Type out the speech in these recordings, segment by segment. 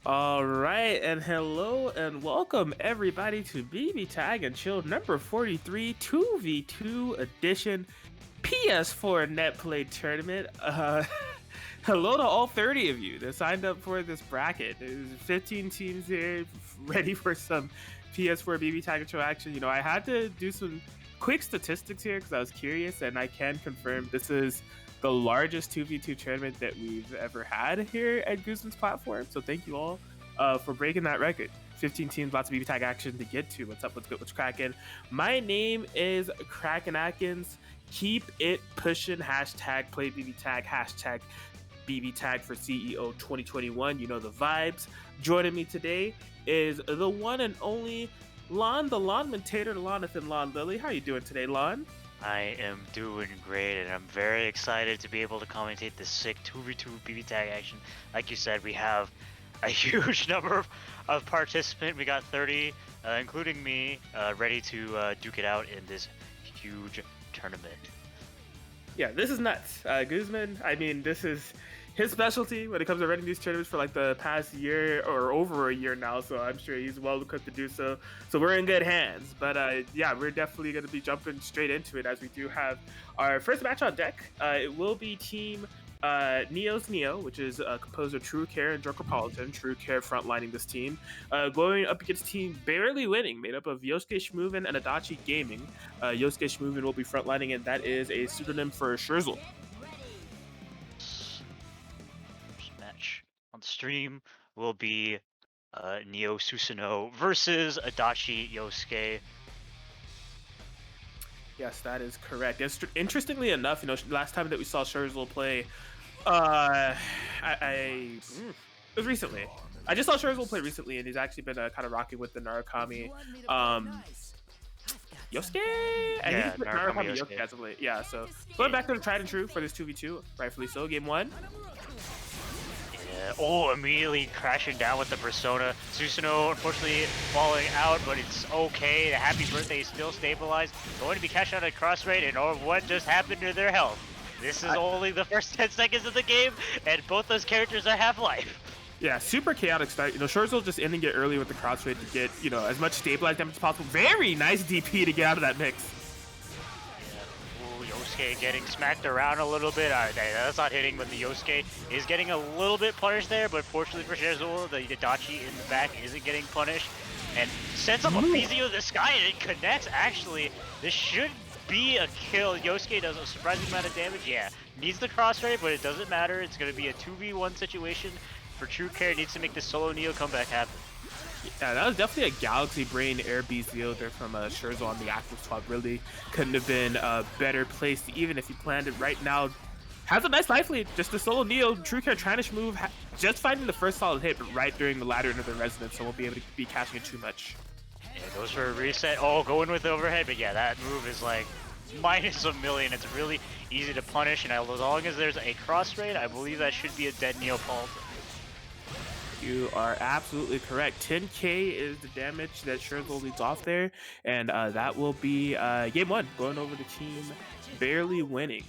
All right, and hello and welcome everybody to BBTAG and Chill number 43 2v2 edition PS4 Net Play Tournament. Hello to all 30 of you that signed up for this bracket. There's 15 teams here ready for some PS4 BBTAG and Chill action. I had to do some quick statistics here because I was curious, and I can confirm this is the largest 2v2 tournament that we've ever had here at Gooseman's platform. So thank you all for breaking that record. 15 teams, lots of BB tag action to get to. What's up? What's good? What's cracking? My name is Kraken Atkins. Keep it pushing. Hashtag play BB tag. Hashtag BB tag for CEO 2021. You know the vibes. Joining me today is the one and only Lon, the Lon Mentator, Lonathan Lon Lily. How are you doing today, Lon? I am doing great, and I'm very excited to be able to commentate this sick 2v2 BB tag action. Like you said, we have a huge number of participants. We got 30, including me, ready to duke it out in this huge tournament. Yeah, this is nuts. Guzman, I mean, this is his specialty when it comes to running these tournaments for like the past year or over a year now, so I'm sure he's well equipped to do so. So we're in good hands. But yeah, we're definitely going to be jumping straight into it as we do have our first match on deck. It will be Team Neo's Neo, which is composed of True Care and Joker Politen. True Care frontlining this team, going up against Team Barely Winning, made up of Yosuke Shmoovin and Adachi Gaming. Yosuke Shmoovin will be frontlining, and that is a pseudonym for Scherzel. First match on the stream will be Neo Susanoo versus Adachi Yosuke. Yes, that is correct. Interestingly enough, last time that we saw Scherzel play, it was recently. I just saw Scherzel play recently, and he's actually been kind of rocking with the Narukami, Yosuke. Yeah, Narukami Yosuke as of late. Yeah, so going back to the tried and true for this 2v2, rightfully so. Game one. Yeah. Oh, immediately crashing down with the Persona. Susanoo, unfortunately, falling out, but it's okay. The happy birthday is still stabilized. Going to be cashed out at cross rate, and what just happened to their health? This is only the first 10 seconds of the game, and both those characters are half-life. Yeah, super chaotic start. Scherzel just ending it early with the cross rate to get, as much stabilized damage as possible. Very nice DP to get out of that mix. Yosuke getting smacked around a little bit. That's not hitting, but the Yosuke is getting a little bit punished there, but fortunately for Scherzel, the Adachi in the back isn't getting punished. And sends up a Physio to the sky, and it connects, actually. This should be a kill. Yosuke does a surprising amount of damage. Yeah, needs the cross rate, but it doesn't matter. It's going to be a 2v1 situation for True Care. Needs to make the solo Neo comeback happen. Yeah, that was definitely a Galaxy Brain Air Beast deal there from Scherzel on the active swap. Really couldn't have been better placed, even if he planned it right now. Has a nice life lead. Just the solo Neo. True Care trying to move, just finding the first solid hit, but right during the ladder into the resonance, so won't be able to be cashing it too much. Yeah, goes for a reset. Oh, going with the overhead, but yeah, that move is like minus a million. It's really easy to punish, and as long as there's a cross rate, I believe that should be a dead Neo Politen. You are absolutely correct. 10k is the damage that Scherzel leads off there, and that will be game one, going over the Team Barely Winning.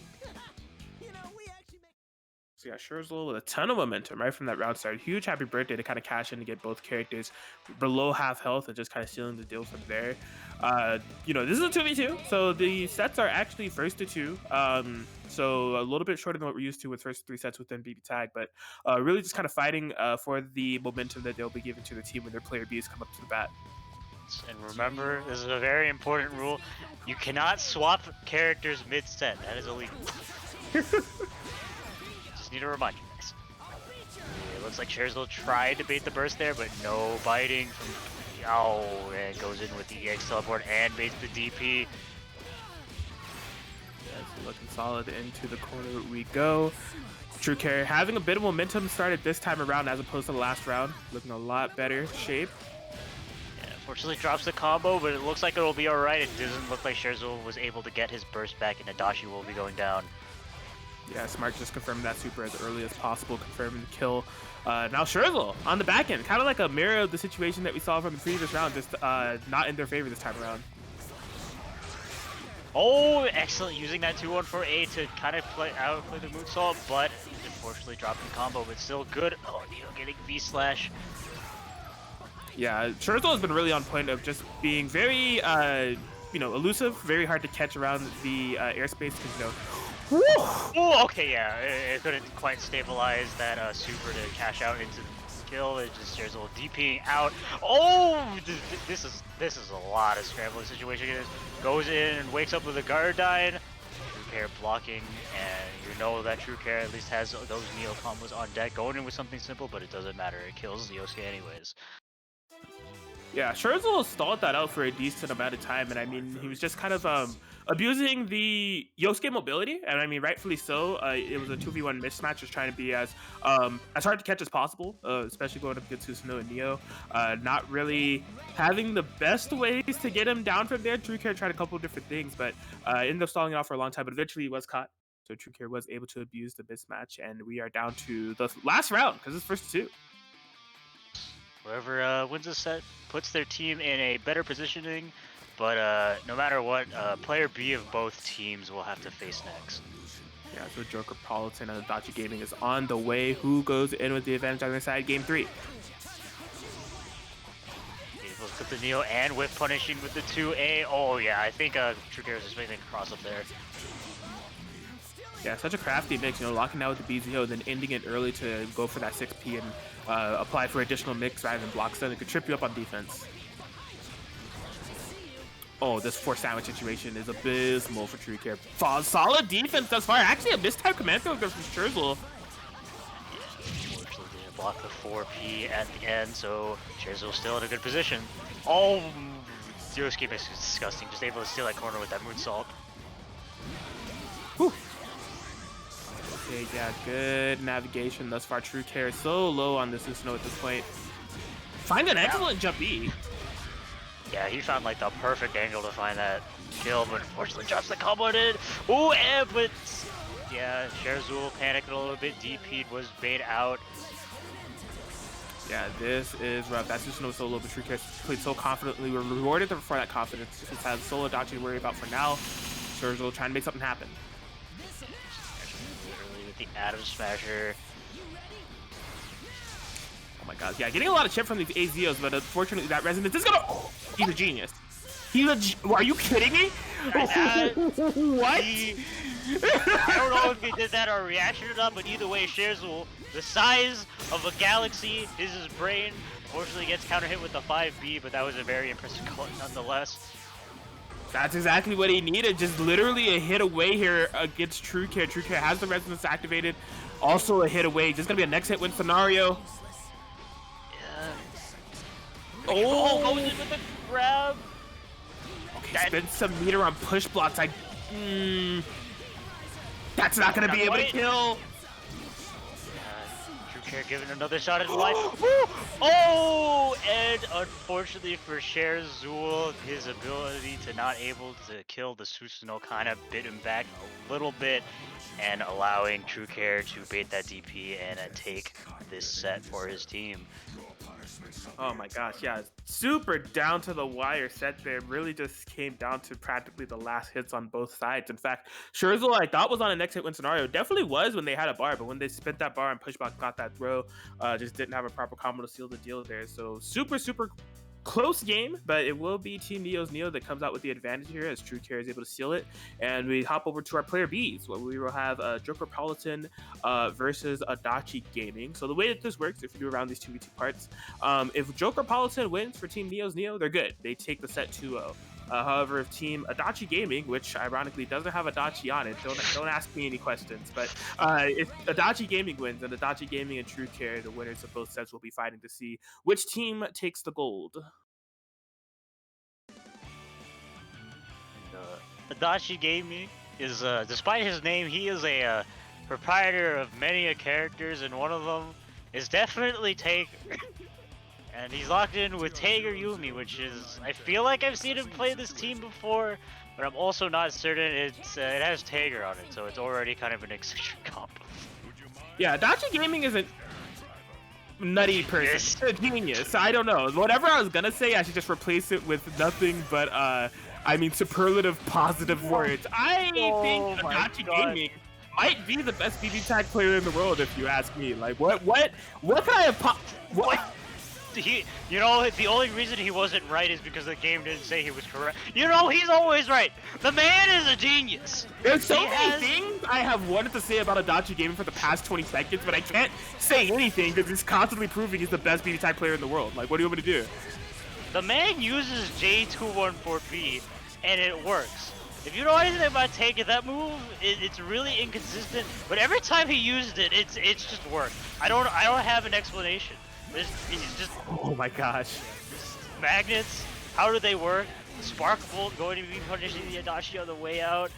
So yeah, Scherzel with a ton of momentum right from that round start. Huge happy birthday to kind of cash in to get both characters below half health and just kind of sealing the deal from there. This is a 2v2, so the sets are actually first to two. So a little bit shorter than what we're used to with first three sets within BB Tag, but really just kind of fighting for the momentum that they'll be giving to the team when their player Bs come up to the bat. And remember, this is a very important rule. You cannot swap characters mid-set. That is illegal. Just need to remind you guys. It looks like Scherzel tried to bait the burst there, but no biting from... Oh, and goes in with the EX teleport and baits the DP. So looking solid into the corner we go. True Care having a bit of momentum started this time around as opposed to the last round. Looking a lot better shape. Yeah, unfortunately drops the combo, but it looks like it'll be alright. It doesn't look like Scherzel was able to get his burst back, and Adachi will be going down. Yeah, Smart just confirmed that super as early as possible, confirming the kill. Now Scherzel on the back end, kind of like a mirror of the situation that we saw from the previous round, just not in their favor this time around. Oh, excellent, using that 2-1-4A to kind of play the moonsault, but unfortunately dropping combo, but still good. Oh, Neo getting V-slash. Yeah, Scherzo has been really on point of just being very, elusive, very hard to catch around the airspace because, Oh, okay, yeah, it couldn't quite stabilize that super to cash out into the kill. It just shares a little DPing out. Oh, this is a lot of scrambling situation. It goes in and wakes up with a guard dying. True Care blocking, and you know that True Care at least has those Neo combos on deck. Going in with something simple, but it doesn't matter. It kills the Yosuke anyways. Yeah, Scherzo stalled that out for a decent amount of time, and I mean, he was just kind of abusing the Yosuke mobility, and I mean, rightfully so. It was a 2v1 mismatch, just trying to be as hard to catch as possible, especially going up against Susanoo and Neo. Not really having the best ways to get him down from there. True Care tried a couple of different things, but ended up stalling out for a long time, but eventually he was caught. So True Care was able to abuse the mismatch, and we are down to the last round, because it's first two. Whoever wins this set puts their team in a better positioning, but no matter what, player B of both teams will have to face next. Yeah, so Joker Politen and Adachi Gaming is on the way. Who goes in with the advantage on their side? Game 3. Able to put the Neo and whip punishing with the 2A. Oh yeah, I think True Care is just making a cross up there. Yeah, such a crafty mix, locking out with the BZO, then ending it early to go for that 6P and apply for additional mix rather than block stun. It could trip you up on defense. Oh, this force sandwich situation is abysmal for True Care. Solid defense thus far. Actually, a mistimed command throw goes from Scherzel. Unfortunately, didn't block the 4P at the end, so Scherzel's still in a good position. Oh, Yosuke is disgusting. Just able to steal that corner with that moonsault. Whew. Okay, yeah, good navigation thus far. True Care is so low on this Susanoo at this point. Find an excellent jump B. Yeah, he found like the perfect angle to find that kill, but unfortunately drops the combo in. Ooh, but yeah, Scherzel panicked a little bit. DP'd was bait out. Yeah, this is rough. That's just no solo, but True Care played so confidently. We're rewarded for that confidence. Just has solo Adachi to worry about for now. Scherzel trying to make something happen. Literally with the Atom Smasher. Oh my god, yeah, getting a lot of chip from these AZOs, but unfortunately that resonance is gonna. Oh, he's a genius. Are you kidding me? What? I don't know if he did that or reaction or not, but either way, Scherzel, the size of a galaxy is his brain. Unfortunately, gets counter hit with the 5B, but that was a very impressive call nonetheless. That's exactly what he needed. Just literally a hit away here against True Care. True Care has the resonance activated. Also a hit away. Just gonna be a next hit win scenario. Yeah. Oh, goes in with the grab. Okay, spend some meter on push blocks. That's not gonna be able to kill. True Care giving another shot at life. Oh, and unfortunately for Scherzel, his ability to not able to kill the Susanoo kind of bit him back a little bit, and allowing True Care to bait that DP and take this set for his team. Oh my gosh, yeah, super down to the wire set there. Really just came down to practically the last hits on both sides. In fact, Scherzel I thought was on a next hit win scenario. Definitely was when they had a bar, but when they spent that bar and pushback got that throw, just didn't have a proper combo to seal the deal there. So super close game, but it will be Team Neo's Neo that comes out with the advantage here as True Care is able to seal it. And we hop over to our player Bs, where we will have Joker Politen versus Adachi Gaming. So the way that this works, if you do around these 2v2 parts, if Joker Politen wins for Team Neo's Neo, they're good. They take the set 2-0. However, if Team Adachi Gaming, which ironically doesn't have Adachi on it, don't ask me any questions, but if Adachi Gaming wins, and Adachi Gaming and True Care, the winners of both sets will be fighting to see which team takes the gold. Adachi Gaming is, despite his name, he is a proprietor of many characters, and one of them is definitely Tager. And he's locked in with Tager Yumi, which is, I feel like I've seen him play this team before, but I'm also not certain. It has Tager on it, so it's already kind of an eccentric comp. Yeah, Adachi Gaming isn't nutty person. Genius. I don't know. Whatever I was gonna say, I should just replace it with nothing but, I mean, superlative positive words. I think Adachi Gaming might be the best BBTAG player in the world, if you ask me. Like, what could I have what? You know, the only reason he wasn't right is because the game didn't say he was correct. You know, he's always right. The man is a genius. There's so many things I have wanted to say about Adachi Gaming for the past 20 seconds, but I can't say anything because he's constantly proving he's the best BBTAG player in the world. Like, what do you want me to do? The man uses J214B, and it works. If you know anything about taking that move, it's really inconsistent. But every time he used it, it's just worked. I don't have an explanation. It's just. Oh my gosh. Magnets. How do they work? Spark Bolt going to be punishing the Adachi on the way out.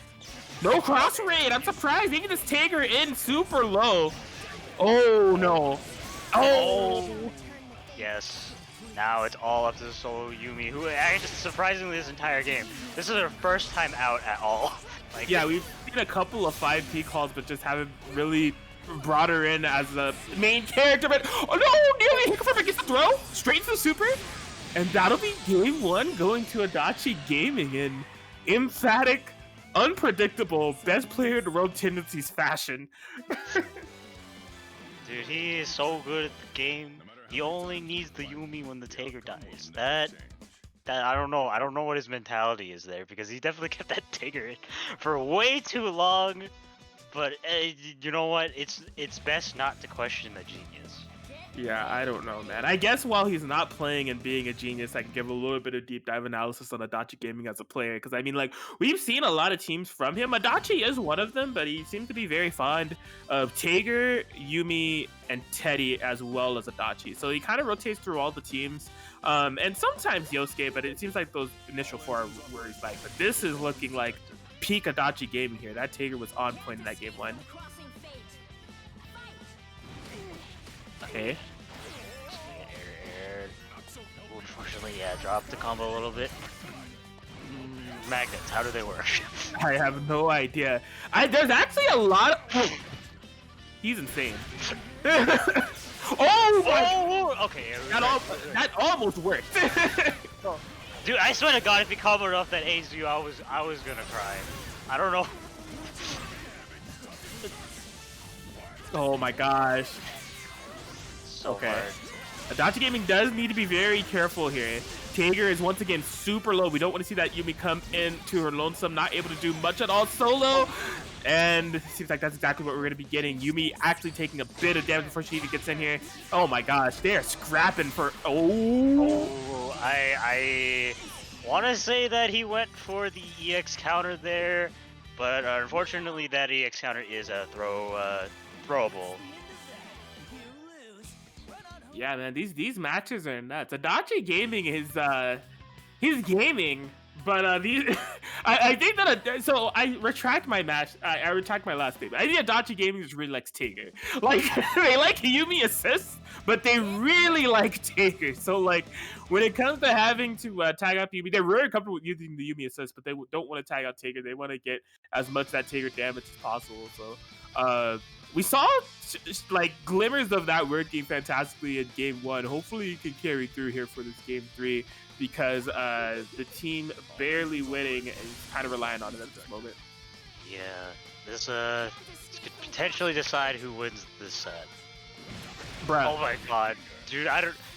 No cross raid. I'm surprised. Making this Tager in super low. Oh no. Oh. Yes. Now it's all up to the solo Yumi, who actually surprisingly this entire game. This is her first time out at all. Like, yeah, we've seen a couple of 5P calls, but just haven't really brought her in as the main character. But oh no, nearly Hiccup gets the throw straight to the super, and that'll be game one going to Adachi Gaming in emphatic, unpredictable, best player in the world tendencies fashion. Dude, he is so good at the game. He only needs the Yumi when the Tager dies. That I don't know. I don't know what his mentality is there, because he definitely kept that Tager in for way too long. But you know what? It's best not to question the genius. Yeah, I don't know, man. I guess while he's not playing and being a genius, I can give a little bit of deep dive analysis on Adachi Gaming as a player. Because, I mean, like, we've seen a lot of teams from him. Adachi is one of them, but he seems to be very fond of Tager, Yumi, and Teddy, as well as Adachi. So he kind of rotates through all the teams. And sometimes Yosuke, but it seems like those initial four are where he's like. But this is looking like peak Adachi Gaming here. That Tager was on point in that game one. Okay. Unfortunately, yeah, drop the combo a little bit. Magnets, how do they work? I have no idea. There's actually a lot of... He's insane. Oh! Okay. That almost worked. Dude, I swear to God, if he comboed off that AZU, I was gonna cry. I don't know. Oh my gosh. So okay. hard. Adachi Gaming does need to be very careful here. Tager is once again super low. We don't want to see that Yumi come into her lonesome, not able to do much at all solo. And it seems like that's exactly what we're going to be getting. Yumi actually taking a bit of damage before she even gets in here. Oh my gosh, they are scrapping for... Oh, I want to say that he went for the EX counter there, but unfortunately that EX counter is a throwable. Yeah, man, these matches are nuts. Adachi Gaming is he's gaming, but these I think that so I retract my match. I retract my last statement. I think Adachi Gaming just really likes Tager. Like they like Yumi assists, but they really like Tager. So like when it comes to having to tag out Yumi, they're very comfortable with using the Yumi assist, but they don't want to tag out Tager. They want to get as much of that Tager damage as possible. So we saw like glimmers of that working fantastically in game one. Hopefully you can carry through here for this game three, because the team barely winning and kind of relying on it at this moment. Yeah, this could potentially decide who wins this set. Bruh. Oh my God, dude!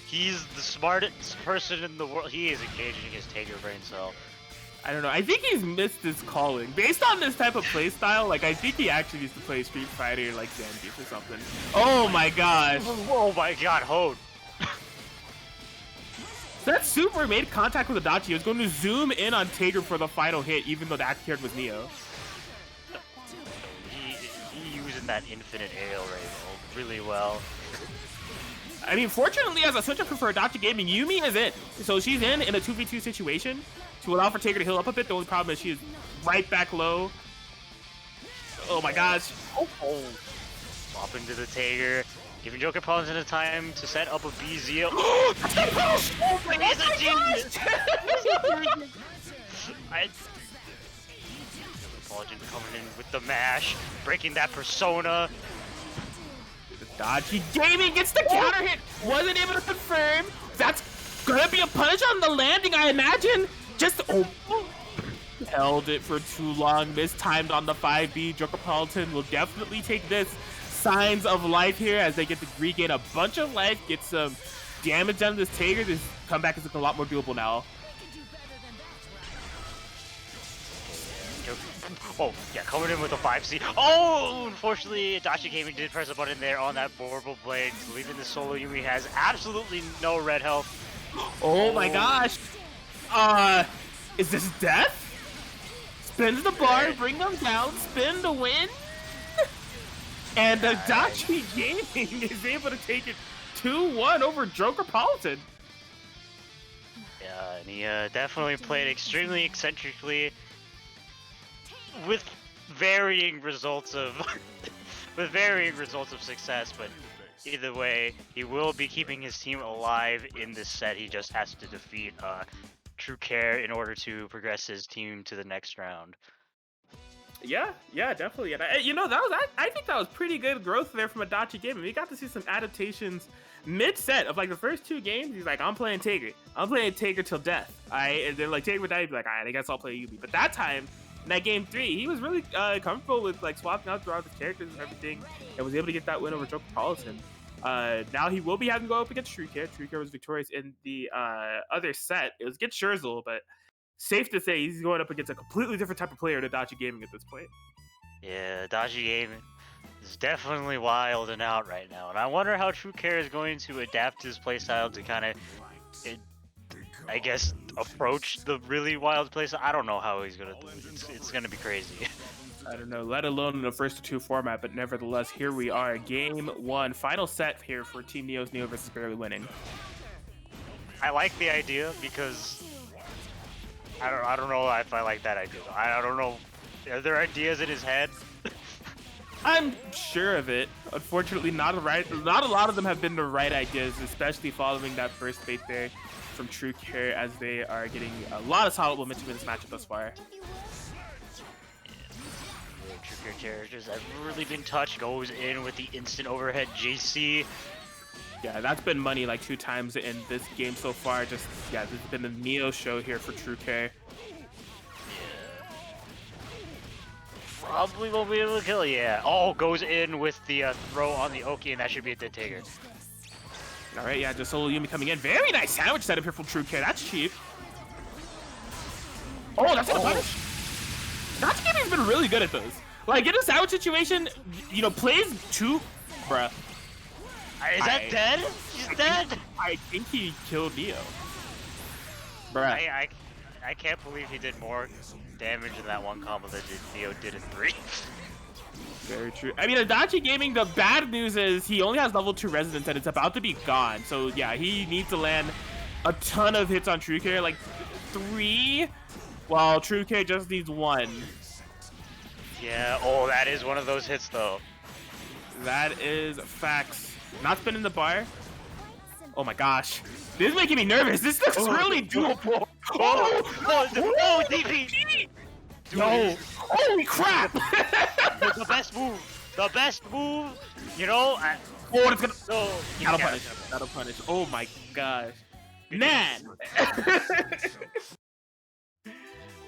He's the smartest person in the world. He is engaging his Tager brain cell. I don't know. I think he's missed his calling. Based on this type of play style, like, I think he actually needs to play Street Fighter, like, Zangief or something. Oh my gosh. Oh my God, Hode. That super made contact with Adachi. He was going to zoom in on Tager for the final hit, even though that character was Neo. He using that infinite aerial rail really well. I mean, fortunately, as a switcher for Adachi Gaming, Yumi is in. So she's in a 2v2 situation to allow for Tager to heal up a bit. The only problem is she is right back low. Oh my gosh. Oh. Swap into the Tager. Giving Joker Pawns in a time to set up a BZ. Oh my He's a genius! Politen coming in with the mash, breaking that persona. Adachi Gaming gets the counter hit. Wasn't able to confirm. That's gonna be a punish on the landing, I imagine. Just held it for too long, mistimed on the 5B. Joker Politen will definitely take this. Signs of life here as they get to regain a bunch of life, get some damage done to this Tager. This comeback is looking a lot more doable now. Oh, yeah, coming in with a 5C. Oh, unfortunately, Adachi Gaming did press a button there on that Vorpal Blade, leaving the solo Yumi has absolutely no red health. Oh my gosh. Is this death? Spins the bar, bring them down, spin to win. And Adachi Gaming is able to take it 2-1 over Joker Politen. Yeah, and he definitely played extremely eccentrically, with varying results of success, but either way, he will be keeping his team alive in this set. He just has to defeat True Care in order to progress his team to the next round. Yeah, definitely. And I think that was pretty good growth there from Adachi Gaming. We got to see some adaptations mid-set of like the first 2 games. He's like, I'm playing Tager. I'm playing Tager till death. And then like Tager would die, he'd be like, alright, I guess I'll play Yubi. But that time, in that game 3, he was really comfortable with like swapping out throughout his characters and everything, and was able to get that win over Joker Politen. Now he will be having to go up against True Care. True Care was victorious in the other set. It was against Scherzel, but safe to say he's going up against a completely different type of player to Adachi Gaming at this point. Yeah, Adachi Gaming is definitely wild and out right now, and I wonder how True Care is going to adapt his playstyle to kind of, I guess, approach the really wild playstyle. I don't know how he's gonna do it. It's gonna be crazy. I don't know, let alone in the first 2 format, but nevertheless, here we are, game 1, final set here for Team Neo's Neo versus Barely Winning. I like the idea because I don't know if I like that idea. I don't know. Are there ideas in his head? I'm sure of it. Unfortunately, not a lot of them have been the right ideas, especially following that first fate there from True Care, as they are getting a lot of solid momentum in this matchup thus far. True Care characters have really been touched. Goes in with the instant overhead JC. Yeah, that's been money like 2 times in this game so far. Just, yeah, this has been the Neo show here for True Care. Probably won't be able to kill. Yeah. Oh, goes in with the throw on the Oki, and that should be a dead Tager. All right, yeah, just solo Yumi coming in. Very nice sandwich setup here from True Care. That's cheap. Oh, that's a punish. Adachi Gaming's been really good at those. Like, in a sandwich situation, you know, plays 2, bruh. Is that dead? He's dead. I think he killed Neo. Bruh. I can't believe he did more damage in that one combo that Neo did in 3. Very true. I mean, Adachi Gaming, the bad news is he only has level 2 resonance and it's about to be gone. So yeah, he needs to land a ton of hits on True Care, like 3, while True Care just needs 1. Yeah, oh, that is one of those hits though. That is facts. Not spinning the bar. Oh my gosh. This is making me nervous. This looks really doable. Oh, DP! No. Holy crap! The best move. The best move. You know. Oh, it's gonna. No. That'll punish. That'll punish. Oh my gosh. Man.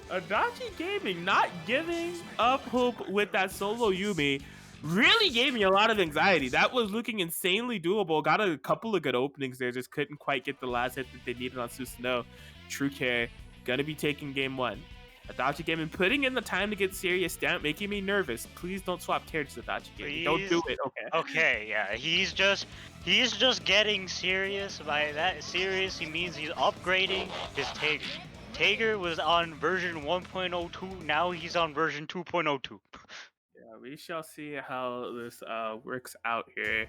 Adachi Gaming not giving up hope with that solo Yumi really gave me a lot of anxiety. That was looking insanely doable. Got a couple of good openings there. Just couldn't quite get the last hit that they needed on Susanoo. True Care gonna be taking game 1. Adachi Gaming putting in the time to get serious down, making me nervous. Please don't swap characters, Adachi Gaming. Don't do it. Okay. Okay. Yeah. He's just getting serious. By that serious, he means he's upgrading his Tager. Tager was on version 1.02. Now he's on version 2.02. Yeah, we shall see how this works out here.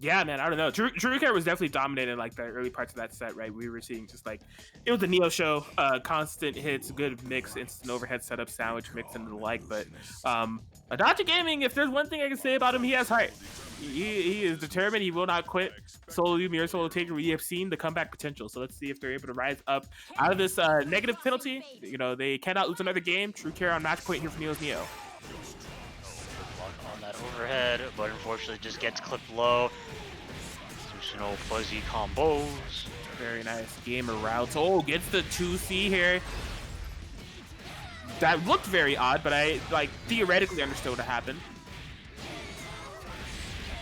Yeah, man, I don't know. True Care was definitely dominated like the early parts of that set, right? We were seeing just like, it was the Neo show, constant hits, good mix, instant overhead setup, sandwich mix, and the like. But Adachi Gaming, if there's one thing I can say about him, he has heart. He is determined. He will not quit. Solo Yumi or Solo Tager, we have seen the comeback potential. So let's see if they're able to rise up out of this negative penalty. You know, they cannot lose another game. True Care on match point here for Neo's Neo. On that overhead, but unfortunately just gets clipped low. Susanoo fuzzy combos. Very nice. Gamer routes. Oh, gets the 2C here. That looked very odd, but I like theoretically understood what happened.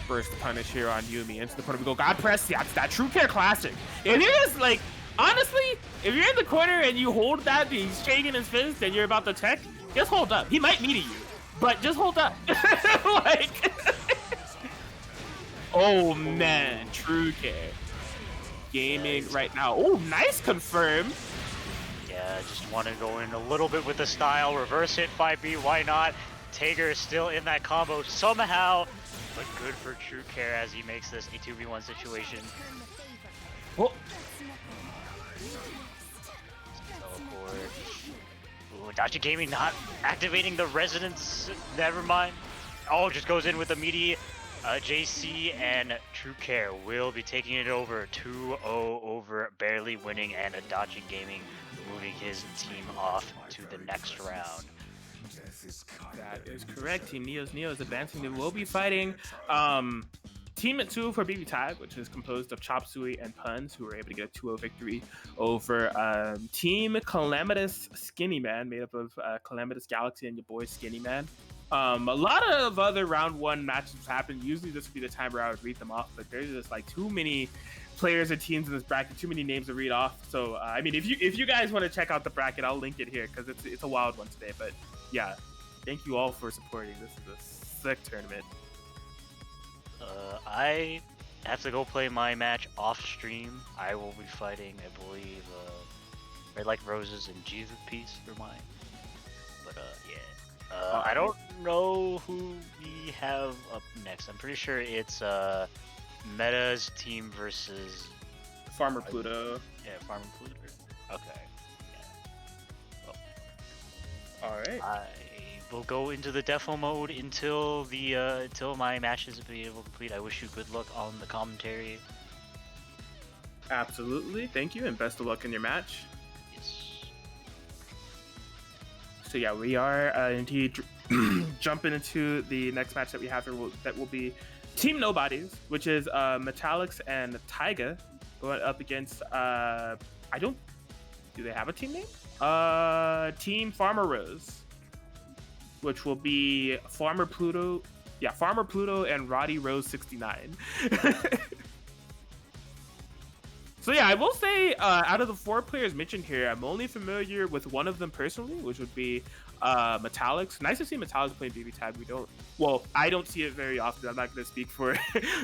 First punish here on Yumi. Into the corner we go. God press. Yeah, it's that True Care classic. If you're just like, honestly, if you're in the corner and you hold that, he's shaking his fist and you're about to tech, just hold up. He might meet you, but just hold up. Like, oh man, True Care. Gaming right now. Oh, nice confirm. Yeah, just want to go in a little bit with the style. Reverse hit 5B, why not? Tager is still in that combo somehow, but good for True Care as he makes this a 2v1 situation. Oh. Teleport. Ooh, Adachi Gaming not activating the resonance. Never mind. Oh, just goes in with immediate JC, and True Care will be taking it over 2-0 over, barely winning, and Adachi Gaming moving his team off to the next round. That is correct. Team Neo is advancing. They will be fighting Team Mitsu for BBTAG, which is composed of Chop Suey and Puns, who were able to get a 2-0 victory over Team Calamitous Skinny Man, made up of Calamitous Galaxy and your boy Skinny Man. A lot of other round one matches happen. Usually this would be the time where I would read them off, but there's just like too many players and teams in this bracket, too many names to read off. So I mean, if you guys want to check out the bracket, I'll link it here because it's a wild one today. But yeah, thank you all for supporting. This is a sick tournament. I have to go play my match off stream. I will be fighting, I believe, Red Like Roses and Jesus Peace for mine. But yeah, I don't know who we have up next. I'm pretty sure it's Meta's team versus Farmer Pluto. Yeah, Farmer Pluto. Okay. Yeah. Well, all right. I will go into the defo mode until the until my matches will be able to complete. I wish you good luck on the commentary. Absolutely. Thank you, and best of luck in your match. Yes. So yeah, we are indeed jumping into the next match that we have here. That will be Team Nobodies, which is Metallics and Taiga going up against do they have a team name? Team Farmer Rose, which will be Farmer Pluto and Roddy Rose 69. So yeah, I will say out of the 4 players mentioned here, I'm only familiar with one of them personally, which would be Metallics. Nice to see Metallics playing BBTAG. I don't see it very often. I'm not going to speak for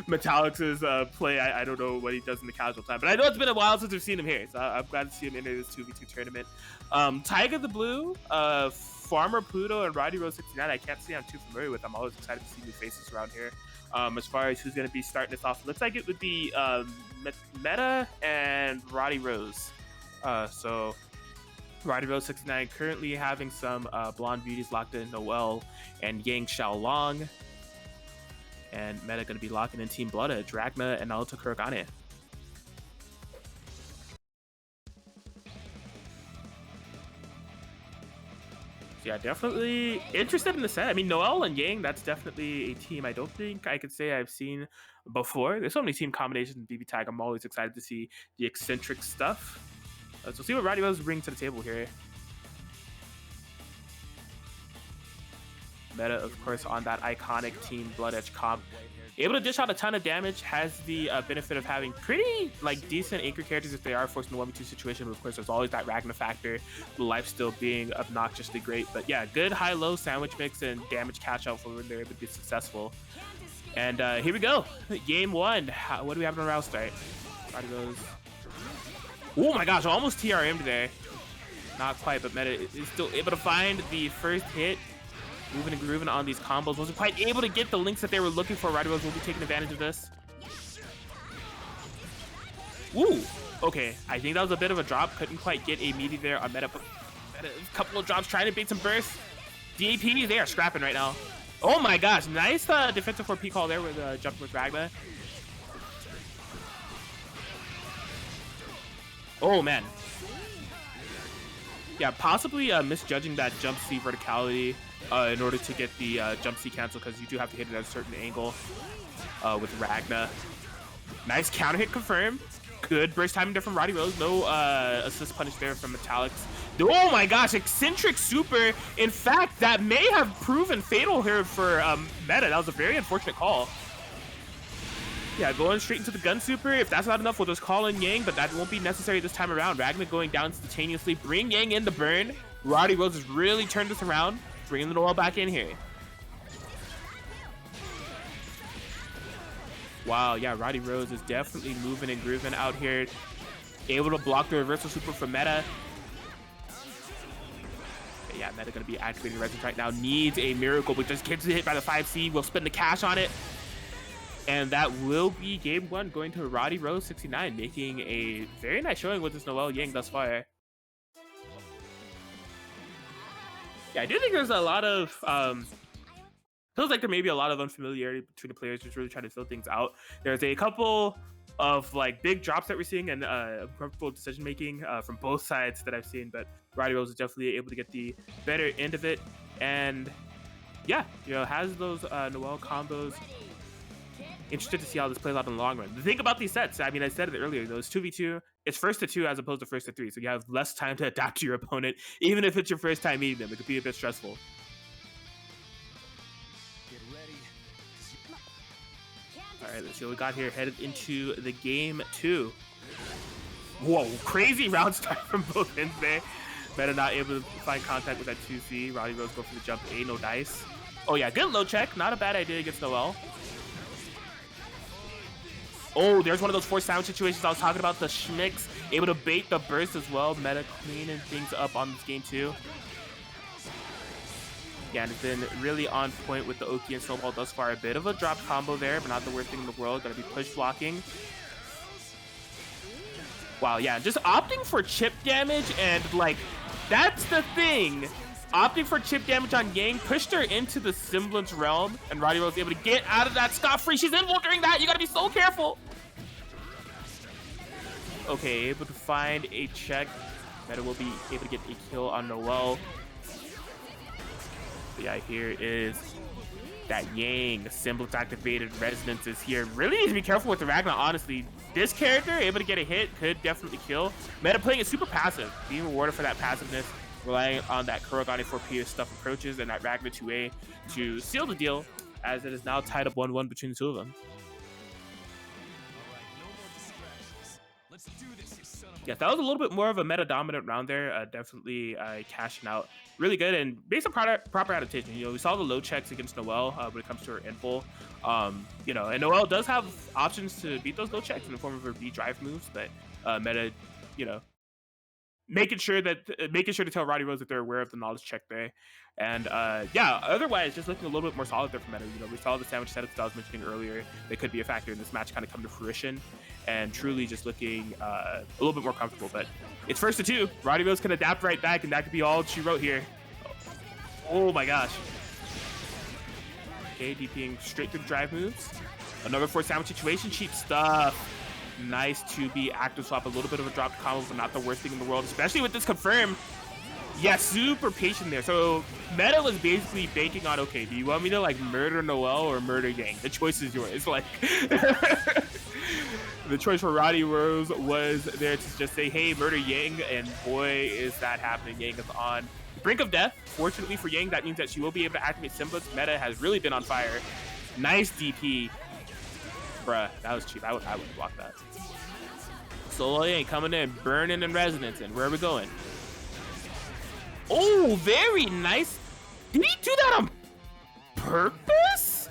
Metallics' play. I don't know what he does in the casual time, but I know it's been a while since we've seen him here, so I'm glad to see him enter this 2v2 tournament. Taiga the Blue, Farmer Pluto, and Roddy Rose 69, I can't say I'm too familiar with. I'm always excited to see new faces around here. As far as who's going to be starting this off, looks like it would be Meta and Roddy Rose. So Roddy Rose 69 currently having some blonde beauties locked in, Noelle and Yang Xiaolong. And Meta going to be locking in Team Blood at Dragna and Naoto Kurogane. Yeah, definitely interested in the set. I mean, Noelle and Yang, that's definitely a team I don't think I could say I've seen before. There's so many team combinations in BBTAG. I'm always excited to see the eccentric stuff. So see what Roddy Rose bring to the table here. Meta, of course, on that iconic Team Blood Edge comp. Able to dish out a ton of damage, has the benefit of having pretty decent anchor characters if they are forced in a 1v2 situation. But of course, there's always that Ragna factor, the life still being obnoxiously great. But yeah, good high-low sandwich mix and damage catch-out for when they're able to be successful. And here we go. Game 1. What do we have in a round start? Roddy Rose. Oh my gosh, almost TRM'd there. Not quite, but Meta is still able to find the first hit. Moving and grooving on these combos. Wasn't quite able to get the links that they were looking for. Roddy Rose will be taking advantage of this. Ooh, okay. I think that was a bit of a drop. Couldn't quite get a meaty there on Meta. Meta a couple of drops trying to bait some bursts. DAP, they are scrapping right now. Oh my gosh, nice defensive 4P call there with jumping with Ragna. Oh man. Yeah, possibly misjudging that jump C verticality in order to get the jump C cancel, because you do have to hit it at a certain angle with Ragna. Nice counter hit confirmed. Good burst timing there from Roddy Rose. No assist punish there from Metallics. Oh my gosh, eccentric super. In fact, that may have proven fatal here for Meta. That was a very unfortunate call. Yeah, going straight into the gun super. If that's not enough, we'll just call in Yang, but that won't be necessary this time around. Ragnar going down instantaneously. Bring Yang in the burn. Roddy Rose has really turned this around. Bringing the Noel back in here. Wow, yeah, Roddy Rose is definitely moving and grooving out here. Able to block the reversal super from Meta. But yeah, Meta gonna be activating Resonance right now. Needs a miracle, but just gets hit by the 5C. We'll spend the cash on it. And that will be game one going to Roddy Rose 69, making a very nice showing with this Noel Yang thus far. Yeah, I do think there's a lot of feels like there may be a lot of unfamiliarity between the players just really trying to fill things out. There's a couple of like big drops that we're seeing and uncomfortable decision making from both sides that I've seen, but Roddy Rose is definitely able to get the better end of it, and yeah, you know, has those Noel combos. Interested to see how this plays out in the long run. The thing about these sets, I mean, I said it earlier, those 2v2, it's first to 2 as opposed to first to 3, so you have less time to adapt to your opponent, even if it's your first time meeting them. It could be a bit stressful. All right, let's see what we got here. Headed into the game 2. Whoa, crazy round start from both ends there. Meta not able to find contact with that 2C. Roddy Rose go for the jump A, no dice. Oh yeah, good low check. Not a bad idea against Noel. Oh, there's one of those forced sound situations I was talking about. The Schmicks able to bait the burst as well. Meta cleaning things up on this game too. Yeah, and it's been really on point with the Oki and Snowball thus far. A bit of a drop combo there, but not the worst thing in the world. Gonna be push blocking. Wow, yeah, just opting for chip damage, and like, that's the thing. Opting for chip damage on Yang pushed her into the semblance realm, and Roddy Rose able to get out of that scot-free. She's infiltrating that. You gotta be so careful. Okay, able to find a check. Meta will be able to get a kill on Noel. But yeah, here is that Yang. Semblance activated resonance is here. Really need to be careful with the Ragnar, honestly. This character, able to get a hit, could definitely kill. Meta playing it super passive, being rewarded for that passiveness, relying on that Kurogane 4P to stuff approaches and that Ragnar 2A to seal the deal, as it is now tied up 1-1 between the two of them. Yeah, that was a little bit more of a meta-dominant round there. Definitely cashing out really good and based on proper adaptation. You know, we saw the low checks against Noel when it comes to her info. You know, and Noel does have options to beat those low checks in the form of her B drive moves, but Meta, you know, making sure to tell Roddy Rose that they're aware of the knowledge check there. And yeah, otherwise just looking a little bit more solid there for Meta. You know, we saw the sandwich setups that I was mentioning earlier. They could be a factor in this match kind of come to fruition, and truly just looking a little bit more comfortable. But it's first to 2. Roddy Rose can adapt right back, and that could be all she wrote here. Oh my gosh. Okay, DPing straight through the drive moves. Another force sandwich situation. Cheap stuff. Nice to be active swap. A little bit of a drop combo, but not the worst thing in the world, especially with this confirm. Yeah, super patient there. So Meta was basically banking on, okay, do you want me to like murder Noel or murder Yang? The choice is yours. Like the choice for Roddy Rose was there to just say, hey, murder Yang, and boy, is that happening. Yang is on the brink of death. Fortunately for Yang, that means that she will be able to activate Semblance. Meta has really been on fire. Nice DP. Bruh, that was cheap. I would block that. Solo Yang coming in, burning in resonance. And where are we going? Oh, very nice. Did he do that on purpose?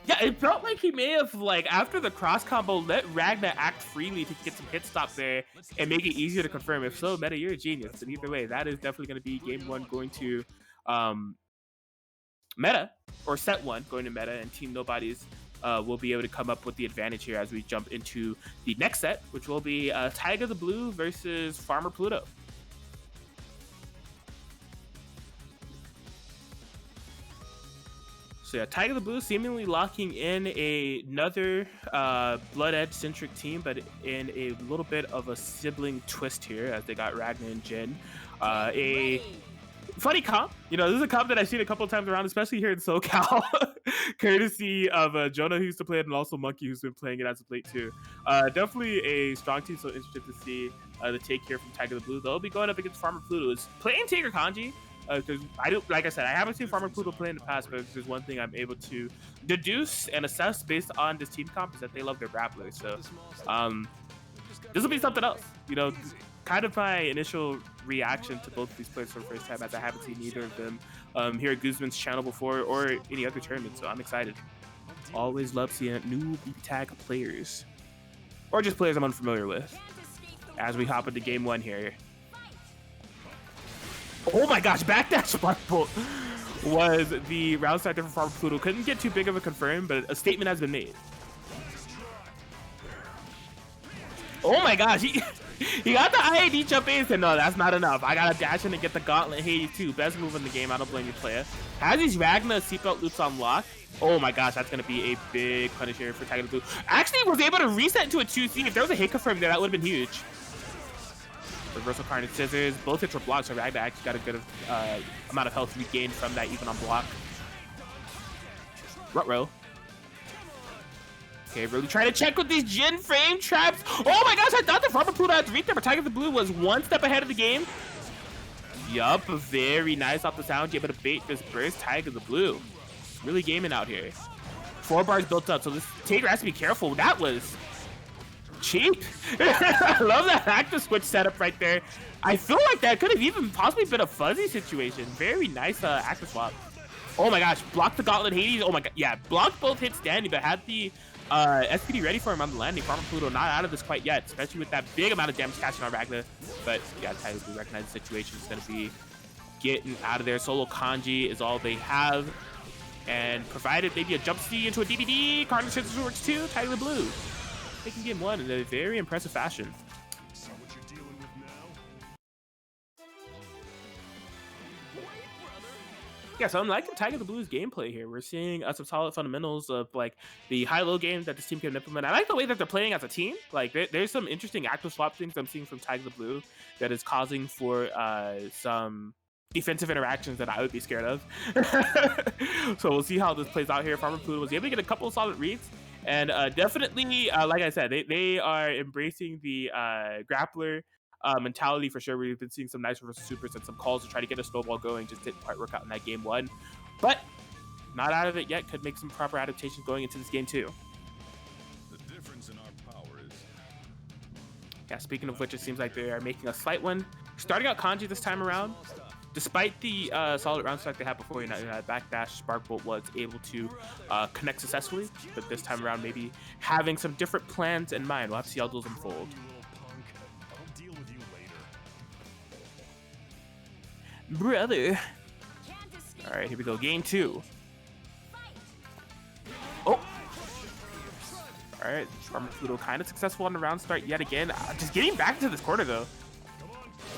Yeah, it felt like he may have, like, after the cross combo, let Ragnar act freely to get some hit stops there and make it easier to confirm. If so, Meta, you're a genius. And either way, that is definitely going to be game 1 going to Meta, or set 1 going to Meta, and Team Nobodies will be able to come up with the advantage here as we jump into the next set, which will be Tiger the Blue versus Farmer Pluto. So yeah, Tiger the Blue seemingly locking in another Blood Edge-centric team, but in a little bit of a sibling twist here, as they got Ragnar and Jin. A funny comp. You know, this is a comp that I've seen a couple of times around, especially here in SoCal, courtesy of Jonah, who used to play it, and also Monkey, who's been playing it as of late too. Definitely a strong team, so interested to see the take here from Tiger the Blue. They'll be going up against Farmer Pluto. Is playing Tiger Kanji, because I do, like I said, I haven't seen Farmer Pluto play in the past, but there's one thing I'm able to deduce and assess based on this team comp is that they love their grapplers. So this will be something else. You know, kind of my initial reaction to both of these players for the first time, as I haven't seen either of them here at Guzman's channel before or any other tournament, so I'm excited. Always love seeing new BBTAG players, or just players I'm unfamiliar with, as we hop into game one here. Oh my gosh, backdash Spark Bolt was the round starter for Farmer Pluto. Couldn't get too big of a confirm, but a statement has been made. Oh my gosh, he got the IAD jump in and said, no, that's not enough. I gotta dash in and get the Gauntlet Hades too. Best move in the game. I don't blame you, player. Has these Ragna seatbelt loops on lock. Oh my gosh, that's gonna be a big punish here for Tiger Blue. Actually was able to reset into a 2C. If there was a hit confirm there, that would have been huge. Reversal Carnage Scissors. Both hits were blocked, so Ragna actually got a good amount of health regained from that, even on block. Ruh-roh. Okay, really trying to check with these Jin frame traps. Oh my gosh, I thought the Farmer Pluto had to reach there, but Tiger the Blue was one step ahead of the game. Yup, very nice off the sound. Able to bait this burst. Tiger the Blue really gaming out here. 4 bars built up, so this Taker has to be careful. That was cheap. I love that active switch setup right there. I feel like that could have even possibly been a fuzzy situation. Very nice active swap. Oh my gosh, blocked the Gauntlet Hades. Oh my god, yeah, blocked both hits standing, but had the SPD ready for him on the landing. Farmer Pluto not out of this quite yet, especially with that big amount of damage catching on Ragna. But yeah, Tiger Blue recognize the situation. It's going to be getting out of there. Solo Kanji is all they have. And provided maybe a jump C into a DBD, Carnage Scissors works too. Tiger Blue taking game one in a very impressive fashion. Yeah, so I'm liking Tiger the Blue's gameplay here. We're seeing some solid fundamentals of like the high-low game that this team can implement. I like the way that they're playing as a team. Like there's some interesting active swap things I'm seeing from Tiger the Blue that is causing for some defensive interactions that I would be scared of. So we'll see how this plays out here. Farmer Pluto was able to get a couple of solid reads, and definitely, like I said, they are embracing the grappler mentality for sure. We've been seeing some nice reversal supers and some calls to try to get a snowball going. Just didn't quite work out in that game one, but not out of it yet. Could make some proper adaptations going into this game two. The difference in our power is... Yeah, speaking of which, it seems like they are making a slight one. Starting out Kanji this time around. Despite the solid round start they had before, backdash Spark Bolt was able to connect successfully, but this time around maybe having some different plans in mind. We'll have to see how those unfold. Brother. All right, here we go. Game two. Oh. All right, Farmer Pluto kind of successful on the round start yet again. Just getting back to this quarter though.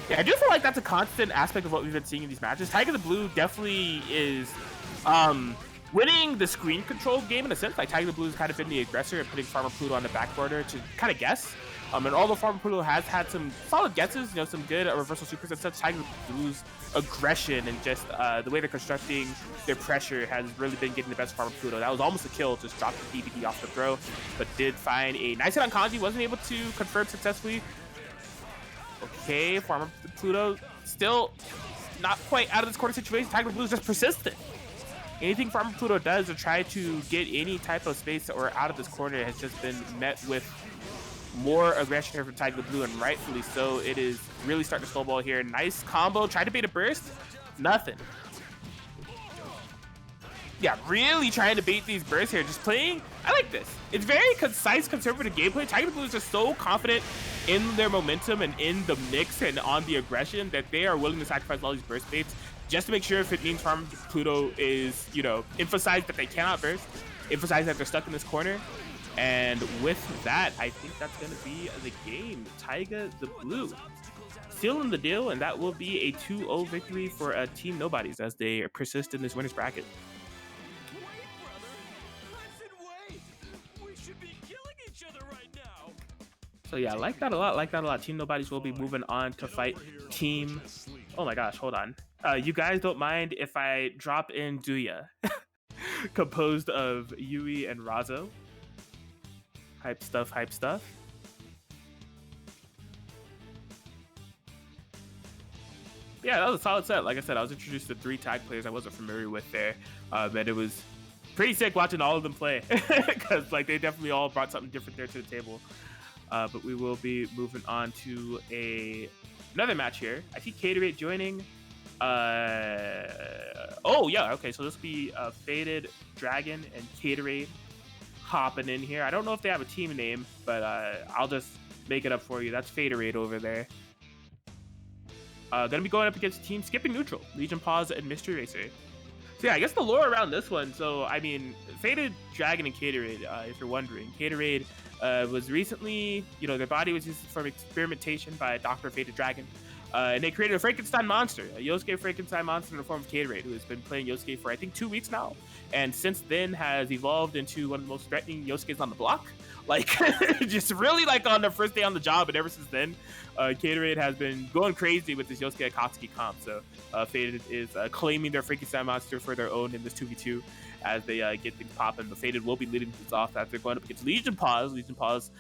Yeah, I do feel like that's a constant aspect of what we've been seeing in these matches. Tiger the Blue definitely is winning the screen control game in a sense. Like Tiger the Blue has kind of been the aggressor and putting Farmer Pluto on the back border to kind of guess. And although Farmer Pluto has had some solid guesses, some good reversal supers and such, Tiger Blue's aggression and just the way they're constructing their pressure has really been getting the best of Farmer Pluto. That was almost a kill, just dropped the DBD off the throw, but did find a nice hit on Kanji, wasn't able to confirm successfully. Okay, Farmer Pluto still not quite out of this quarter situation. Tiger Blue is just persistent. Anything Farmer Pluto does to try to get any type of space or out of this corner has just been met with more aggression here from Tiger Blue, and rightfully so. It is really starting to snowball here. Nice combo. Tried to bait a burst. Nothing. Yeah, really trying to bait these bursts here. Just playing. I like this. It's very concise, conservative gameplay. Tiger Blue is just so confident in their momentum and in the mix and on the aggression that they are willing to sacrifice all these burst baits just to make sure if it means Farmer Pluto is, emphasize that they cannot burst, emphasize that they're stuck in this corner. And with that, I think that's going to be the game. Tiger the Blue sealing the deal, and that will be a 2-0 victory for Team Nobodies as they persist in this winner's bracket. So yeah, I like that a lot, Team Nobodies will be moving on to fight Team... Oh my gosh, hold on. You guys don't mind if I drop in Duya, composed of Yui and Razo. Hype stuff, hype stuff. Yeah, that was a solid set. Like I said, I was introduced to 3 tag players I wasn't familiar with there, and it was pretty sick watching all of them play because like they definitely all brought something different there to the table. But we will be moving on to another match here. I see Caterate joining. Oh yeah, okay. So this will be Faded Dragon and Caterate hopping in here. I don't know if they have a team name, but I'll just make it up for you. That's Faderade over there. Gonna be going up against Team Skipping Neutral, Legion Pause and Mystery Racer. So yeah, I guess the lore around this one. So I mean, Faded Dragon and Caterade, if you're wondering, Caterade was recently, their body was used for experimentation by Dr. Faded Dragon. And they created a Frankenstein monster, a Yosuke Frankenstein monster in the form of Caterade, who has been playing Yosuke for I think 2 weeks now, and since then has evolved into one of the most threatening Yosuke's on the block. Like, just really like on the first day on the job, and ever since then, Caterade has been going crazy with this Yosuke Akatsuki comp. So Faded is claiming their Frankenstein monster for their own in this 2v2 as they get things popping. But Faded will be leading this off as they're going up against Legion Pause. Legion Pause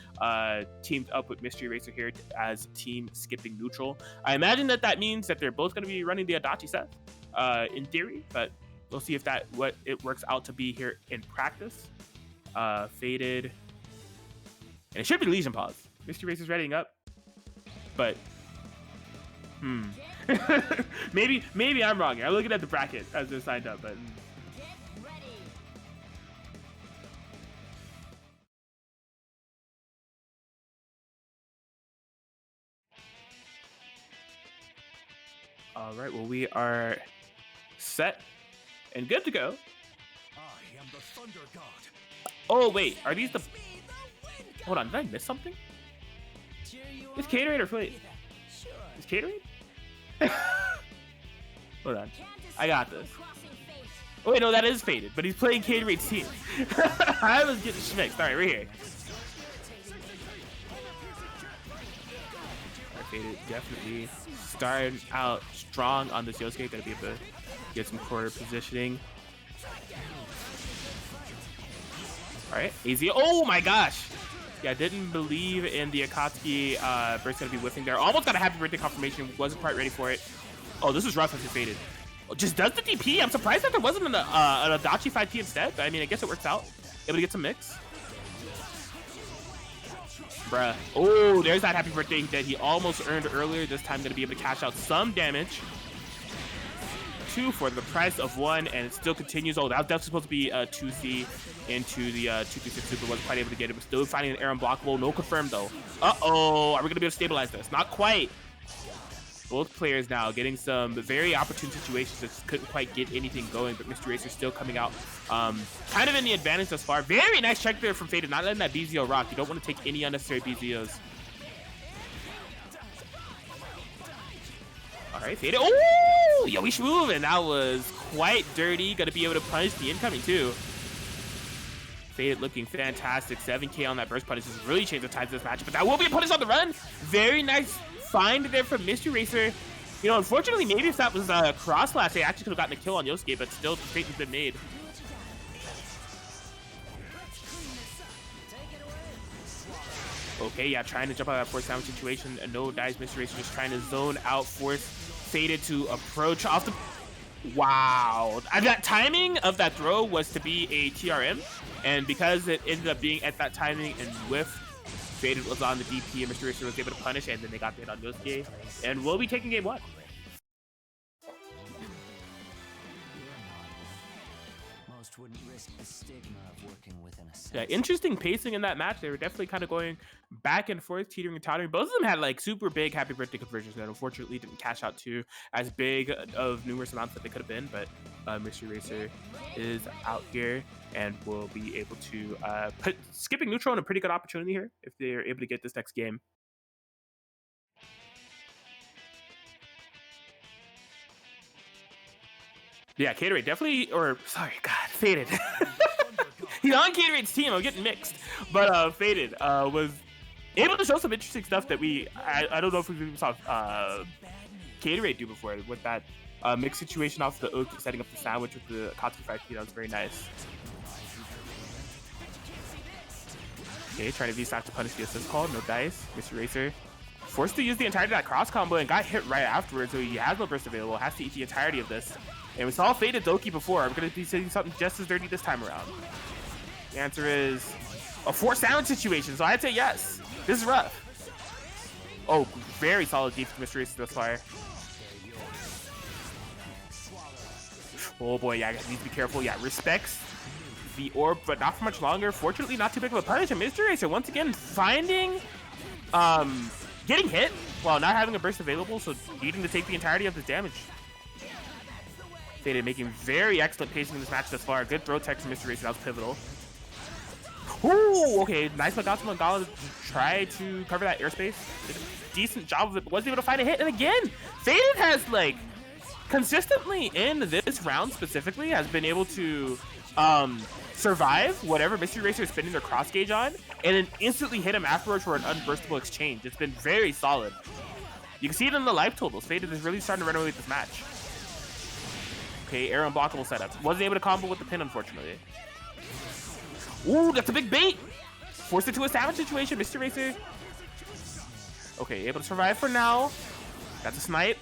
teamed up with Mystery Racer here as Team Skipping Neutral. I imagine that means that they're both going to be running the Adachi set in theory, but we'll see if what it works out to be here in practice. Faded, and it should be Legion Pause. Mystery Racer's readying up, but maybe I'm wrong here. I'm looking at the bracket as they're signed up, but. All right, well, we are set and good to go. I am the Thunder God. Oh, wait, are these the... Hold on, did I miss something? Is Caterade or Fleet? Is Caterade? Hold on, I got this. Oh, wait, no, that is Faded, but he's playing Caterade's team. I was getting schmixed. All right, we're here. Faded definitely starting out strong on this Yosuke. Gonna be able to get some quarter positioning. All right, easy. Oh my gosh. Yeah, didn't believe in the Akatsuki burst gonna be whiffing there. Almost got a happy birthday confirmation. Wasn't quite ready for it. Oh, this is rough as Faded. Just does the DP. I'm surprised that there wasn't an Adachi 5P instead. But I mean, I guess it works out. Able to get some mix. Bruh. Oh, there's that happy birthday that he almost earned earlier. This time going to be able to cash out some damage. 2 for the price of 1, and it still continues. Oh, that was definitely supposed to be a 2C into the 236 super. Wasn't quite able to get it, but still finding an air unblockable. No confirmed, though. Uh-oh. Are we going to be able to stabilize this? Not quite. Both players now getting some very opportune situations that couldn't quite get anything going, but Mystery Racer still coming out kind of in the advantage thus far. Very nice check there from Faded, not letting that BZO rock. You don't want to take any unnecessary BZOs. All right, Faded. Oh, yo, he's moving. That was quite dirty. Going to be able to punish the incoming, too. Faded looking fantastic. 7K on that burst punish has really changed the tides of this match, but that will be a punish on the run. Very nice find there from Mystery Racer. Unfortunately, maybe if that was a cross slash, they actually could have gotten a kill on Yosuke, but still, the fate has been made. Okay, yeah, trying to jump out of that force down situation. A no dice. Mystery Racer just trying to zone out, force Faded to approach off the... Wow. And that timing of that throw was to be a TRM, and because it ended up being at that timing and whiff, Faded was on the DP, and Mystery Racer was able to punish, and then they got the hit on Yosuke. And we'll be taking game 1. Most wouldn't risk the stigma of working within a Yeah, interesting pacing in that match. They were definitely kind of going back and forth, teetering and tottering. Both of them had like super big happy birthday conversions that unfortunately didn't cash out to as big of numerous amounts that they could have been, but Mystery Racer is out here and will be able to put Skipping Neutral in a pretty good opportunity here if they're able to get this next game. Yeah, Caterade definitely, or sorry, God, Faded. He's on Caterade's team. I'm getting mixed, but Faded was able to show some interesting stuff that I don't know if we saw Caterade do before with that Mixed situation off the Oki setting up the sandwich with the Katsuki 5P. That was very nice. Okay, trying to V-stack to punish the assist call. No dice. Mr. Racer forced to use the entirety of that cross combo and got hit right afterwards, so he has no burst available. Has to eat the entirety of this. And we saw Faded Doki before. I'm going to be saying something just as dirty this time around. The answer is a forced sandwich situation, so I'd say yes. This is rough. Oh, very solid defense, Mr. Racer thus far. Oh boy, yeah, needs to be careful. Yeah, respects the orb, but not for much longer. Fortunately, not too big of a punish. And Mr. Racer, once again, finding, getting hit while not having a burst available, so needing to take the entirety of his damage. Faded making very excellent pacing in this match thus far. Good throw tech from Mr. Racer. That was pivotal. Ooh, okay, nice Magatsu Mangala to try to cover that airspace. Did a decent job of it, but wasn't able to find a hit. And again, Faded has, like, consistently in this round specifically has been able to survive whatever Mr. Racer is spinning their cross gauge on and then instantly hit him afterwards for an unburstable exchange. It's been very solid. You can see it in the life totals. Faded is really starting to run away with this match. Okay, air unblockable setup. Wasn't able to combo with the pin, unfortunately. Ooh, that's a big bait! Forced it to a savage situation, Mr. Racer. Okay, able to survive for now. That's a snipe.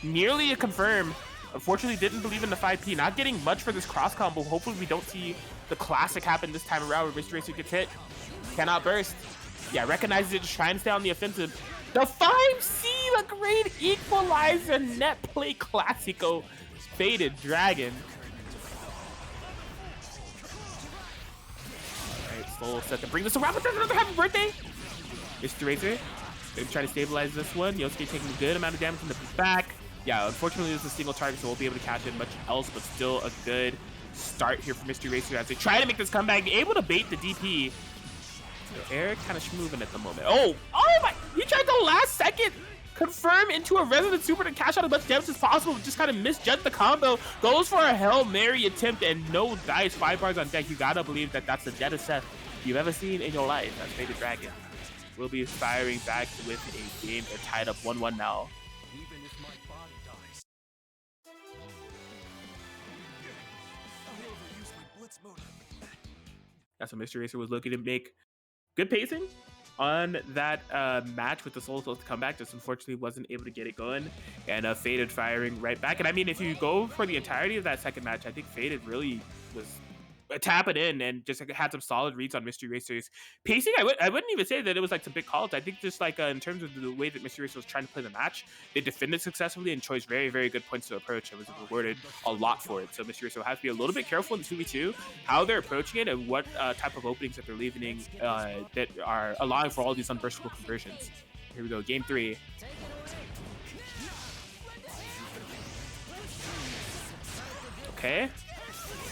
Nearly a confirm. Unfortunately, didn't believe in the 5P. Not getting much for this cross combo. Hopefully, we don't see the classic happen this time around where Mr. Racer gets hit. Cannot burst. Yeah, recognizes it, just trying to stay on the offensive. The 5C, the great equalizer net play classico. Faded Dragon. Alright, slow set to bring this around, but there's another happy birthday. Mr. Racer, they're trying to stabilize this one. Yosuke taking a good amount of damage from the back. Yeah, unfortunately, this is a single target, so we'll be able to catch in much else, but still a good start here for Mr. Racer as they try to make this comeback, able to bait the DP. So Eric kind of schmoving at the moment. Oh my! He tried the last second confirm into a Resident Super to cash out as much damage as possible, just kind of misjudged the combo. Goes for a Hail Mary attempt and no dice. 5 bars on deck. You gotta believe that that's the deadest set you've ever seen in your life. That's Faded Dragon. We'll be firing back with a game. They're tied up 1-1 now. Even if my body dies. I'll overuse my blitz motor. That's what Mr. Racer was looking to make good pacing on that match with the Soul Souls to come back. Just unfortunately wasn't able to get it going, and Faded firing right back. And I mean, if you go for the entirety of that second match, I think Faded really was tapping in and just had some solid reads on Mr. Racer's pacing. I wouldn't even say that it was like some big calls. I think just like in terms of the way that Mr. Racer was trying to play the match, they defended successfully and chose very, very good points to approach and was rewarded a lot for it. So Mr. Racer will have to be a little bit careful in the 2v2, how they're approaching it and what type of openings that they're leaving that are allowing for all these unburstable conversions. Here we go, game 3. Okay.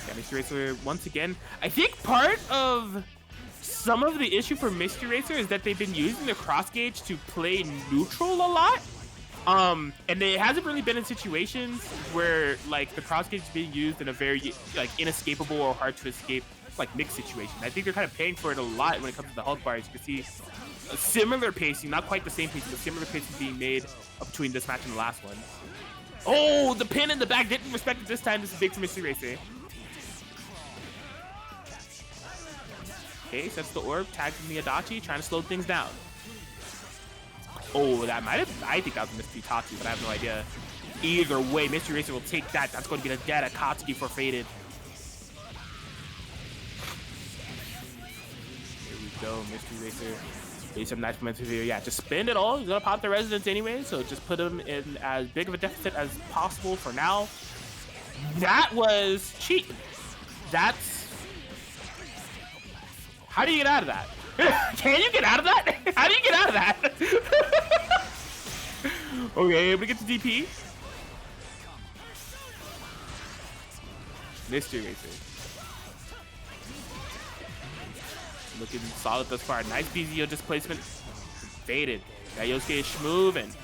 Yeah, Mr. Racer, once again, I think part of some of the issue for Mr. Racer is that they've been using the cross gauge to play neutral a lot. And it hasn't really been in situations where like the cross gauge is being used in a very like inescapable or hard to escape like mixed situation. I think they're kind of paying for it a lot when it comes to the health bars. You can see a similar pacing, not quite the same pacing, but similar pacing being made between this match and the last one. Oh, the pin in the back didn't respect it this time. This is big for Mr. Racer. Okay, sets the orb, tags in the Adachi, trying to slow things down. Oh, that might have, I think that was Mr. Tatsu, but I have no idea. Either way, Mr. Racer will take that. That's going to be the dead Akatsuki for Faded. Here we go, Mr. Racer. Maybe some nice momentum here. Yeah, just spend it all. He's going to pop the Residents anyway, so just put him in as big of a deficit as possible for now. That was cheap. That's... How do you get out of that? Can you get out of that? How do you get out of that? Okay, able to get to DP. Mr. Racer. Looking solid thus far. Nice BZO displacement. Faded. Got Yosuke schmoving.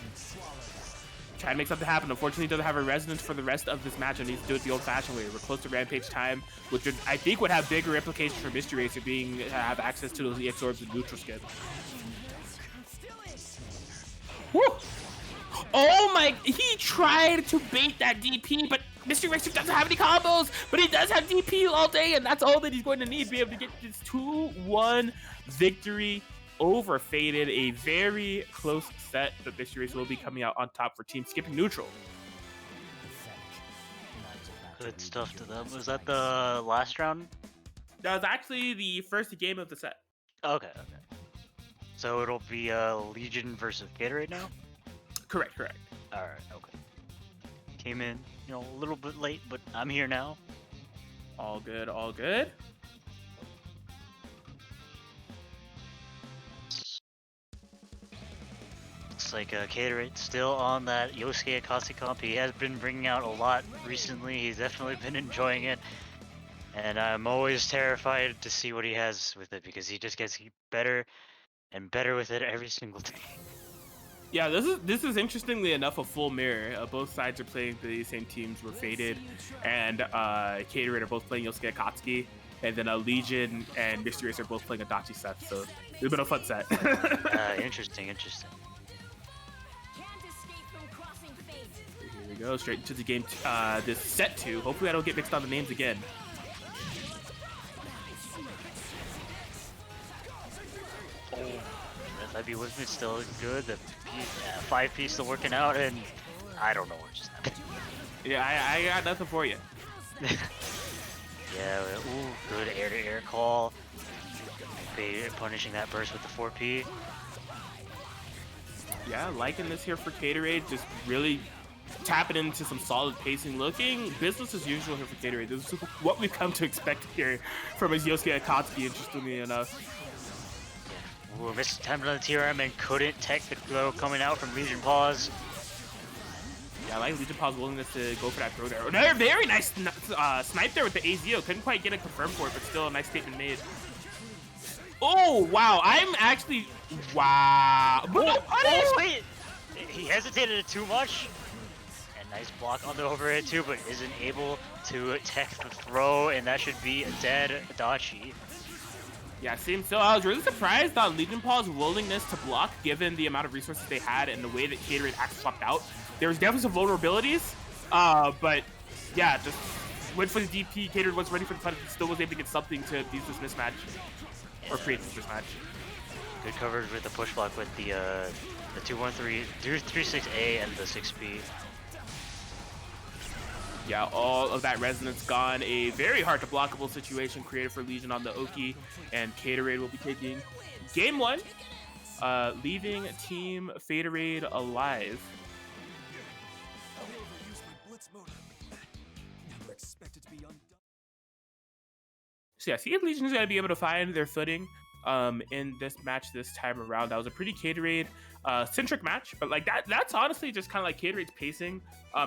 Trying to make something happen. Unfortunately, doesn't have a resonance for the rest of this match and needs to do it the old-fashioned way. We're close to Rampage time, which I think would have bigger implications for Mr. Racer being have access to those EX orbs and neutral skip. Woo! Oh my, he tried to bait that DP, but Mr. Racer doesn't have any combos, but he does have DP all day, and that's all that he's going to need to be able to get this 2-1 victory over Faded. A very close set that Mr. Racer will be coming out on top for Team Skipping Neutral. Good stuff to them. Was that the last round? That was actually the first game of the set. Okay. So it'll be Legion versus Gatorade now? Correct. Alright, okay. Came in, a little bit late, but I'm here now. All good. Looks like Gatorade still on that Yosuke Akatsuki comp. He has been bringing out a lot recently. He's definitely been enjoying it. And I'm always terrified to see what he has with it because he just gets better and better with it every single day. Yeah, this is interestingly enough a full mirror. Both sides are playing the same teams. We're Faded and Gatorade are both playing Yosuke Akatsuki. And then Legion and Mr. Racer are both playing Adachi set. So it's been a fun set. Interesting. Here we go, straight into the game. This set 2. Hopefully I don't get mixed on the names again. That'd be with me still good. The 5-piece still working out, and I don't know what just happened. Yeah, I got nothing for you. Yeah, ooh, good air-to-air call. Punishing that burst with the 4P. Yeah, liking this here for Gatorade. Just really tapping into some solid pacing. Looking business as usual here for Gatorade. This is what we've come to expect here from his Yosuke Akatsuki, interestingly enough. Ooh, missed attempt on the TRM and couldn't tech the glow coming out from Legion Paws. Yeah, I like Legion Paws' willingness to go for that throw there. Another very nice snipe there with the AZO. Couldn't quite get it confirmed for it, but still a nice statement made. Oh, wow. I'm actually... Wow. Oh, wait. He hesitated too much. And nice block on the overhead too, but isn't able to tech the throw, and that should be a dead Adachi. Yeah, seems so. I was really surprised on Legion Paul's willingness to block, given the amount of resources they had and the way that Gatorade actually swapped out. There was definitely some vulnerabilities, but yeah, just went for the DP. Gatorade was ready for the punish, still was able to get something to use this mismatch, or create this mismatch. Good coverage with the push block with the 213, 36A and the 6P. Yeah, all of that resonance gone. A very hard to blockable situation created for Legion on the Oki, and Gatorade will be taking game 1, leaving Team Faderade alive. So yeah, see if Legion's gonna be able to find their footing in this match this time around. That was a pretty Gatorade centric match, but like that's honestly just kind of like Gatorade's pacing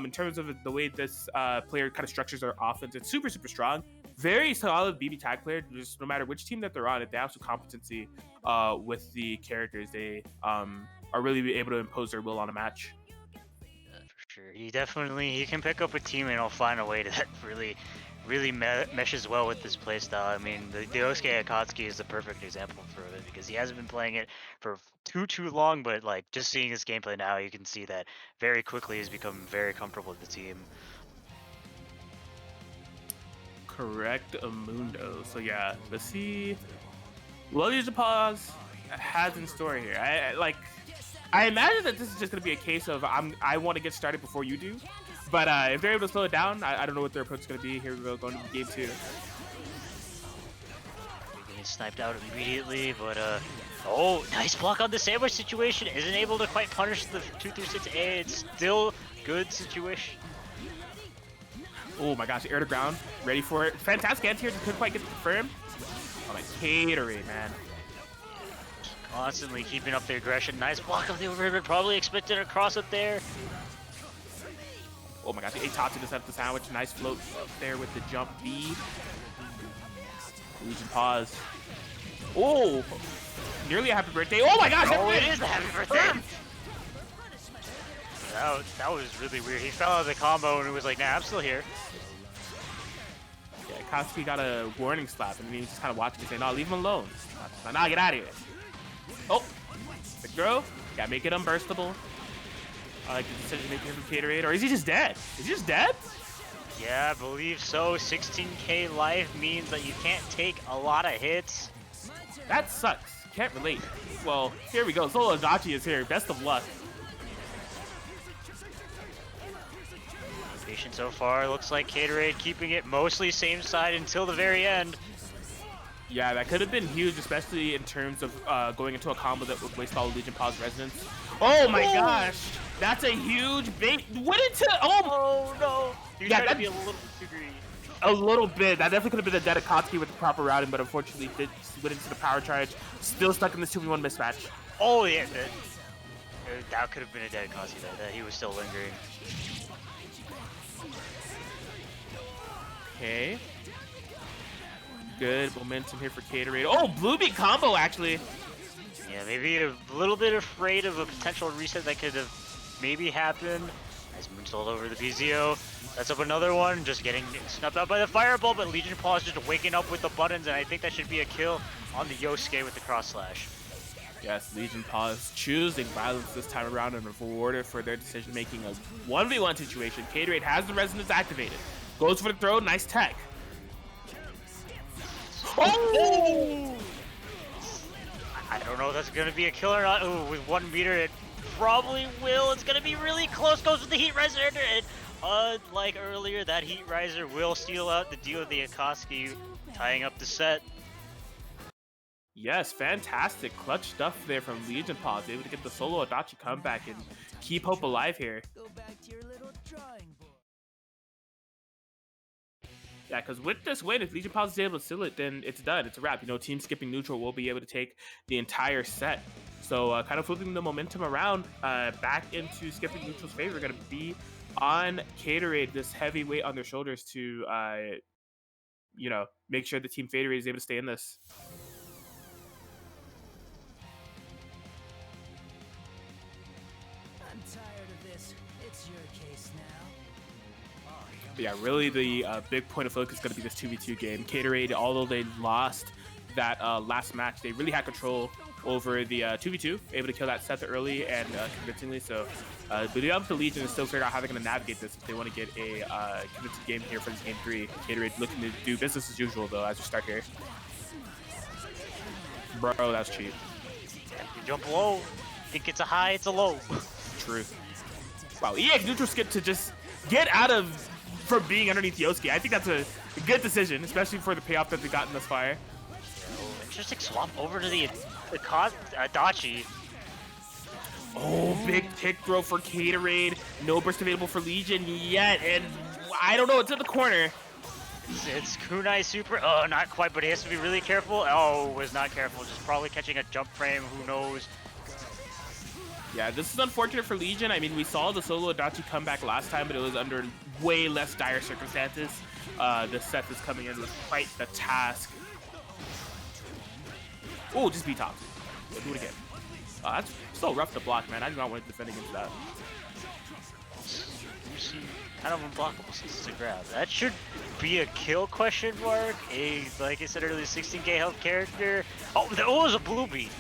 in terms of the way this player kind of structures their offense. It's super strong, very solid BBTAG player. Just no matter which team that they're on, if they have some competency with the characters, they are really able to impose their will on a match. Yeah, for sure, he can pick up a team and he'll find a way to really meshes well with this playstyle. I mean, the Yosuke Akatsuki is the perfect example for it because he hasn't been playing it for too long, but like just seeing his gameplay now, you can see that very quickly he's become very comfortable with the team. Correct, Amundo. So yeah, let's see what Legion Paws has in store here. I imagine that this is just going to be a case of I want to get started before you do. But if they're able to slow it down, I don't know what their approach is going to be. Here we go, going to game 2. Getting sniped out immediately, but oh, nice block on the sandwich situation. Isn't able to quite punish the 236A. It's still good situation. Oh my gosh, air to ground, ready for it. Fantastic anti-air, just couldn't quite get it confirmed. Oh my Gatorade, man. Constantly keeping up the aggression. Nice block of the overhead, but probably expected a cross up there. Oh my gosh, Adachi just have the sandwich. Nice float up there with the jump B. Legion pause. Oh, nearly a happy birthday. Oh my gosh! Oh, it is a happy birthday. That was really weird. He fell out of the combo and he was like, nah, I'm still here. Yeah, Akatsuki got a warning slap and he was just kind of watching and saying, no, leave him alone. Nah, get out of here. Oh, the girl. Gotta make it unburstable. the decision making from Gatorade, or is he just dead? Is he just dead? Yeah, I believe so. 16k life means that you can't take a lot of hits. That sucks. Can't relate. Well, here we go. Solo Adachi is here. Best of luck. Patient so far. Looks like Gatorade keeping it mostly same side until the very end. Yeah, that could have been huge, especially in terms of going into a combo that would waste all Legion Pause Resonance. Oh my gosh! That's a huge bait. Went into Oh no! You Yeah, tried to be a little bit too greedy. a little bit. That definitely could have been a Dedekatsuki with the proper routing, but unfortunately did went into the power charge. Still stuck in this 2v1 mismatch. Oh yeah, that could have been a Dedekatsuki that he was still lingering. Okay. Good momentum here for Gatorade. Oh, Blue Beat combo actually. Yeah, maybe a little bit afraid of a potential reset that could have maybe happened. Nice moonsault over the PZO. That's up another one, just getting snuffed out by the fireball, but Legion Paws just waking up with the buttons, and I think that should be a kill on the Yosuke with the cross slash. Yes, Legion Paws choosing violence this time around and rewarded for their decision making a 1v1 situation. Gatorade has the resonance activated. Goes for the throw, nice tech. Oh! I don't know if that's gonna be a kill or not. Ooh, with 1 meter, it probably will. It's gonna be really close. Goes with the Heat Riser, and unlike earlier, that Heat Riser will steal out the deal with the Akatsuki, tying up the set. Yes, fantastic clutch stuff there from Legion Paws. Able to get the solo Adachi comeback and keep hope alive here. Go back to your little drawing board. Yeah, because with this win, if Legion Paws is able to seal it, then it's done. It's a wrap. You know, team skipping neutral will be able to take the entire set. So kind of flipping the momentum around back into skipping neutral's favor. Going to be on Gatorade, this heavy weight on their shoulders to, you know, make sure the team Faderade is able to stay in this. I'm tired of this. It's your case now. But yeah, really the big point of focus is going to be this 2v2 game. Gatorade, although they lost that last match, they really had control over the 2v2, able to kill that set early and convincingly. So, but the up to Legion is still figure out how they're going to navigate this if they want to get a convincing game here for this game 3. Gatorade looking to do business as usual though as we start here. Bro, that's cheap. You jump low. Think it's a high, it's a low. True. Wow, EX neutral skip to just get out of from being underneath Yosuke. I think that's a good decision, especially for the payoff that they got in this fire. Interesting swap over to the Adachi. Oh, big pick throw for Gatorade. No burst available for Legion yet, and I don't know, it's in the corner. It's Kunai super. Oh, not quite, but he has to be really careful. Oh, was not careful. Just probably catching a jump frame. Who knows? Yeah, this is unfortunate for Legion. I mean, we saw the solo Adachi come back last time, but it was under way less dire circumstances. The set that's coming in was quite the task. Oh, just B-top. Do it again. That's so rough to block, man. I do not want to defend against that. Kind of unblockable since it's a grab. That should be a kill question mark. Like I said earlier, 16k health character. Oh, that was a blue beat.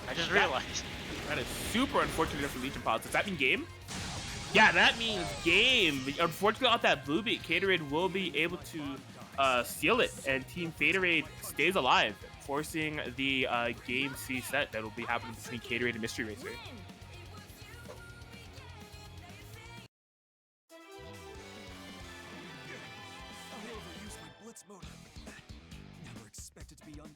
I just realized. That is super unfortunate for Legion Pods. Does that mean game? Yeah, that means game. Unfortunately, off that blue beat, Gatorade will be able to steal it, and Team Faderade stays alive, forcing the game C set that will be happening between Gatorade and Mystery Racer. I overused my blitz motor. Never expected to be undone.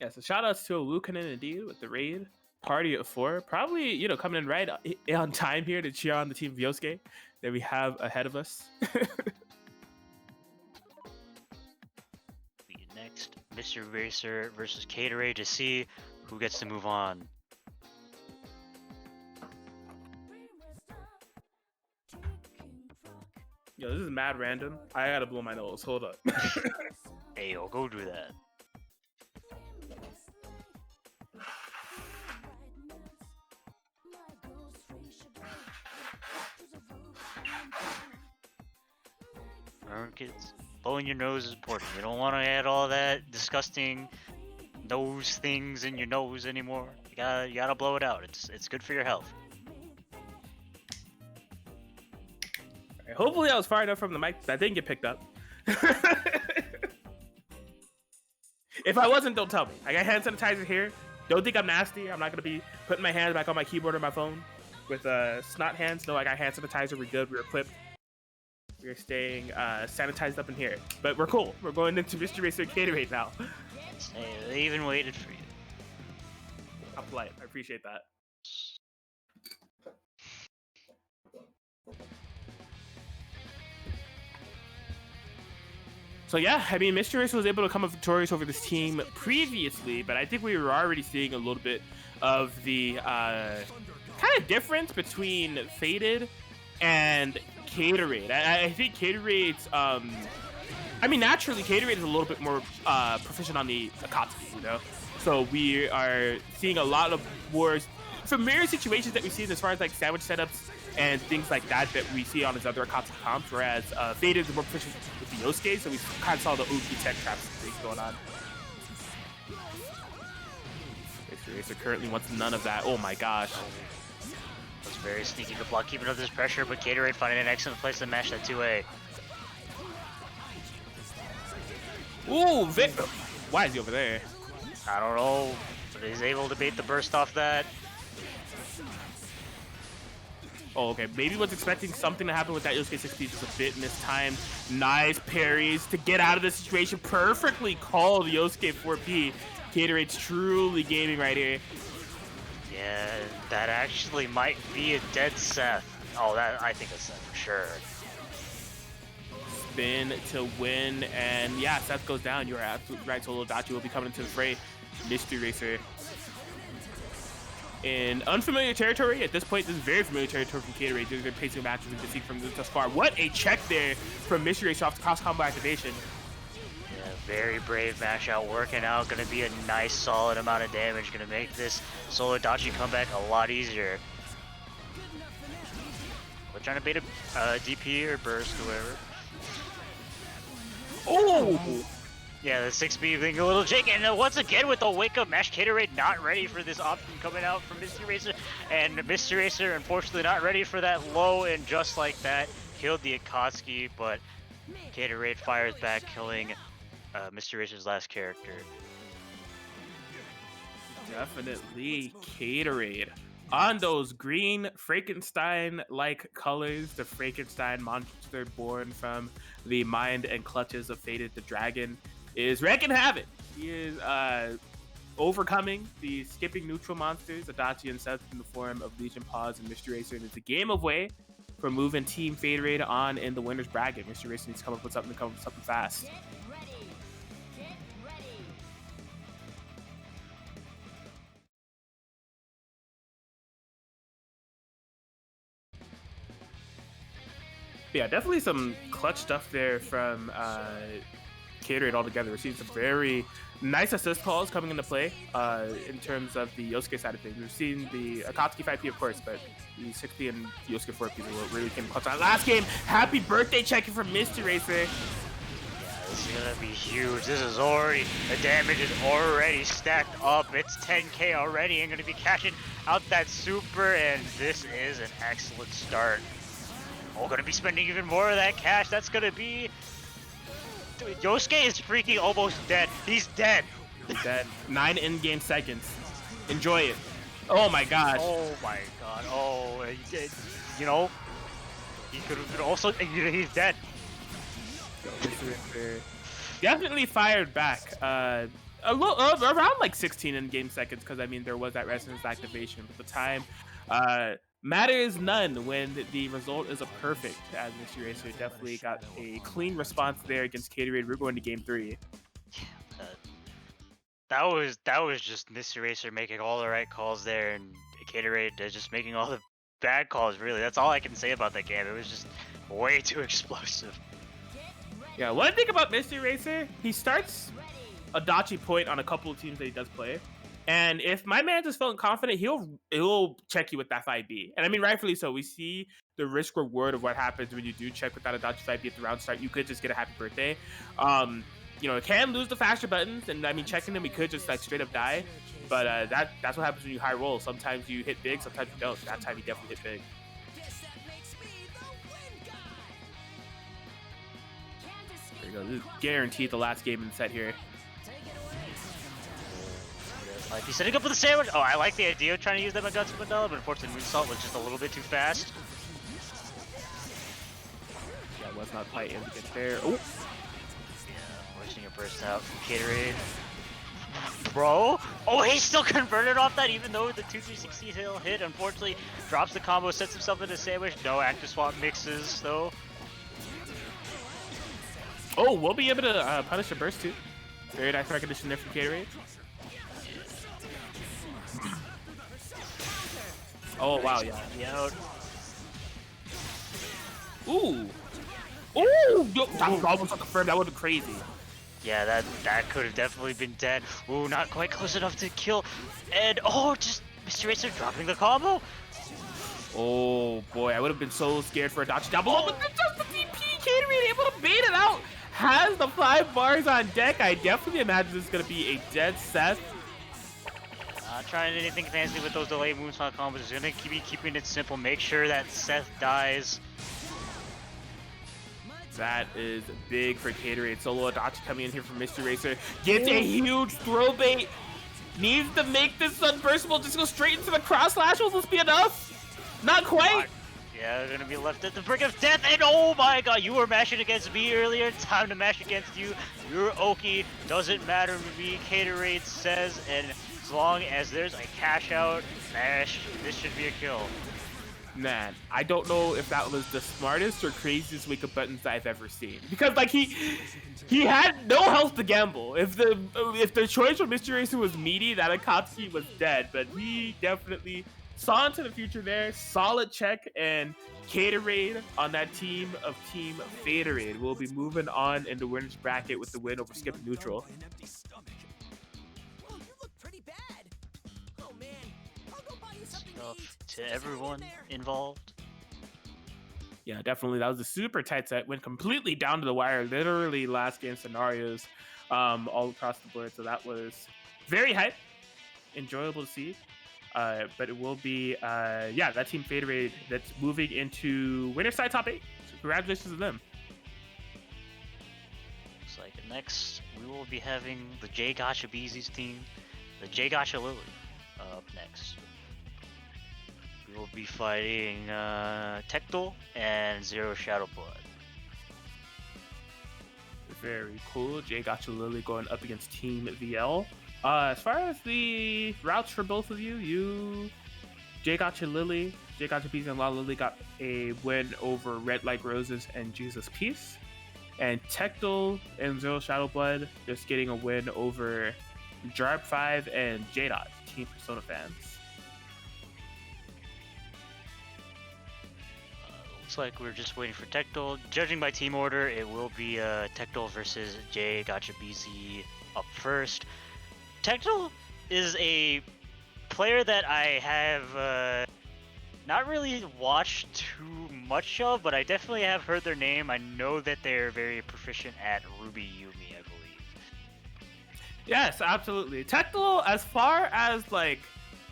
Yeah, so shout outs to Wukanen indeed with the raid. Party of 4. Probably, you know, coming in right on time here to cheer on the team of Yosuke that we have ahead of us. Next, Mystery Racer versus Gatorade to see who gets to move on. Yo, this is mad random. I gotta blow my nose. Hold up. Hey, yo, go do that. Remember, kids, blowing your nose is important. You don't want to add all that disgusting nose things in your nose anymore. You gotta blow it out. It's good for your health. Hopefully I was far enough from the mic that didn't get picked up. If I wasn't, don't tell me. I got hand sanitizer here. Don't think I'm nasty. I'm not gonna be putting my hands back on my keyboard or my phone with snot hands. No, I got hand sanitizer. We're good. We're equipped. We're staying sanitized up in here. But we're cool. We're going into Mr. Racer Gatorade now. Hey, they even waited for you. I'm polite. I appreciate that. So yeah, I mean, Mr. Racer was able to come up victorious over this team previously, but I think we were already seeing a little bit of the kind of difference between Faded and Gatorade. I think Gatorade's, I mean, naturally, Gatorade is a little bit more proficient on the Akatsuki, you know? So we are seeing a lot of more familiar situations that we've seen as far as like sandwich setups and things like that that we see on his other Akatsuki comps, whereas Faded is more proficient with the Yosuke, so we kind of saw the OG tech traps things going on. Mr. Racer currently wants none of that. Oh my gosh. It's very sneaky to block, keeping up this pressure, but Gatorade finding an excellent place to match that 2A. Ooh, why is he over there? I don't know, but he's able to bait the burst off that. Oh, okay. Maybe was expecting something to happen with that Yosuke 6P just a bit in this time. Nice parries to get out of the situation. Perfectly called Yosuke 4P. Gatorade's truly gaming right here. Yeah, that actually might be a dead Seth. Oh, that I think it's Seth for sure. Spin to win, and yeah, Seth goes down. You are absolutely right. Solo Adachi will be coming into the fray. Mystery Racer in unfamiliar territory. At this point, this is very familiar territory from Gatorade. They're pacing matches we can see from thus far. What a check there from Mystery Racer off the cross combo activation. Yeah, very brave mash out, working out. Gonna be a nice solid amount of damage. Gonna make this Solo Adachi comeback a lot easier. We're trying to bait a DP or burst, whoever. Oh! Yeah, the 6B being a little shaky, and once again with the wake up mash, Gatorade not ready for this option coming out from Mystery Racer, and Mystery Racer unfortunately not ready for that low, and just like that, killed the Akatsuki, but Gatorade fires back, killing Mystery Racer's last character. Definitely Gatorade. On those green Frankenstein-like colors, the Frankenstein monster born from the mind and clutches of Faded the Dragon is wreaking havoc. He is overcoming the skipping neutral monsters, Adachi and Seth, in the form of Legion Paws and Mystery Racer, and it's a game away from moving Team Faderade on in the winner's bracket. Mystery Racer needs to come up with something fast. Yeah, definitely some clutch stuff there from Gatorade altogether. We're seeing some very nice assist calls coming into play in terms of the Yosuke side of things. We've seen the Akatsuki 5P, of course, but the 6P and Yosuke 4P really came clutch on. Last game, happy birthday checking from Mystery Racer. Yeah, this is gonna be huge. This is already, the damage is already stacked up. It's 10k already, and gonna be cashing out that super, and this is an excellent start. Oh, gonna be spending even more of that cash. That's gonna be... Dude, Yosuke is freaking almost dead. He's dead. He's dead. 9 in-game seconds. Enjoy it. Oh my gosh. Oh my god. Oh, you know, he could have been also... He's dead. Definitely fired back. Around like 16 in-game seconds, because I mean there was that resonance activation. But the time matters none when the result is a perfect, as Mystery Racer definitely got a clean response there against Gatorade. We're going to game 3. That was just Mystery Racer making all the right calls there, and Gatorade just making all the bad calls. Really, that's all I can say about that game. It was just way too explosive. Yeah, one thing about Mystery Racer, he starts Adachi point on a couple of teams that he does play. And if my man just feeling confident, he'll check you with that 5B. And I mean, rightfully so. We see the risk reward of what happens when you do check with that Adachi 5B at the round start. You could just get a happy birthday. You know, it can lose the faster buttons, and I mean, checking them, we could just like straight up die. But that's what happens when you high roll. Sometimes you hit big, sometimes you don't. That time he definitely hit big. There you go. This is guaranteed the last game in the set here. Might be setting up with a sandwich. Oh, I like the idea of trying to use that Magatsu Mandala, but unfortunately Moonsault was just a little bit too fast. That was not quite able to get there. Oh! Yeah, wasting a burst out from Gatorade. Bro! Oh, he's still converted off that even though the 2-3-60 hit, unfortunately, drops the combo, sets himself into sandwich. No active swap mixes, though. Oh, we'll be able to punish a burst, too. Very nice recognition there from Gatorade. Oh, wow, yeah. Out. Ooh! Ooh! Yo, that was almost on the firm. That would have been crazy. Yeah, that could have definitely been dead. Ooh, not quite close enough to kill. And, oh, just Mr. Racer dropping the combo. Oh, boy. I would have been so scared for Adachi down below, but just the DP, Gatorade able to bait it out. Has the 5 bars on deck. I definitely imagine this is going to be a dead Seth. Not trying anything fancy with those delayed moonsault combos. Just gonna be keeping it simple. Make sure that Seth dies. That is big for Gatorade. Solo Adachi coming in here from Mr. Racer. Gets a huge throw bait. Needs to make this unburstable. Just go straight into the cross slash. Will this be enough? Not quite. Yeah, they're gonna be left at the brink of death. And oh my god, you were mashing against me earlier. Time to mash against you. You're Oki. Doesn't matter to me, Gatorade says. And as long as there's a cash out, mash, this should be a kill. Man, I don't know if that was the smartest or craziest wake up buttons I've ever seen. Because like he had no health to gamble. If the choice for Mr. Racer was meaty, that Akatsuki was dead. But he definitely saw into the future there. Solid check, and Gatorade on that team of Team Faderade will be moving on in the winners bracket with the win over Skip Neutral. To everyone involved. Yeah, definitely. That was a super tight set. Went completely down to the wire. Literally last game scenarios all across the board. So that was very hype. Enjoyable to see. But it will be, that Team Faderade that's moving into winner side top 8. So congratulations to them. Looks like next we will be having the J Gacha Beezy's team, the J Gacha Lily, up next. We will be fighting Tectal and Zero Shadow Blood. Very cool. J Gacha Lily going up against Team VL. As far as the routes for both of you, J Gacha Lily, J Gacha Peace, and La Lily got a win over Red Like Roses and Jesus Peace. And Tectal and Zero Shadow Blood just getting a win over Jarb 5 and J-Dot, Team Persona fans. Looks like we're just waiting for Tectal. Judging by team order, it will be Tectal versus J Gacha BZ up first. Tectal is a player that I have not really watched too much of, but I definitely have heard their name. I know that they're very proficient at Ruby Yumi, I believe. Yes, absolutely. Tectal, as far as like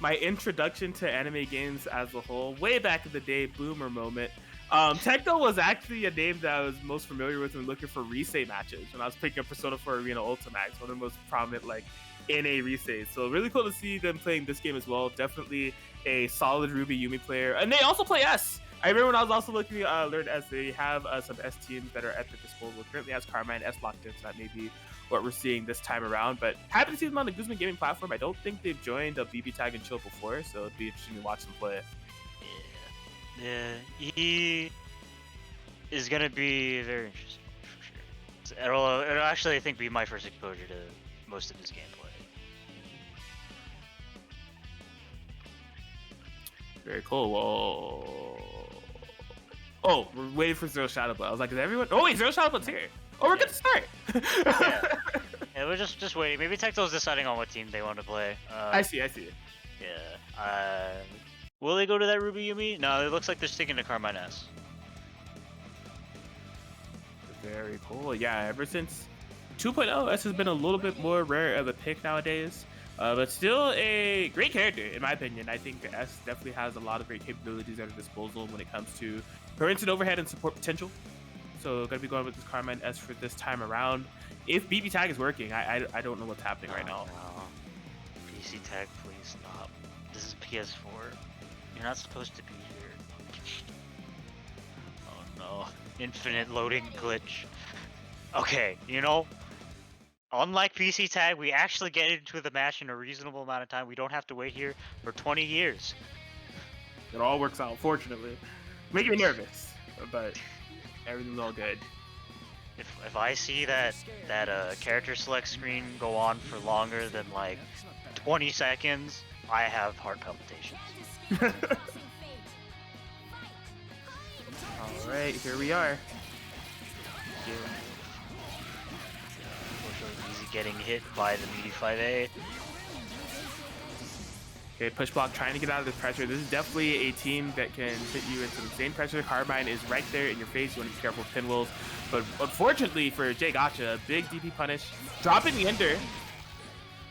my introduction to anime games as a whole, way back in the day, boomer moment, Tectal was actually a name that I was most familiar with when looking for Risei matches when I was picking up Persona 4 Arena Ultimax, one of the most prominent like NA Risei. So really cool to see them playing this game as well. Definitely a solid Ruby Yumi player, and they also play S. I remember when I was also looking learned S, they have some S teams that are at their disposal. Currently has Carmine S locked in, so that may be what we're seeing this time around. But happy to see them on the Guzman Gaming platform. I don't think they've joined a BBTAG and Chill before, so it'd be interesting to watch them play. Yeah, he is gonna be very interesting for sure. It'll actually, I think, be my first exposure to most of his gameplay. Very cool. Whoa. Oh, we're waiting for Zero Shadow Blood. I was like, is everyone? Oh wait, Zero Shadow Blood's here. Oh, we're good to start. Yeah, we're just waiting. Maybe Tecto's deciding on what team they want to play. I see. Yeah. Will they go to that Ruby Yumi? No, it looks like they're sticking to Carmine S. Very cool. Yeah, ever since 2.0, S has been a little bit more rare of a pick nowadays. But still a great character, in my opinion. I think S definitely has a lot of great capabilities at her disposal when it comes to her instant overhead and support potential. So gonna be going with this Carmine S for this time around. If BBTAG is working, I don't know what's happening right now. No. PC tag, please stop. This is PS4. You're not supposed to be here. Oh no. Infinite loading glitch. Okay, you know, unlike PC tag, we actually get into the match in a reasonable amount of time. We don't have to wait here for 20 years. It all works out, fortunately. Making me nervous, but everything's all good. If I see that character select screen go on for longer than like 20 seconds, I have heart palpitations. All right, here we are. Unfortunately, Easy getting hit by the meaty 5A. Okay, push block trying to get out of this pressure. This is definitely a team that can put you into insane pressure. Carbine is right there in your face. You want to be careful of pinwheels. But unfortunately for Jay Gotcha, big DP punish, dropping the ender.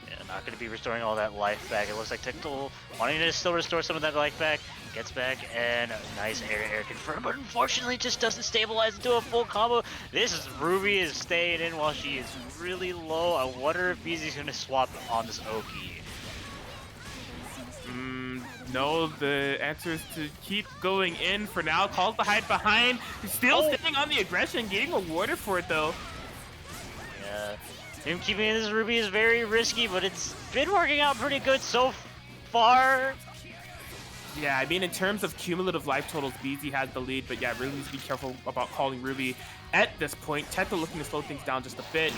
Yeah, not going to be restoring all that life back. It looks like Technical wanting to still restore some of that life back. Gets back and a nice air confirm, but unfortunately just doesn't stabilize into a full combo. This is Ruby is staying in while she is really low. I wonder if Beezy's going to swap on this Oki. No, the answer is to keep going in for now. Calls the hide behind. He's still sitting on the aggression, getting rewarded for it though. Yeah, him keeping this Ruby is very risky, but it's been working out pretty good so far. Yeah, I mean, in terms of cumulative life totals, BZ has the lead, but yeah, really needs to be careful about calling Ruby at this point. Teto looking to slow things down just a bit.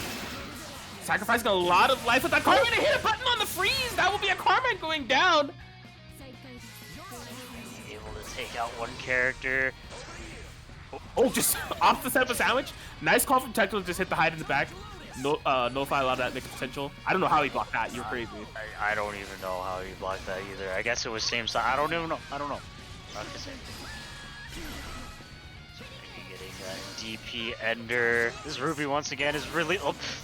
Sacrificing a lot of life with that Carmine. Hit a button on the freeze. That will be a Carmine going down. Able to take out one character. Oh, just off the set of a sandwich. Nice call from Teto to just hit the hide in the back. No, nullify a lot of that mixed potential. I don't know how he blocked that. You're crazy. I don't even know how he blocked that either. I guess it was same side. I don't even know. I don't know. Not gonna say. Getting that DP ender. This Ruby once again is really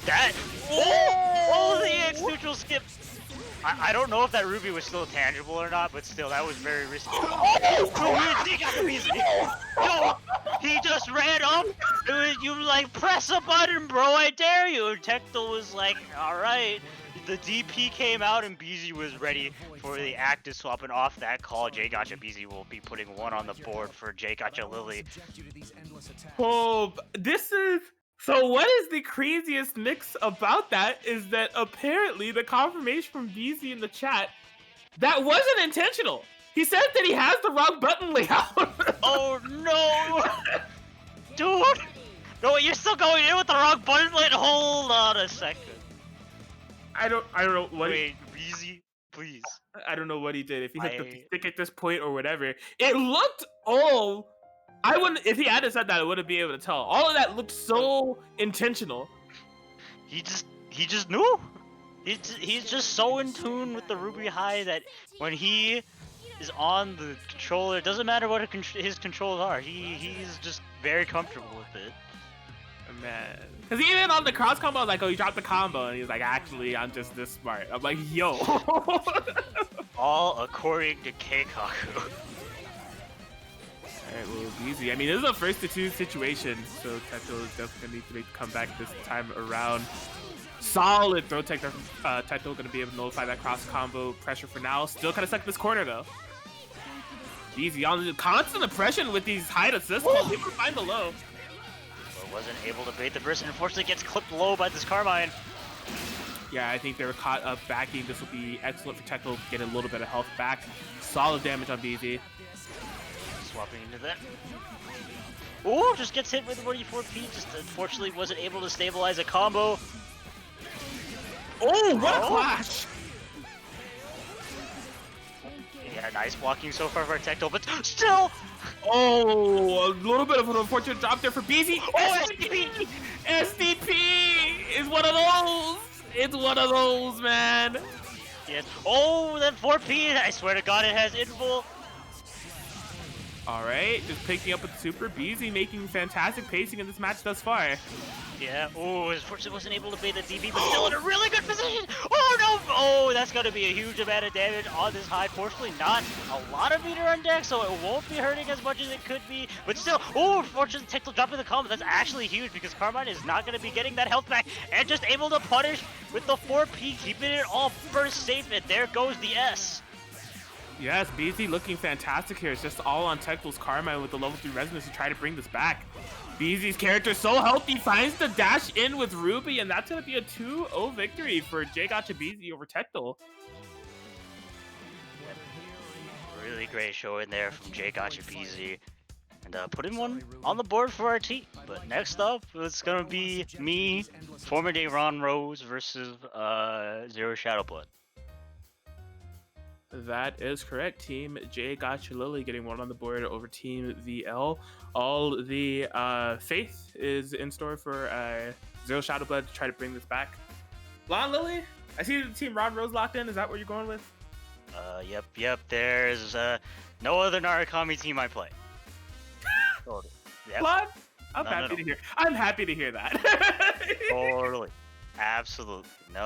that. Oh, the EX neutral skip. I don't know if that Ruby was still tangible or not, but still, that was very risky. Oh, he got the easy. No, he just ran up. You like press a button, bro. I dare you. And Tectal was like, all right. The DP came out and BZ was ready for the active swap, and off that call, J Gotcha BZ will be putting one on the board for J Gotcha Lily. Oh, this is... So what is the craziest mix about that is that apparently the confirmation from BZ in the chat, that wasn't intentional. He said that he has the wrong button layout. Oh no! Dude! No, you're still going in with the wrong button layout. Hold on a second. I don't know what. Wait, BZ, please. I don't know what he did. If he hit the stick at this point or whatever, it looked all. I wouldn't. If he hadn't said that, I wouldn't be able to tell. All of that looked so intentional. He just knew. He's just so in tune with the Ruby High that when he is on the controller, it doesn't matter what his controls are. He's just very comfortable with it. Man, because even on the cross combo, I was like, oh, you dropped the combo, and he's like, actually, I'm just this smart. I'm like, yo. All according to Keikaku. Alright, well, easy. I mean, this is a first to two situation, so Teto is definitely going to need to make a comeback this time around. Solid throw tech. Teto going to be able to nullify that cross combo pressure for now. Still kind of stuck in this corner, though. Easy on the constant oppression with these high assists. Able to find the low. Wasn't able to bait the burst, and unfortunately gets clipped low by this Carmine. Yeah, I think they were caught up backing. This will be excellent for Teto to get a little bit of health back. Solid damage on BZ. Swapping into that. Oh, just gets hit with 44P. Just unfortunately wasn't able to stabilize a combo. Oh, what a clash! Yeah, nice blocking so far for Tecto, but still! Oh, a little bit of an unfortunate drop there for BZ. Oh, SDP! SDP is one of those! It's one of those, man! Yes. Oh, that 4P! I swear to God, it has interval. Alright, just picking up with Super. BZ making fantastic pacing in this match thus far. Yeah, oh, unfortunately wasn't able to bait the DP, but still in a really good position! Oh, Oh no! Oh, that's gonna be a huge amount of damage on this high. Fortunately, not a lot of meter on deck, so it won't be hurting as much as it could be. But still, oh, unfortunately, Tickle dropping the combo. That's actually huge because Carmine is not gonna be getting that health back and just able to punish with the 4P, keeping it all burst safe. And there goes the S. Yes, BZ looking fantastic here. It's just all on Techl's Carmine with the level 3 resonance to try to bring this back. BZ's character so healthy, finds the dash in with Ruby, and that's going to be a 2-0 victory for J-Gotcha BZ over Techl. Really great showing there from J-Gotcha BZ. And putting one on the board for our team. But next up, it's going to be me, former day Ron Rose versus Zero Shadowblood. That is correct. Team J Gotcha Lily getting one on the board over Team VL. All the faith is in store for Zero Shadowblood to try to bring this back. Lon Lily, I see the Team Ron Rose locked in. Is that what you're going with? Yep. There's no other Narukami team I play. Totally. Yep. Lon, I'm happy to hear. I'm happy to hear that. Totally. Absolutely. No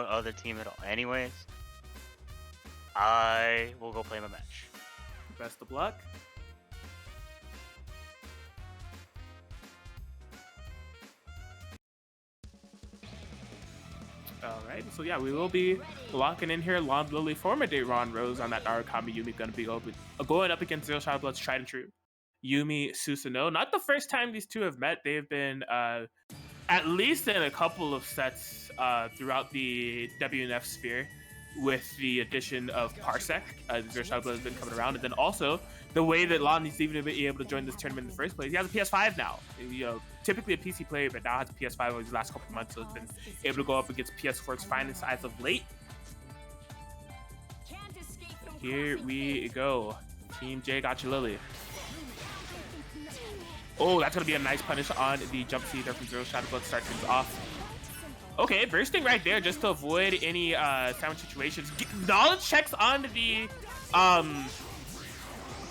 other team at all. Anyways, I will go play my match. Best of luck. Alright, so yeah, we will be locking in here. Lon Lily, former day Ron Rose on that Narukami Yumi, going to be going up against Zero Shadowblood's tried and true Yumi Susanoo. Not the first time these two have met. They have been at least in a couple of sets throughout the WNF sphere, with the addition of Parsec. Zero Shadowblood has been coming around, and then also the way that Lon is even able to join this tournament in the first place. He has a PS5 now. You know, typically a PC player, but now has a PS5 over the last couple of months, so he's been able to go up against PS4's finest as of late. Here we go. Team J Gotcha Lily. Oh, that's gonna be a nice punish on the jump seed there from Zero Shadowblood to start things off. Okay, bursting right there just to avoid any sandwich situations. Knowledge checks on the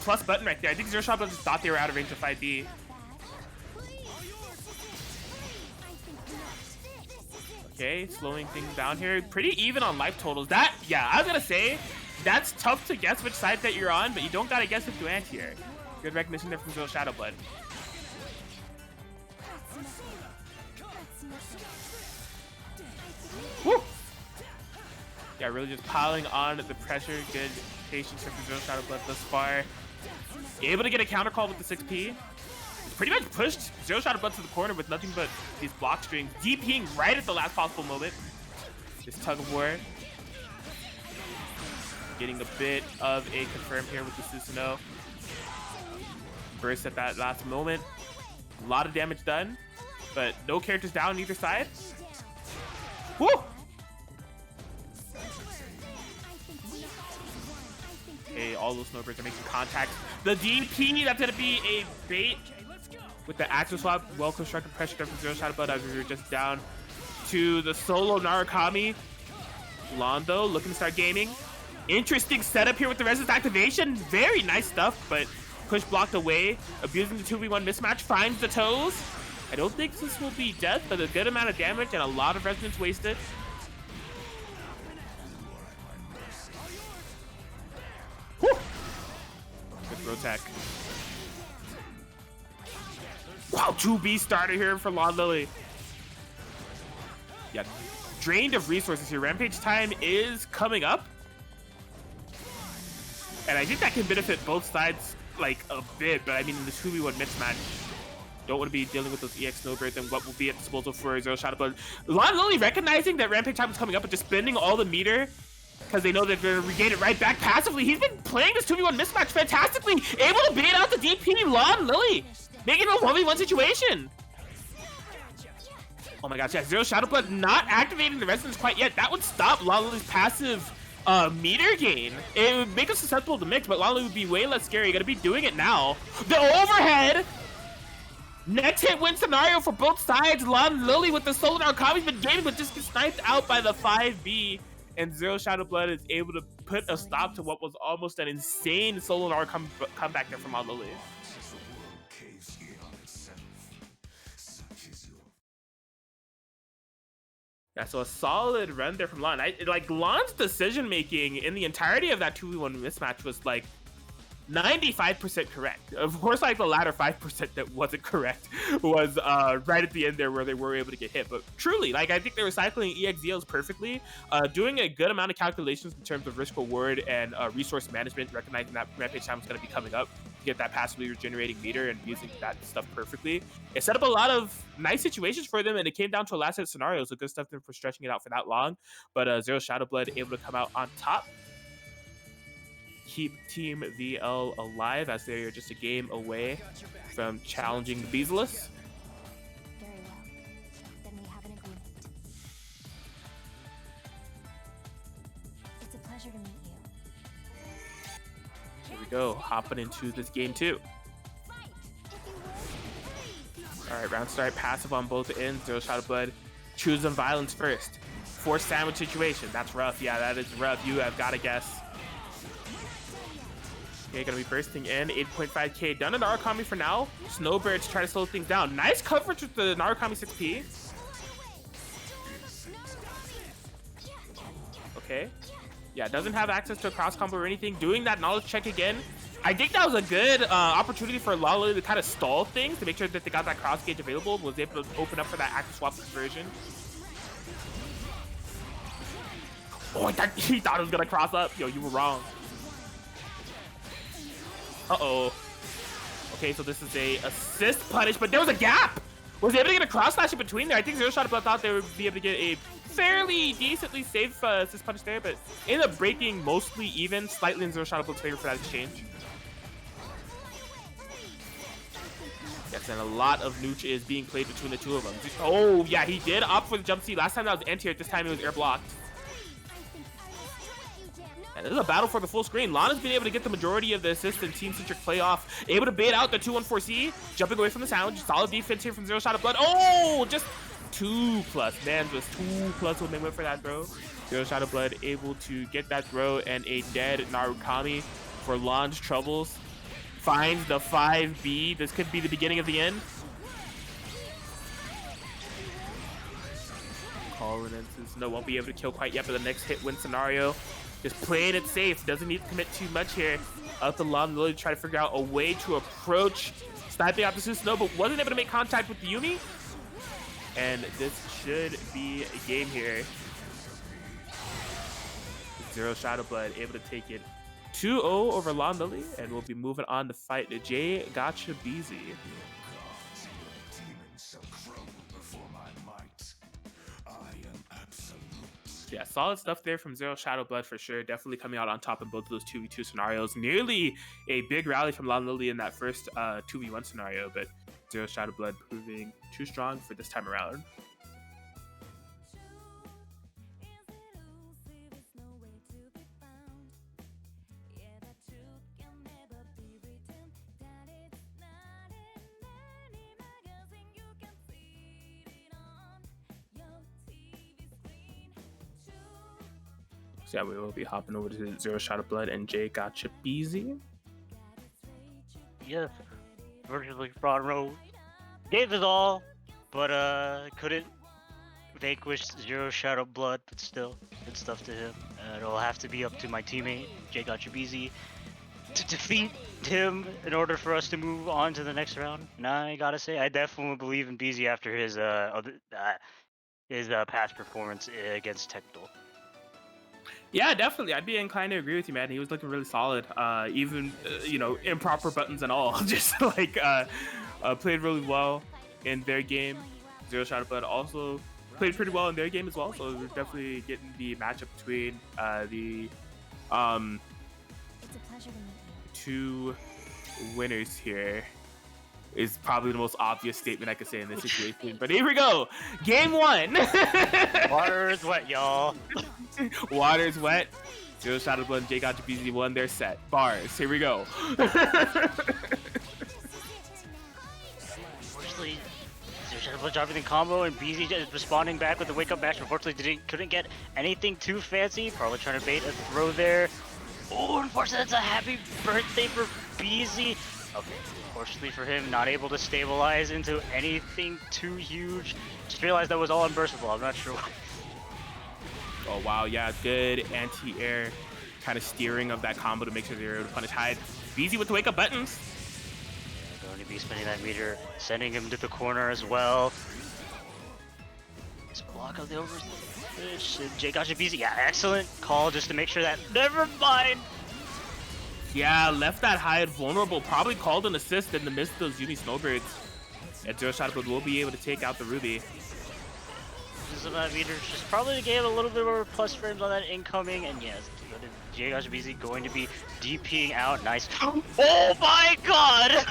plus button right there. I think Zero Shadowblood just thought they were out of range of 5B. Okay, slowing things down here. Pretty even on life totals. That, yeah, I was gonna say, that's tough to guess which side that you're on, but you don't gotta guess with Duant here. Good recognition there from Zero Shadowblood. Woo! Yeah, really just piling on the pressure. Good patience from Zero Shadowblood thus far. Able to get a counter call with the 6P. Pretty much pushed Zero Shadowblood to the corner with nothing but these block strings. DPing right at the last possible moment. This tug of war. Getting a bit of a confirm here with the Susanoo. Burst at that last moment. A lot of damage done, but no characters down on either side. Woo! Okay, all those snowbirds are making contact. The DP, that's going to be a bait with the action swap. Well constructed pressure there from Zero Shadowblood as we were just down to the solo Narukami. Londo looking to start gaming. Interesting setup here with the resistance activation. Very nice stuff, but push blocked away. Abusing the 2v1 mismatch. Finds the toes. I don't think this will be death, but a good amount of damage and a lot of resonance wasted. Whew. Good throw tech. Wow, 2B starter here for Lon Lily. Yeah, drained of resources here. Rampage time is coming up. And I think that can benefit both sides like a bit, but I mean in the 2v1 mismatch, don't want to be dealing with those EX snowbirds and what will be at disposal for Zero Shadowblood. Lon Lily recognizing that Rampage time is coming up and just spending all the meter because they know that they're gonna regain it right back passively. He's been playing this 2v1 mismatch fantastically, able to bait out the DP. Lon Lily making it a 1v1 situation. Oh my gosh, yeah, Zero Shadowblood not activating the resonance quite yet. That would stop Lon Lily's passive meter gain. It would make us susceptible to mix, but Lon Lily would be way less scary. Gonna be doing it now. The overhead! Next hit win scenario for both sides. Lon Lily with the solo Narukami's been gaming, but just gets sniped out by the 5B. And Zero Shadowblood is able to put a stop to what was almost an insane solo Narukami comeback there from Lon Lily. Yeah, so a solid run there from Lon. Like Lon's decision making in the entirety of that 2v1 mismatch was like 95% correct. Of course, like the latter 5% that wasn't correct was right at the end there where they were able to get hit. But truly, like I think they were cycling EXELs perfectly, doing a good amount of calculations in terms of risk reward and resource management, recognizing that rampage time was going to be coming up to get that passively regenerating meter and using that stuff perfectly. It set up a lot of nice situations for them, and it came down to a last hit scenario. So good stuff for stretching it out for that long. But Zero Shadowblood able to come out on top, keep Team VL alive as they are just a game away from challenging the Beazless. Very well. Then we have an agreement. It's a pleasure to meet you. Here we go, hopping into this game too. All right, round start, passive on both ends. Zero Shadowblood choosing violence first. Forced sandwich situation. That's rough. Yeah, that is rough. You have got to guess. Okay, gonna be bursting in. 8.5k done in the Narukami for now. Snowbirds try to slow things down. Nice coverage with the Narukami 6p. Okay. Yeah, doesn't have access to a cross combo or anything. Doing that knowledge check again. I think that was a good opportunity for Lalo to kind of stall things to make sure that they got that cross gauge available. Was able to open up for that active swap conversion. Oh, he thought it was gonna cross up. Yo, you were wrong. Uh-oh. Okay, so this is a assist punish, but there was a gap! Was able to get a cross slash in between there. I think Zero Shadowblood thought they would be able to get a fairly decently safe assist punish there, but ended up breaking mostly even, slightly in Zero Shadowblood's favor for that exchange. Yes, and a lot of nooch is being played between the two of them. Oh, yeah, he did opt for the jump C. Last time that was anti-air, this time it was air blocked. And this is a battle for the full screen. Lana's been able to get the majority of the assists in Team-centric playoff. Able to bait out the 2-1-4C. Jumping away from the challenge. Solid defense here from Zero Shadowblood. Oh, just 2+. Man, just 2+ when they went for that throw. Zero Shadowblood able to get that throw and a dead Narukami for Lan's troubles. Finds the 5B. This could be the beginning of the end. Calling in Snow won't be able to kill quite yet, but the next hit win scenario. Just playing it safe, doesn't need to commit too much here. Out the Lon Lily try to figure out a way to approach sniping out the Snow, but wasn't able to make contact with the Yumi. And this should be a game here. Zero Shadowblood able to take it 2-0 over Lon Lily, and we'll be moving on to fight Jay Gotcha Beezy. Yeah, solid stuff there from Zero Shadowblood for sure. Definitely coming out on top in both of those 2v2 scenarios. Nearly a big rally from Lon Lily in that first 2v1 scenario, but Zero Shadowblood proving too strong for this time around. So yeah, we will be hopping over to Zero Shadowblood and Jay Gotcha Beezy. Yes, virtually front row gave his all, but couldn't vanquish Zero Shadowblood. But still, good stuff to him. It'll have to be up to my teammate Jay Gotcha Beezy to defeat him in order for us to move on to the next round. And I gotta say, I definitely believe in Beezy after his past performance against Technical. Yeah, definitely. I'd be inclined to agree with you, man. He was looking really solid, even you know, improper buttons and all. Just like played really well in their game. Zero Shadowblood also played pretty well in their game as well. So we're definitely getting the matchup between the It's a pleasure to meet you. two winners here. Is probably the most obvious statement I could say in this situation. But here we go. Game 1. Water's wet, y'all. Water's wet. Zero Shadowblood and Jay Gotcha Beezy won their set. Bars. Here we go. Unfortunately, Zero Shadowblood dropping the combo and Beezy just responding back with the wake up mash. Unfortunately, couldn't get anything too fancy. Probably trying to bait a throw there. Oh, unfortunately, that's a happy birthday for Beezy. Okay, unfortunately for him, not able to stabilize into anything too huge. Just realized that was all unburstable. I'm not sure Oh, wow. Yeah, good anti-air kind of steering of that combo to make sure they're able to punish Hyde. BZ with the wake-up buttons. Yeah, going to be spinning that meter, sending him to the corner as well. This block of the overswitch. Jay got you BZ. Yeah, excellent call just to make sure that. Never mind. Yeah, left that Hyde vulnerable. Probably called an assist in the midst of those Yumi Snowbirds. And Zero Shot will be able to take out the Ruby. Just that meter just probably gave a little bit more plus frames on that incoming. And yes, Jay got you BZ going to be DPing out. Nice. Oh my god!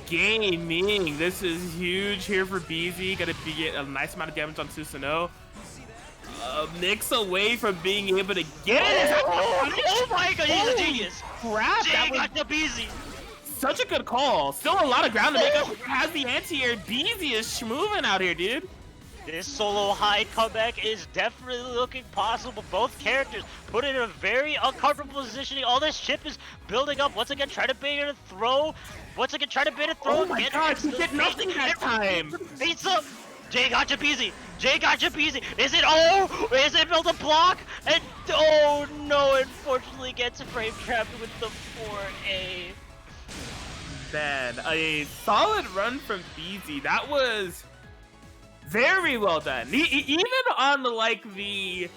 Gaming. This is huge here for BZ. Gonna be get a nice amount of damage on Susanoo. Mix away from being able to get it. Oh my god, he's a genius. Crap, Jay got the BZ. Such a good call. Still a lot of ground to make up. Has the anti-air. BZ is schmoving out here, dude. This solo Hyde comeback is definitely looking possible. Both characters put in a very uncomfortable positioning. All this chip is building up. Once again, try to bait her to throw. Once again, try to bait her to throw. Oh my god, he did nothing that time. Beats up. Jay got you BZ. Jay got you BZ. Is it oh? Is it built a block? And oh no, unfortunately gets frame trapped with the 4A. Man, a solid run from BZ. That was very well done. Even on the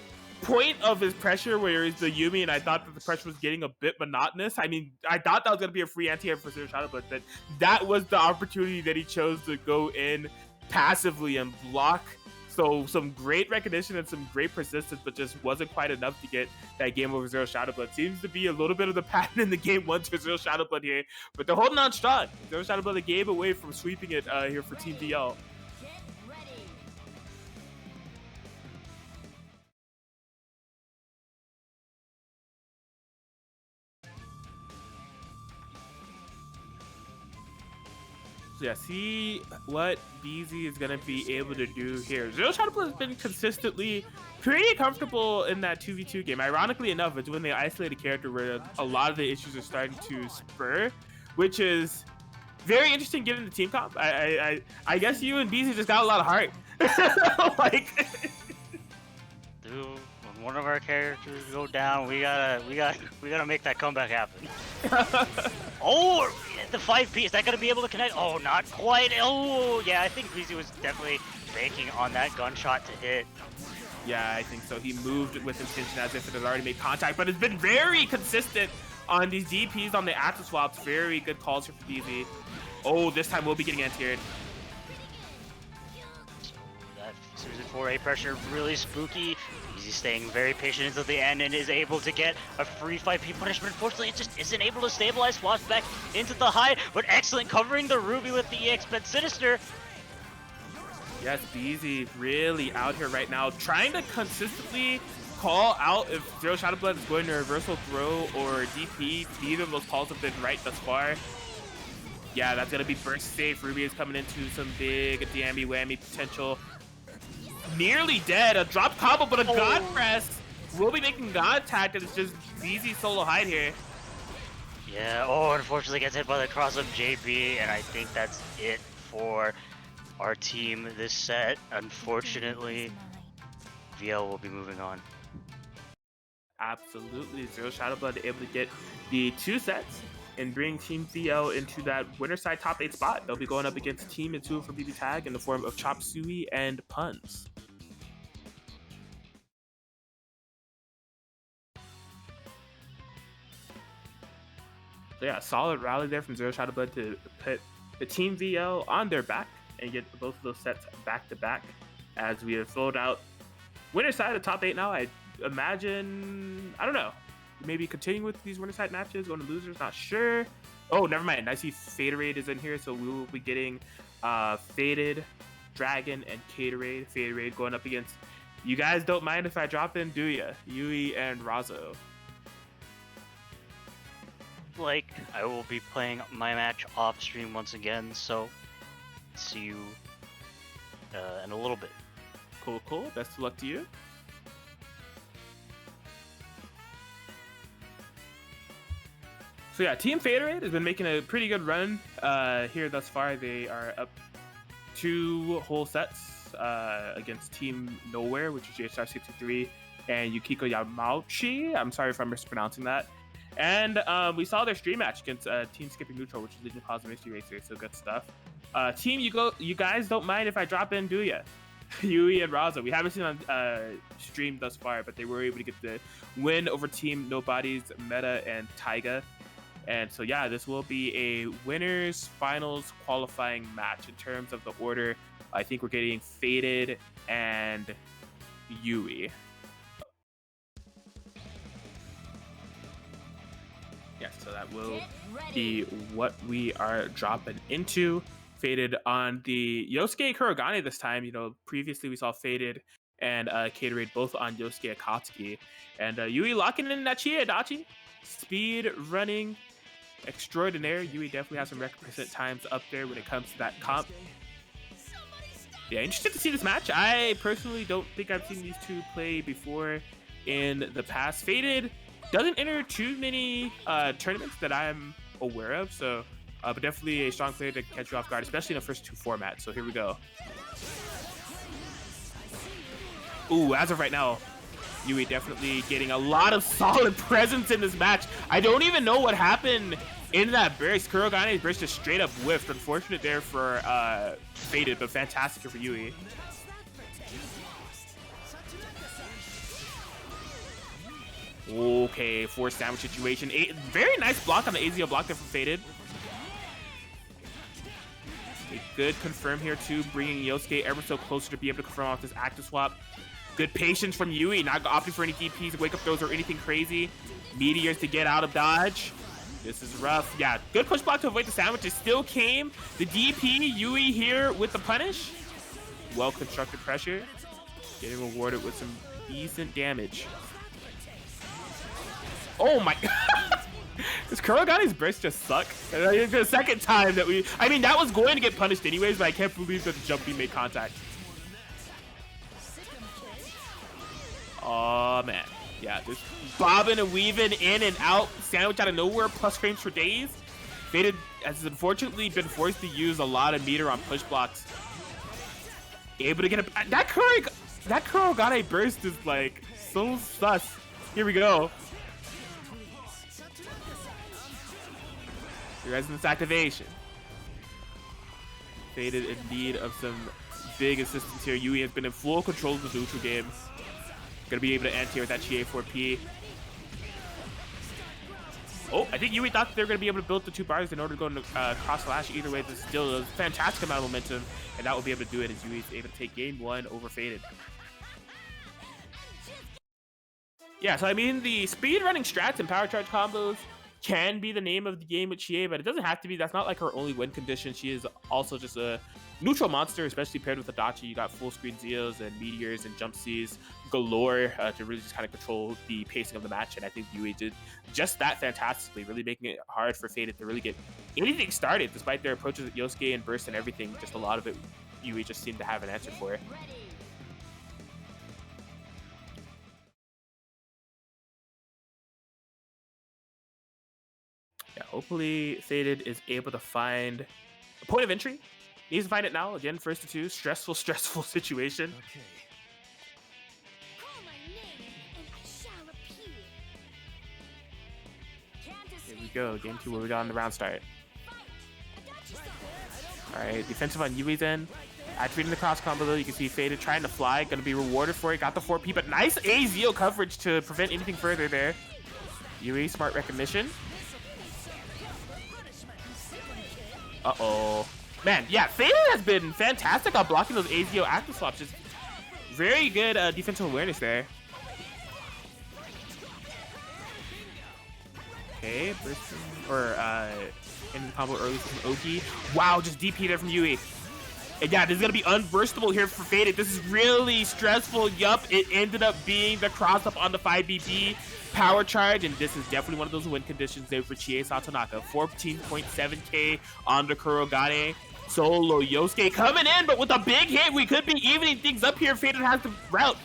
point of his pressure where he's the Yumi, and I thought that the pressure was getting a bit monotonous. I mean, I thought that was gonna be a free anti-air for Zero Shadow, but that was the opportunity that he chose to go in passively and block. So some great recognition and some great persistence, but just wasn't quite enough to get that game over Zero Shadow Blood. Seems to be a little bit of the pattern in the game once for Zero Shadow Blood here, but they're holding on strong. Zero Shadow Blood a game away from sweeping it here for Team DL. So yeah, see what BZ is going to be able to do here. Zero Shadow Blood has been consistently pretty comfortable in that 2v2 game. Ironically enough, it's when they isolate a character where a lot of the issues are starting to spur, which is very interesting given the team comp. I guess you and BZ just got a lot of heart. Dude, when one of our characters go down, we gotta make that comeback happen. Oh, the 5P, is that gonna be able to connect? Oh, not quite. Oh, yeah, I think BZ was definitely banking on that gunshot to hit. Yeah, I think so. He moved with intention as if it had already made contact, but it's been very consistent on these DPs on the active swaps. Very good calls here for BZ. Oh, this time we'll be getting anti-aired. So that Susan 4A pressure really spooky. BZ staying very patient until the end and is able to get a free 5P punishment. Unfortunately, it just isn't able to stabilize. Swaps back into the Hyde, but excellent covering the Ruby with the EX, but Sinister. Yes, BZ really out here right now, trying to consistently call out if Zero Shadow Blood is going to reversal throw or DP. Neither of those calls have been right thus far. Yeah, that's going to be burst safe. Ruby is coming into some big dammy whammy potential. Nearly dead. A drop combo, but a God press will be making contact, and it's just BZ solo Hyde here. Yeah, oh, unfortunately gets hit by the cross of JB, and I think that's it for our team this set. Unfortunately, VL will be moving on. Absolutely. Zero Shadow Blood able to get the 2 sets and bring Team VL into that winner side top 8 spot. They'll be going up against Team Mitsuo from BBTAG in the form of Chop Suey and Puns. So yeah, solid rally there from Zero Shadow Blood to put the Team VL on their back and get both of those sets back to back as we have filled out winner side of top 8 now. I imagine, I don't know, maybe continuing with these winner side matches, going to losers, not sure. Oh, never mind. I see Faderade is in here, so we will be getting Faded, Dragon, and Caterade. Faderade going up against, you guys don't mind if I drop in, do ya? Yui and Razo. Like, I will be playing my match off stream once again, so see you in a little bit. Cool, cool. Best of luck to you. So yeah, Team Faderade has been making a pretty good run here thus far. They are up 2 whole sets against Team Nowhere, which is JSR 63 and Yukiko Yamauchi. I'm sorry if I'm mispronouncing that. And we saw their stream match against Team Skipping Neutral, which is Legion Cause Mystery Racer, so good stuff. Team, you guys don't mind if I drop in, do ya? Yui and Raza. We haven't seen on stream thus far, but they were able to get the win over Team Nobodies, Meta, and Taiga. And so, yeah, this will be a winners finals qualifying match. In terms of the order, I think we're getting Faded and Yui. Yes, so that will be what we are dropping into. Faded on the Yosuke Kurogane this time. You know, previously we saw Faded and Caterade both on Yosuke Akatsuki. And Yui locking in that Chie Adachi. Speed running extraordinaire. Yui definitely has some requisite times up there when it comes to that comp. Yeah, interested to see this match. I personally don't think I've seen these two play before in the past. Faded doesn't enter too many tournaments that I'm aware of, so but definitely a strong player to catch you off guard, especially in the first two formats. So here we go. Ooh, as of right now, Yui definitely getting a lot of solid presence in this match. I don't even know what happened in that burst. Kurogane's burst just straight up whiffed. Unfortunate there for Faded, but fantastic for Yui. Okay, forced sandwich situation. Very nice block on the AZO block there from Faded. A good confirm here too, bringing Yosuke ever so closer to be able to confirm off this active swap. Good patience from Yui, not opting for any DPs, wake up throws, or anything crazy. Meteors to get out of dodge. This is rough. Yeah, good push block to avoid the sandwich. It still came. The DP, Yui here with the punish. Well constructed pressure. Getting rewarded with some decent damage. Oh my god. Does Kurogane's burst just suck? It's the second time that I mean, that was going to get punished anyways, but I can't believe that the jumping made contact. Oh man. Yeah, just bobbing and weaving in and out, sandwich out of nowhere, plus frames for days. Faded has unfortunately been forced to use a lot of meter on push blocks. Able to get a that Kurogane burst is like so sus. Here we go. The resonance activation. Faded in need of some big assistance here. Yui has been in full control of the neutral game. Gonna be able to anti with that Chie 4P. Oh, I think Yui thought they were gonna be able to build the two bars in order to go into cross slash. Either way, this is still a fantastic amount of momentum, and that will be able to do it as Yui is able to take game one over Faded. Yeah, so I mean, the speed running strats and power charge combos can be the name of the game with Chie, but it doesn't have to be. That's not like her only win condition. She is also just a neutral monster, especially paired with Adachi. You got full screen Zeos and Meteors and Jump Cs galore to really just kind of control the pacing of the match, and I think Yui did just that fantastically, really making it hard for Faded to really get anything started, despite their approaches with Yosuke and Burst and everything. Just a lot of it, Yui just seemed to have an answer for it. Yeah, hopefully Faded is able to find a point of entry. Needs to find it now. Again, first to two. Stressful situation. Okay. Call my name and I shall appear. Here we go. Game two where we got on the round start. Alright, defensive on Yui's end. Activating the cross combo though. You can see Faded trying to fly. Gonna be rewarded for it. Got the 4P, but nice AZO coverage to prevent anything further there. Yui, smart recognition. Uh-oh. Man, yeah, Faded has been fantastic on blocking those AZO active swaps. Just very good defensive awareness there. Okay, bursting, or in the combo early from Oki. Wow, just DP there from Yui. And yeah, this is gonna be unburstable here for Faded. This is really stressful. Yup, it ended up being the cross up on the 5BB power charge, and this is definitely one of those win conditions there for Chie Satonaka. 14.7k on the Kurogane. Solo Yosuke coming in, but with a big hit, we could be evening things up here. Faded has the route.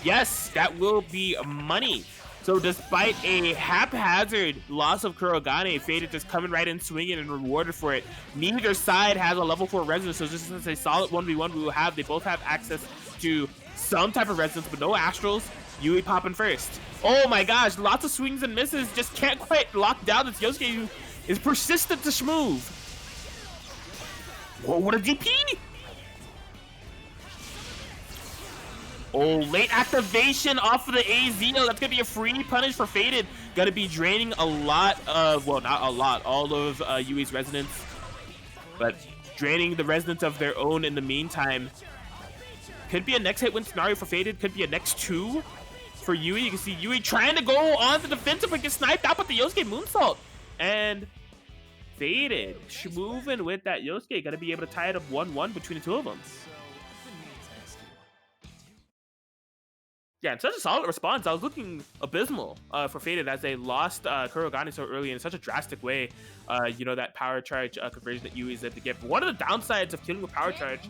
Yes, that will be money. So despite a haphazard loss of Kurogane, Faded just coming right in, swinging, and rewarded for it. Neither side has a level 4 resonance, so this is a solid 1v1 we will have. They both have access to some type of resonance, but no astrals. Yui popping first. Oh my gosh, lots of swings and misses. Just can't quite lock down this Yosuke who is persistent to schmoove. Whoa, what a DP! Oh, late activation off of the AZ. That's gonna be a free punish for Faded. Gonna be draining a lot of, well, not a lot, all of Yui's resonance, but draining the resonance of their own in the meantime. Could be a next hit win scenario for Faded. Could be a next 2 for Yui. You can see Yui trying to go on the defensive but get sniped out with the Yosuke moonsault. And Faded moving with that Yosuke. Gonna be able to tie it up 1-1 between the two of them. Yeah, and such a solid response. I was looking abysmal for Faded as they lost Kurogane so early in such a drastic way. You know, that power charge conversion that Yui is able to get. But one of the downsides of killing with power charge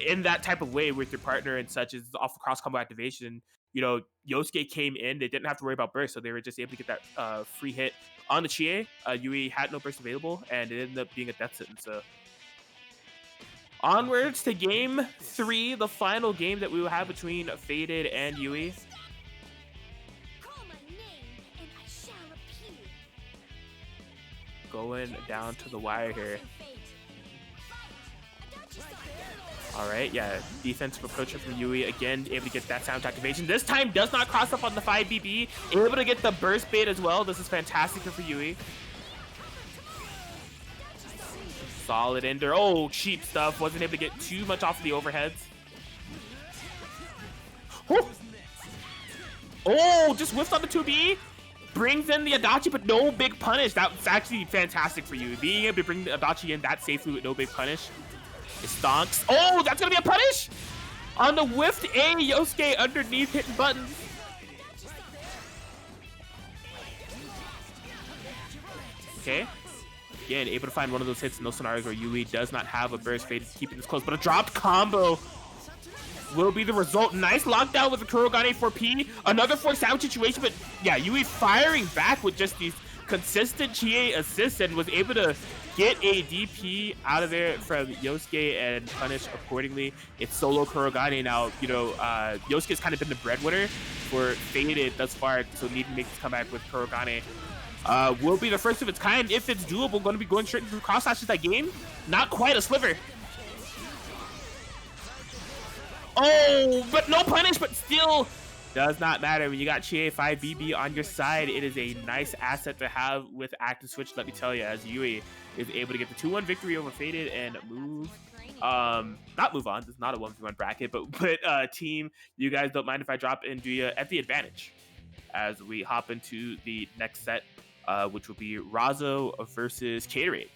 in that type of way with your partner and such is off the cross combo activation. You know, Yosuke came in, they didn't have to worry about burst, so they were just able to get that free hit on the Chie. Yui had no burst available, and it ended up being a death sentence. So onwards to game 3, the final game that we will have between Faded and Yui. Call my name and I shall appear. Going down to the wire here. All right, yeah, defensive approach from Yui again, able to get that sound activation. This time does not cross up on the 5BB, able to get the burst bait as well. This is fantastic for Yui. Solid ender. Oh, cheap stuff. Wasn't able to get too much off of the overheads. Oh, just whiffed on the 2B. Brings in the Adachi, but no big punish. That's actually fantastic for you. Being able to bring the Adachi in that safely with no big punish. It stonks. Oh, that's going to be a punish on the whiffed A. Yosuke underneath hitting buttons. Okay. Again, able to find one of those hits in those scenarios where Yui does not have a burst fade, keeping this close, but a dropped combo will be the result. Nice lockdown with the Kurogane 4P. Another 4 sandwich situation, but yeah, Yui firing back with just these consistent Chie assists and was able to get a DP out of there from Yosuke and punish accordingly. It's solo Kurogane now. You know, Yosuke's kind of been the breadwinner for Faded thus far, so need to make this comeback with Kurogane. Will be the first of its kind. If it's doable, going to be going straight through cross slashes that game. Not quite a sliver. Oh, but no punish, but still does not matter. When you got Chie 5BB on your side, it is a nice asset to have with active switch, let me tell you, as Yui is able to get the 2-1 victory over Faded and move. Not move on. This is not a 1v1 bracket, but team, you guys don't mind if I drop in, do you, at the advantage as we hop into the next set, which will be Razo versus Caterade.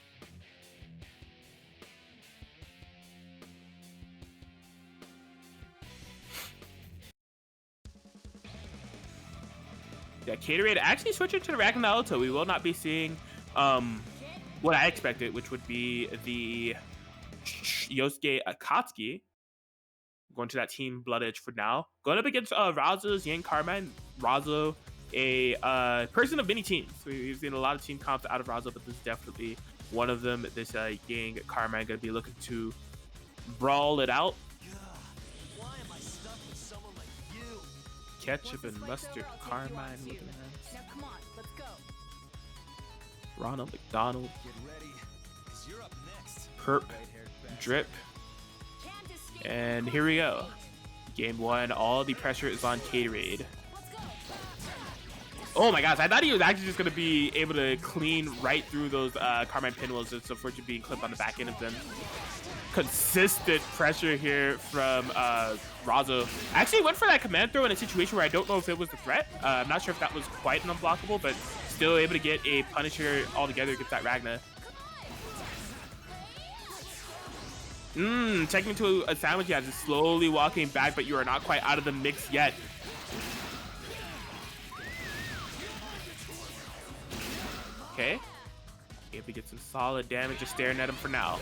Yeah, Caterade actually switching to the Ragnar Naruto. We will not be seeing what I expected, which would be the Yosuke Akatsuki. Going to that team Blood Edge for now. Going up against Razo's Yang Carmine. Razo, a person of many teams. We've seen a lot of team comps out of Razo, but this is definitely one of them. This Yang Carmine going to be looking to brawl it out. Ketchup and mustard Carmine with an ass. Now come on, let's go. Ronald McDonald. Get ready, 'cause you're up next. Perp. Drip. And here we go. Game 1. All the pressure is on Caterade. Oh my gosh, I thought he was actually just going to be able to clean right through those Carmine pinwheels, just unfortunately being clipped on the back end of them. Consistent pressure here from Razo. Actually went for that command throw in a situation where I don't know if it was the threat. I'm not sure if that was quite an unblockable, but still able to get a Punisher altogether against that Ragna. Checking into a sandwich, yeah, just slowly walking back, but you are not quite out of the mix yet. Okay. Able to get some solid damage, just staring at him for now.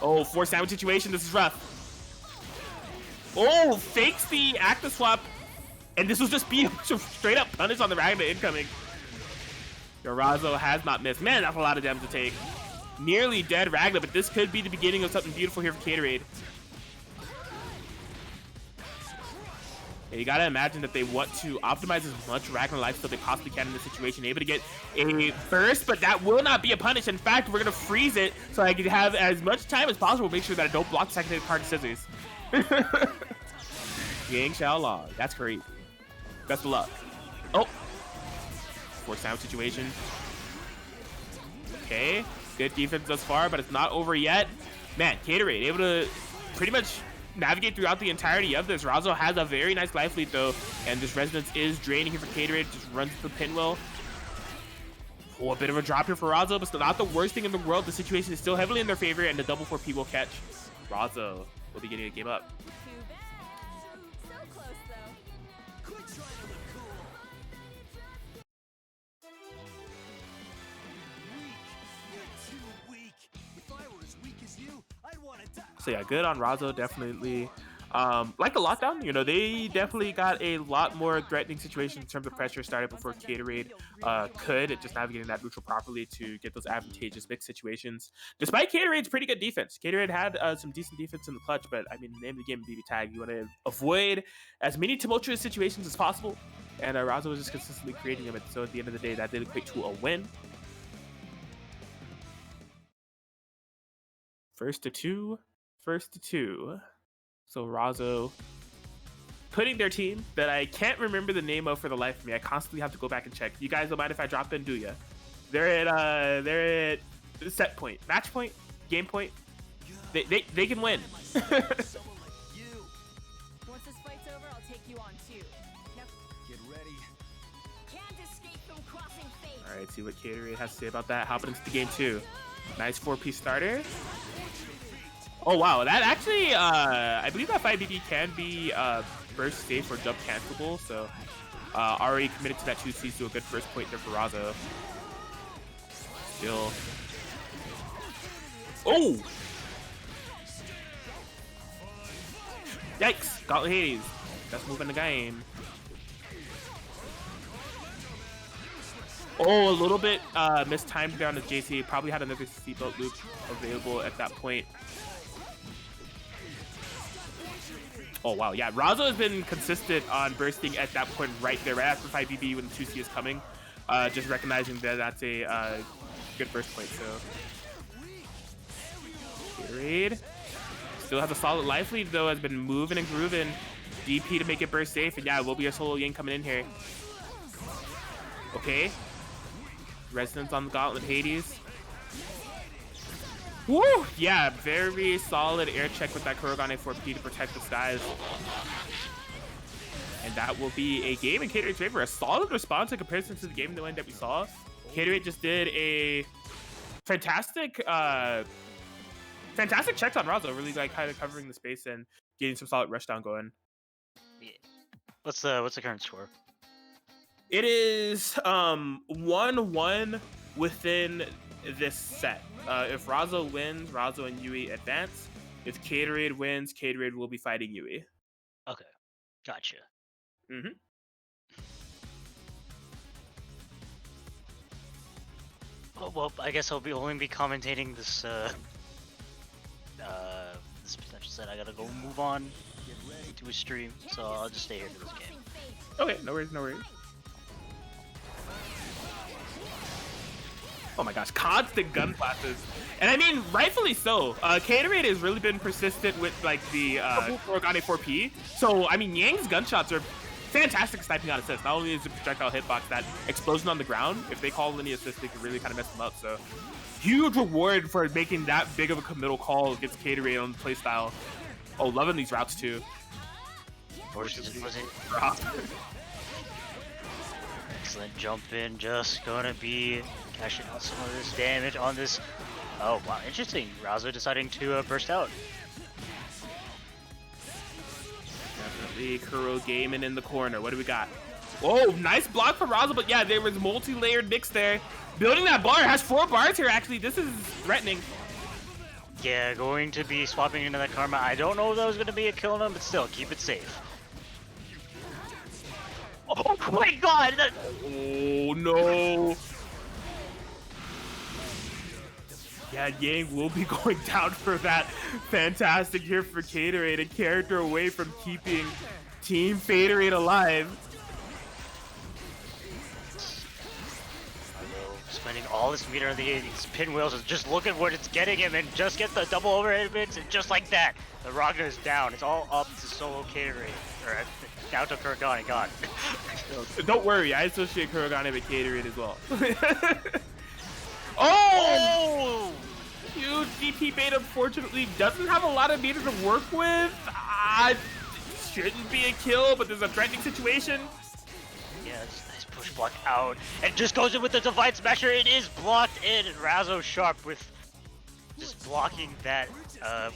Oh, 4 sandwich situation, this is rough. Oh, fakes the active swap. And this will just be a straight up punish on the Ragna incoming. Razo has not missed. Man, that's a lot of damage to take. Nearly dead Ragna, but this could be the beginning of something beautiful here for Caterade. And you gotta imagine that they want to optimize as much Ragnar life so they possibly can in this situation. Able to get a burst, but that will not be a punish. In fact, we're gonna freeze it so I can have as much time as possible. Make sure that I don't block the second card scissors. Yang Xiao Long. That's crazy. Best of luck. Oh. Force down situation. Okay. Good defense thus far, but it's not over yet. Man, Gatorade able to pretty much navigate throughout the entirety of this. Razo has a very nice life lead though, and this resonance is draining here for Gatorade. Just runs to the pinwheel. Oh, a bit of a drop here for Razo, but still not the worst thing in the world. The situation is still heavily in their favor, and the double 4P will catch. Razo will be getting a game up. Too bad. So close though. Quit trying to look cool. Weak. You're too weak. If I were as weak as you, I'd want to die. So yeah, good on Razo, definitely. Like the lockdown, you know, they definitely got a lot more threatening situations in terms of pressure started before Gatorade could, just navigating that neutral properly to get those advantageous mixed situations. Despite Gatorade's pretty good defense, Gatorade had some decent defense in the clutch, but I mean, the name of the game, BBTAG, you want to avoid as many tumultuous situations as possible, and Razo was just consistently creating them. So at the end of the day, that did equate to a win. First to two. So Razo putting their team that I can't remember the name of for the life of me. I constantly have to go back and check. You guys don't mind if I drop in, do ya? They're at set point, match point, game point. They can win. Someone like you. Once this fight's over, I'll take you on too. Now, Get ready. can't escape from crossing fate. All right, see what Gatorade has to say about that. Hopping into the game two. Nice 4-piece starter. Oh wow, that actually, I believe that 5BB can be burst safe or jump cancelable, so already committed to that 2C, so a good first point there for Razo. Still. Oh! Yikes! Gauntlet Hades. Best move in the game. Oh, a little bit mistimed there on the JC. Probably had another seatbelt loop available at that point. Oh, wow. Yeah, Razo has been consistent on bursting at that point right there, right after 5BB when the 2C is coming. Just recognizing that that's a good burst point, so. Gatorade. Still has a solid life lead, though, has been moving and grooving. DP to make it burst safe, and yeah, it will be a solo Yang coming in here. Okay. Resonance on the Gauntlet Hades. Woo! Yeah, very solid air check with that Kurogane 4P to protect the skies. And that will be a game in Gatorade's favor. A solid response in comparison to the game that we saw. Gatorade just did a fantastic checks on Razo, really like kind of covering the space and getting some solid rushdown going. Yeah. What's the current score? It is 1-1 within this set. If Razo wins, Razo and Yui advance. If Gatorade wins, Gatorade will be fighting Yui. Okay, gotcha. Mm-hmm. Oh, well, I guess I'll only be commentating this this potential set. I gotta go move on to a stream, so I'll just stay here for this game. Okay, no worries, no worries. Oh my gosh, constant gun flashes. And I mean, rightfully so. Gatorade has really been persistent with like the Kurogane 4P. So, I mean, Yang's gunshots are fantastic sniping on assist. Not only is the projectile hitbox, that explosion on the ground, if they call any assist, they can really kind of mess them up. So, huge reward for making that big of a committal call against Gatorade on the playstyle. Oh, loving these routes too. Excellent jump in, just gonna be cashing out some of this damage on this. Oh wow, interesting. Razo deciding to burst out. Definitely Kuro Gaming in the corner. What do we got? Oh, nice block from Razo, but yeah, there was multi-layered mix there. Building that bar, has 4 bars here actually. This is threatening. Yeah, going to be swapping into that karma. I don't know if that was gonna be a kill on him, but still, keep it safe. Oh my god! Oh no! Yeah, Yang will be going down for that. Fantastic here for Gatorade, a character away from keeping Team Faderade alive. Spending all this meter on these pinwheels and just look at what it's getting him and just get the double overhead hits and just like that, the Ragnar is down. It's all up to solo Caterade, or down to Kuragane, God. Don't worry, I associate Kuragane with Caterade as well. Oh! Huge DP bait unfortunately doesn't have a lot of meter to work with. Shouldn't be a kill, but there's a threatening situation. Yeah, nice push block out. And just goes in with the Divine Smasher. It is blocked in. Razzo Sharp with just blocking that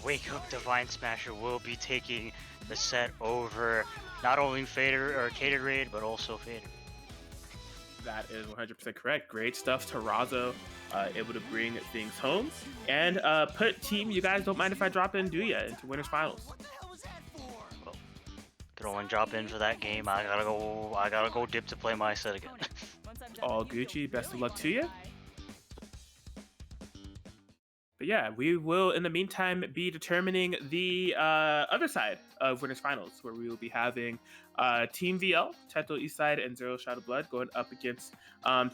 Wake Up Divine Smasher will be taking the set over not only Fader or Caterade, but also Fader. That is 100% correct. Great stuff to Razzo, able to bring things home and put Team You Guys Don't Mind If I Drop In, Do Ya into winners finals. Well, could only drop in for that game. I gotta go dip to play my set again. All Gucci, best of luck to you. But yeah, we will in the meantime be determining the other side of winners finals, where we will be having Team VL, Teto Eastside, and Zero Shadow Blood going up against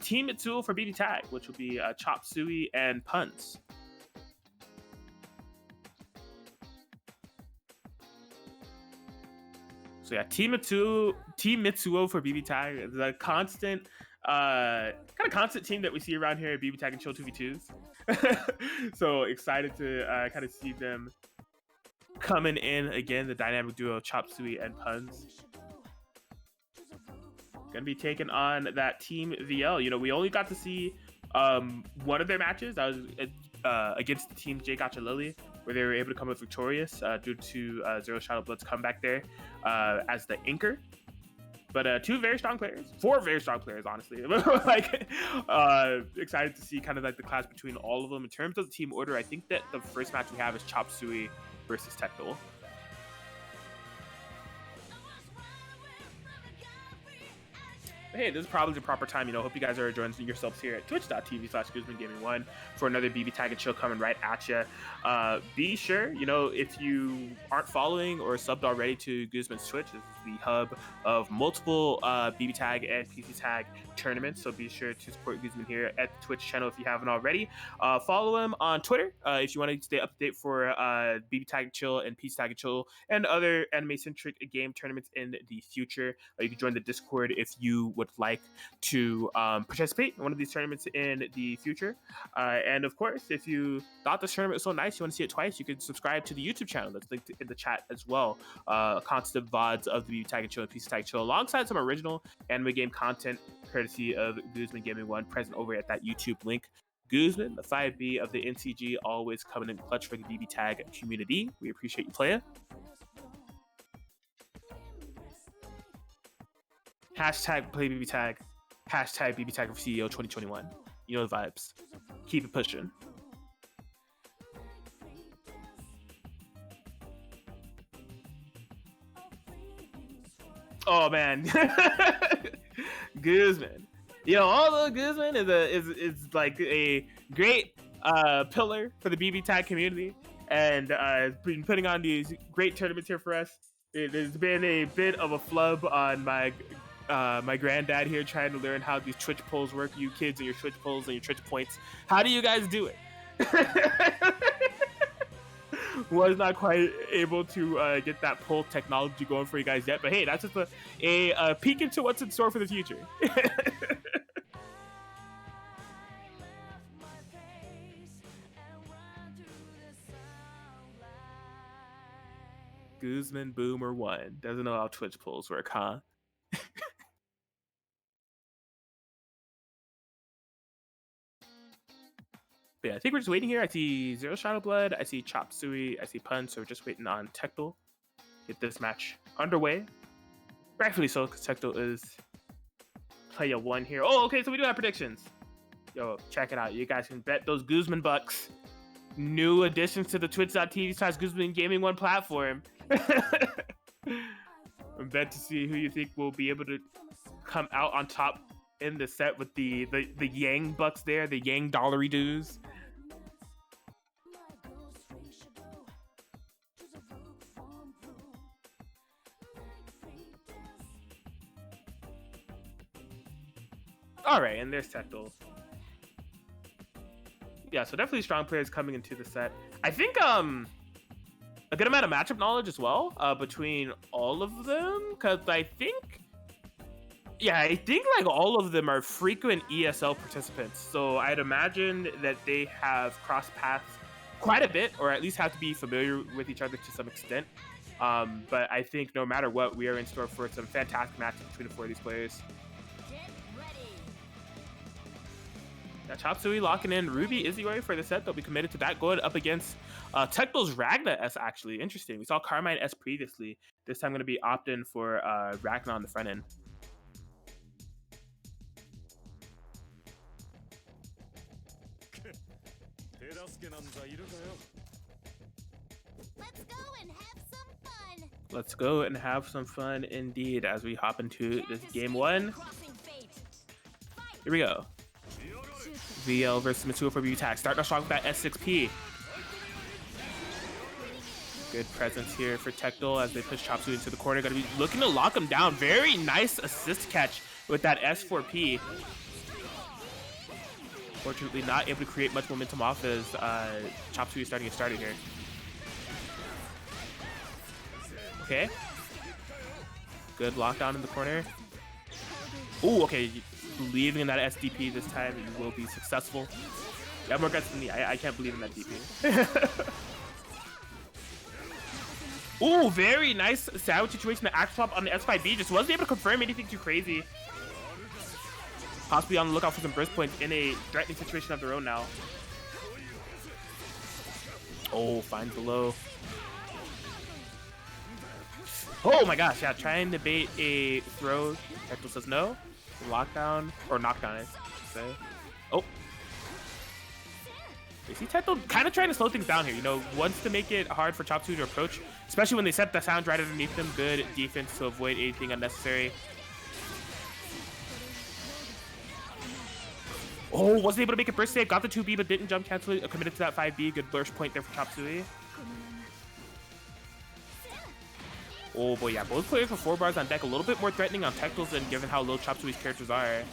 Team Mitsuo for BBTAG, which will be Chop Suey and Puns. So yeah, Team Mitsuo for BBTAG, the constant kind of constant team that we see around here at BBTAG and Chill 2v2s. So excited to kind of see them coming in again, the dynamic duo Chop Suey and Puns. Gonna be taking on that Team VL. You know, we only got to see one of their matches. That was against the Team J Gotcha Lily, where they were able to come out victorious due to Zero Shadow Blood's comeback there as the anchor. But four very strong players, honestly. Like, excited to see kind of like the clash between all of them. In terms of the team order, I think that the first match we have is Chop Suey versus Tekdol. Hey, this is probably the proper time, you know. Hope you guys are enjoying yourselves here at twitch.tv/GuzmanGaming1 for another BBTAG and Chill coming right at you. Be sure, you know, if you aren't following or subbed already to Guzman's Twitch, this is the hub of multiple BBTAG and PCTAG tournaments. So be sure to support Guzman here at the Twitch channel if you haven't already. Follow him on Twitter if you want to stay up to date for BBTAG and Chill and PCTAG and Chill and other anime-centric game tournaments in the future. You can join the Discord if you would like to participate in one of these tournaments in the future. And of course, if you thought this tournament was so nice, you want to see it twice, you can subscribe to the YouTube channel that's linked in the chat as well. Constant VODs of the BBTAG and Chill and PCTAG Chill alongside some original anime game content courtesy of Guzman Gaming 1 present over at that YouTube link. Guzman, the 5B of the NCG, always coming in clutch for the BBTAG community. We appreciate you playing. Hashtag play BBTAG. Hashtag BBTAG for CEO 2021. You know the vibes. Keep it pushing. Oh man, Guzman. You know, although Guzman is like a great pillar for the BBTAG community, and has been putting on these great tournaments here for us. It has been a bit of a flub on my granddad here trying to learn how these Twitch polls work. You kids and your Twitch polls and your Twitch points. How do you guys do it? Was not quite able to get that poll technology going for you guys yet, but hey, that's just a peek into what's in store for the future. Guzman Boomer 1 doesn't know how Twitch polls work, huh? But yeah, I think we're just waiting here. I see Zero Shadow Blood, I see Chop Suey, I see Pun, so we're just waiting on Tekdol. Get this match underway. Rightfully so, because Tekdol is player 1 here. Oh, okay, so we do have predictions. Yo, check it out. You guys can bet those Guzman bucks. New additions to the twitch.tv/Guzman Gaming 1 platform. I'm bet to see who you think will be able to come out on top in the set with the Yang bucks there, the Yang dollary dues. All right, and there's Tectal. Yeah, so definitely strong players coming into the set. I think a good amount of matchup knowledge as well between all of them, because I think like all of them are frequent ESL participants. So I'd imagine that they have crossed paths quite a bit, or at least have to be familiar with each other to some extent. But I think no matter what, we are in store for some fantastic matches between the four of these players. Now, Chop Suey locking in Ruby Izzy for the set. They'll be committed to that, going up against Tectal's Ragna S, actually. Interesting. We saw Carmine S previously. This time going to be opt-in for Ragna on the front end. Let's go and have some fun indeed as we hop into this game one. Here we go. VL versus Mitsuo for BBTAG. Starting off strong with that S6P. Good presence here for Tectal as they push Chop Suey into the corner. Gonna be looking to lock him down. Very nice assist catch with that S4P. Fortunately, not able to create much momentum off as Chop Suey is starting to get started here. Okay. Good lockdown in the corner. Ooh, okay. Believing in that SDP this time, you will be successful. You have more guts than me. I can't believe in that DP. Ooh, very nice sandwich situation. The axe swap on the S5B just wasn't able to confirm anything too crazy. Possibly on the lookout for some burst points in a threatening situation of their own now. Oh, finds the low. Oh my gosh, yeah, trying to bait a throw. Tectal says no. Lockdown, or knockdown, I should say. Oh. You see Tectal kind of trying to slow things down here, you know, wants to make it hard for Chop Suey to approach, especially when they set the sound right underneath them. Good defense to avoid anything unnecessary. Oh, wasn't able to make a burst save, got the 2B, but didn't jump cancel it, committed to that 5B. Good burst point there for Chop Suey. Oh boy, yeah, both players with 4 bars on deck, a little bit more threatening on Tectal's than given how low Chop Suey's characters are.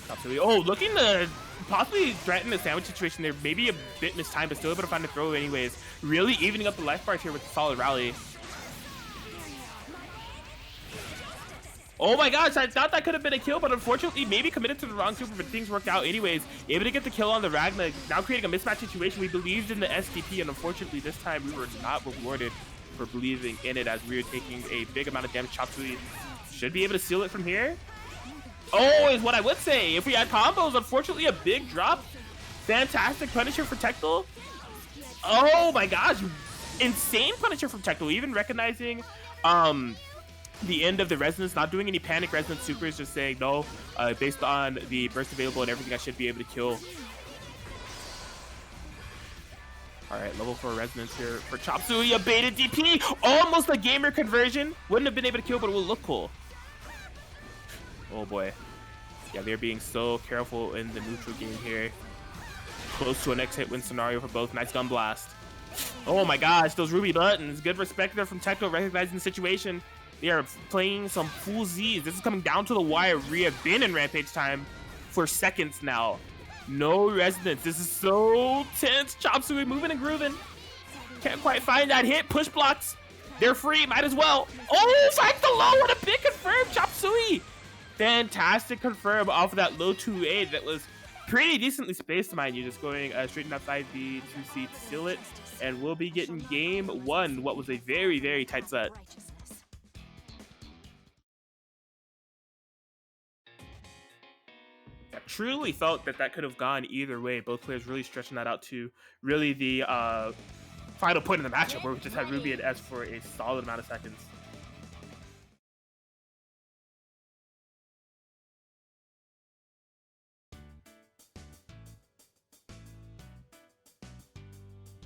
Chop Suey, oh, looking to possibly threaten the sandwich situation there. Maybe a bit mistimed, but still able to find a throw anyways. Really evening up the life bars here with a solid rally. Oh my gosh, I thought that could have been a kill, but unfortunately maybe committed to the wrong super, but things worked out anyways. Able to get the kill on the Ragna, now creating a mismatch situation. We believed in the SDP, and unfortunately this time we were not rewarded for believing in it as we were taking a big amount of damage. Chop Suey should be able to seal it from here. Oh, is what I would say. If we had combos, unfortunately a big drop. Fantastic Punisher for Tectal. Oh my gosh, insane Punisher from Tectal, even recognizing the end of the resonance, not doing any panic resonance supers, just saying no, based on the burst available and everything, I should be able to kill. All right, level 4 resonance here for Chop Suey, a baited DP, almost a gamer conversion. Wouldn't have been able to kill, but it will look cool. Oh boy, yeah, they're being so careful in the neutral game here. Close to a next hit win scenario for both. Nice gun blast. Oh my gosh, those ruby buttons. Good respect there from Tectal, recognizing the situation. They are playing some full Z's. This is coming down to the wire. We have been in Rampage time for seconds now. No resonance. This is so tense. Chop Suey moving and grooving. Can't quite find that hit. Push blocks. They're free. Might as well. Oh, fight the low. What a big confirm. Chop Suey. Fantastic confirm off of that low 2A that was pretty decently spaced, mind you. Just going straight in that 5B 2C to seal it. And we'll be getting game one. What was a very, very tight set. Truly felt that that could have gone either way. Both players really stretching that out to really the final point of the matchup, where we just had Ruby and S for a solid amount of seconds.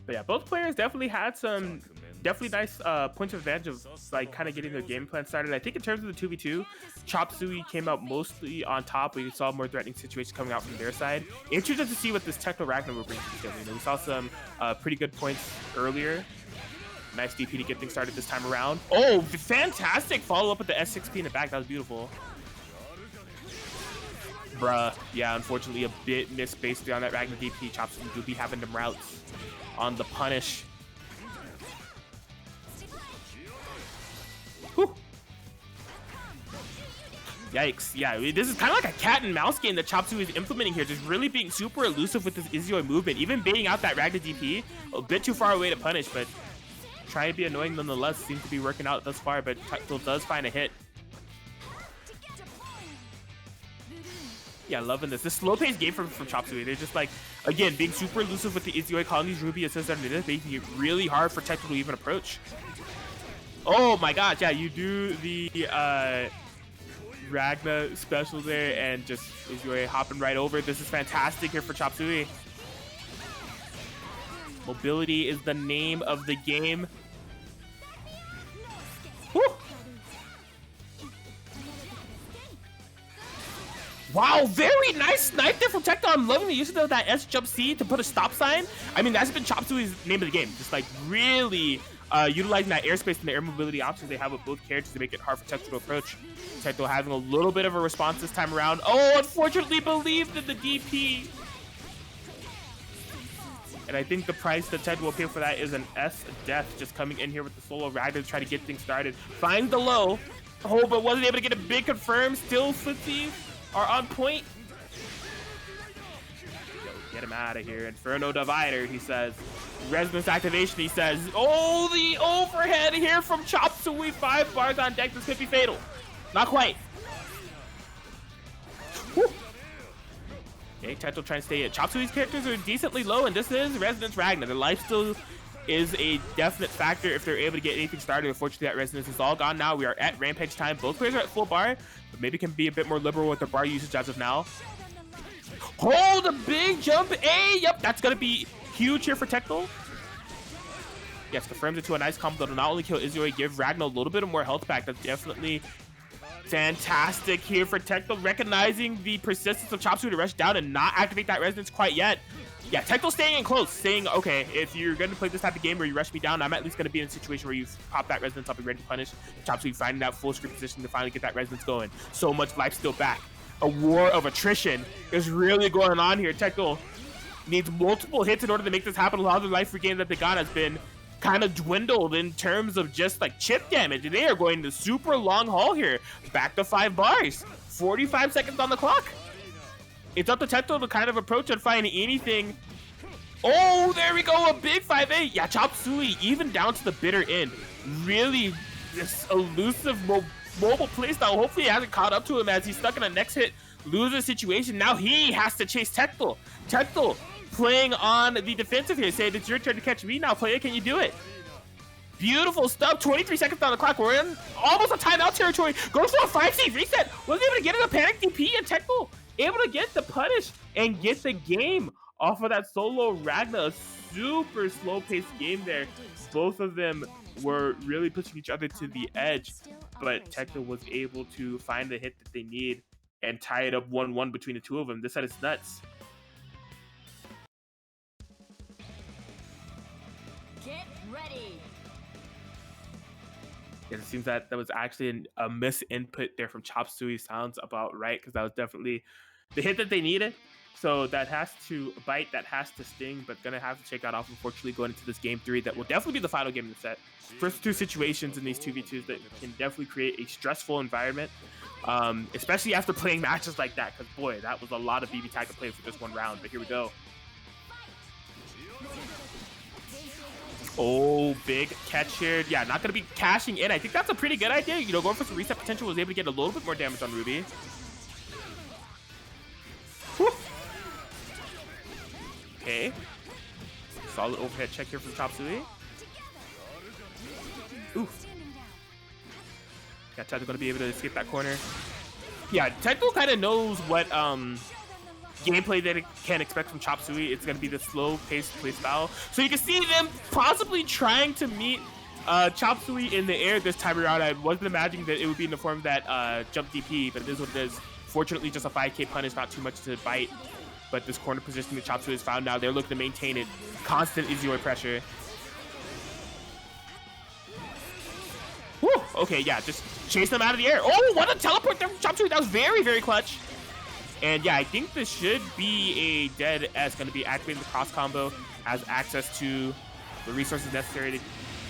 But yeah, both players definitely had some nice points of advantage of like kind of getting their game plan started. I think in terms of the 2v2, Chop Suey came out mostly on top. We saw more threatening situations coming out from their side. Interested to see what this Tectal Ragnar will bring to the table. You know, we saw some pretty good points earlier Nice DP to get things started this time around. Oh, fantastic follow-up with the S6P in the back. That was beautiful. Bruh. Yeah, unfortunately, a bit missed based on that Ragnar DP. Chop Suey do be having them routes on the punish. Whew. Yikes. Yeah, this is kind of like a cat and mouse game that Chop Suey is implementing here. Just really being super elusive with this Izoi movement. Even baiting out that Ragnar DP. A bit too far away to punish, but trying to be annoying nonetheless. Seems to be working out thus far, but Tactile does find a hit. Yeah, loving this. This slow-paced game from Chop Suey. They're just like, again, being super elusive with the Izoi, calling these Ruby assists underneath, making it really hard for Tactile to even approach. Oh my god, yeah, you do the Ragnar special there and just Izoi hopping right over. This is fantastic here for Chop Suey. Mobility is the name of the game. Woo! Wow, very nice snipe there from Tecton. I'm loving the use of that S jump C to put a stop sign. I mean, that's been Chop Suey's name of the game. Just like really utilizing that airspace and the air mobility options they have with both characters to make it hard for Tecton to approach. Tecton having a little bit of a response this time around. Oh, unfortunately believed in the DP. And I think the price that Tecton will pay for that is an S death, just coming in here with the solo Ragnar to try to get things started. Finds the low. Oh, but wasn't able to get a big confirm. Still footsies are on point. Yo, get him out of here. Inferno Divider, he says. Resonance activation, he says. Oh, the overhead here from Chop Suey. 5 bars on deck. This could be fatal. Not quite. Whew. Okay, Tecton trying to stay in. Chop Suey's characters are decently low, and this is Resonance Ragnar. The life still is a definite factor if they're able to get anything started. Unfortunately, that Resonance is all gone now. We are at Rampage time. Both players are at full bar, but maybe can be a bit more liberal with their bar usage as of now. Hold a big jump A. Yep, that's going to be huge here for Tecton. Yes, confirms it to a nice combo that'll not only kill Izoi, give Ragnar a little bit of more health back. That's definitely fantastic here for Tecton, recognizing the persistence of Chop Suey to rush down and not activate that Resonance quite yet. Yeah, Tecton staying in close, saying, okay, if you're going to play this type of game where you rush me down, I'm at least going to be in a situation where you pop that Resonance up and ready to punish. Chop Suey finding that full screen position to finally get that Resonance going. So much life still back. A war of attrition is really going on here. Tecton needs multiple hits in order to make this happen. A lot of the life regain that they got has been kind of dwindled in terms of just like chip damage. They are going the super long haul here. Back to 5 bars. 45 seconds on the clock. It's up to Tecton to kind of approach and find anything. Oh, there we go. A big 5-8. Yeah, Chop Suey even down to the bitter end. Really this elusive mobile playstyle. Hopefully it hasn't caught up to him as he's stuck in a next hit loser situation. Now he has to chase Tecton. Tecton playing on the defensive here, saying it's your turn to catch me now, player. Can you do it? Beautiful stuff. 23 seconds on the clock. We're in almost a timeout territory. Goes for a 5C reset. Wasn't able to get in a panic DP, and Tecton able to get the punish and get the game off of that solo Ragnar. A super slow-paced game there. Both of them were really pushing each other to the edge, but Tecton was able to find the hit that they need and tie it up 1-1 between the two of them. This set is nuts. Get ready. It seems that was actually a misinput there from Chop Suey. Sounds about right, because that was definitely the hit that they needed. So that has to bite, that has to sting, but gonna have to check that off, unfortunately, going into this game 3. That will definitely be the final game in the set. First 2 situations in these 2v2s that can definitely create a stressful environment, especially after playing matches like that, because boy, that was a lot of BBTAG to play for just 1 round. But here we go. Oh, big catch here. Yeah, not going to be cashing in. I think that's a pretty good idea. You know, going for some reset potential, was able to get a little bit more damage on Ruby. Whew. Okay. Solid overhead check here from Chop Suey. Oof. Yeah, Tecton going to be able to escape that corner. Yeah, Tecton kind of knows what gameplay that it can expect from Chop Suey. It's going to be the slow-paced playstyle. So you can see them possibly trying to meet Chop Suey in the air this time around. I wasn't imagining that it would be in the form of that jump DP, but it is what it is. Fortunately, just a 5k punish, not too much to bite. But this corner position that Chop Suey has found now, they're looking to maintain it. Constant Izoi pressure. Okay, yeah, just chase them out of the air. Oh, what a teleport there from Chop Suey. That was very, very clutch. And yeah, I think this should be a dead as going to be activating the cross combo, has access to the resources necessary to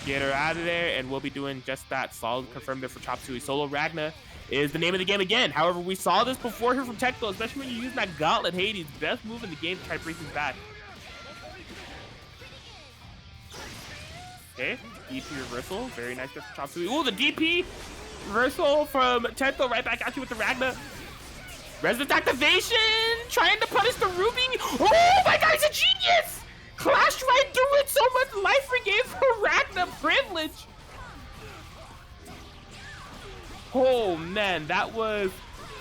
get her out of there, and we'll be doing just that. Solid confirmed there for Chop Suey. Solo Ragna is the name of the game again. However, we saw this before here from Tecto, especially when you use that Gauntlet Hades. Best move in the game to try to bring things back. Okay, DP reversal. Very nice there from Chop Suey. Ooh, the DP reversal from Tecto right back at you with the Ragna. Resident activation! Trying to punish the Ruby. Oh my god, he's a genius! Clashed right through it. So much life regained for Ragna privilege. Oh man, that was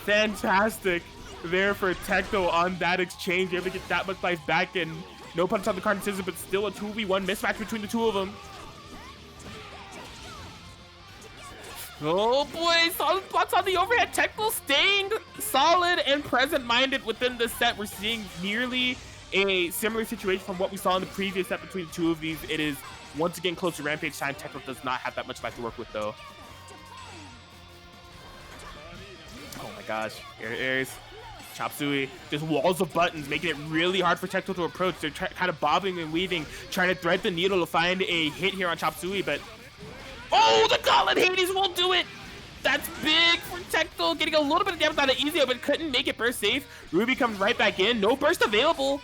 fantastic there for Tecto on that exchange. Able to get that much life back, and no punch on the card scissors, but still a 2v1 mismatch between the two of them. Oh boy, solid blocks on the overhead. Tecto staying solid and present-minded within this set. We're seeing nearly a similar situation from what we saw in the previous set between the two of these. It is once again close to Rampage time. Tecto does not have that much life to work with though. Oh my gosh, airs. Chop Suey, just walls of buttons, making it really hard for Tecto to approach. They're kind of bobbing and weaving, trying to thread the needle to find a hit here on Chop Suey, but oh, the Gauntlet Hades will do it! That's big for Tecto, getting a little bit of damage out of Ezio, but couldn't make it burst safe. Ruby comes right back in, no burst available.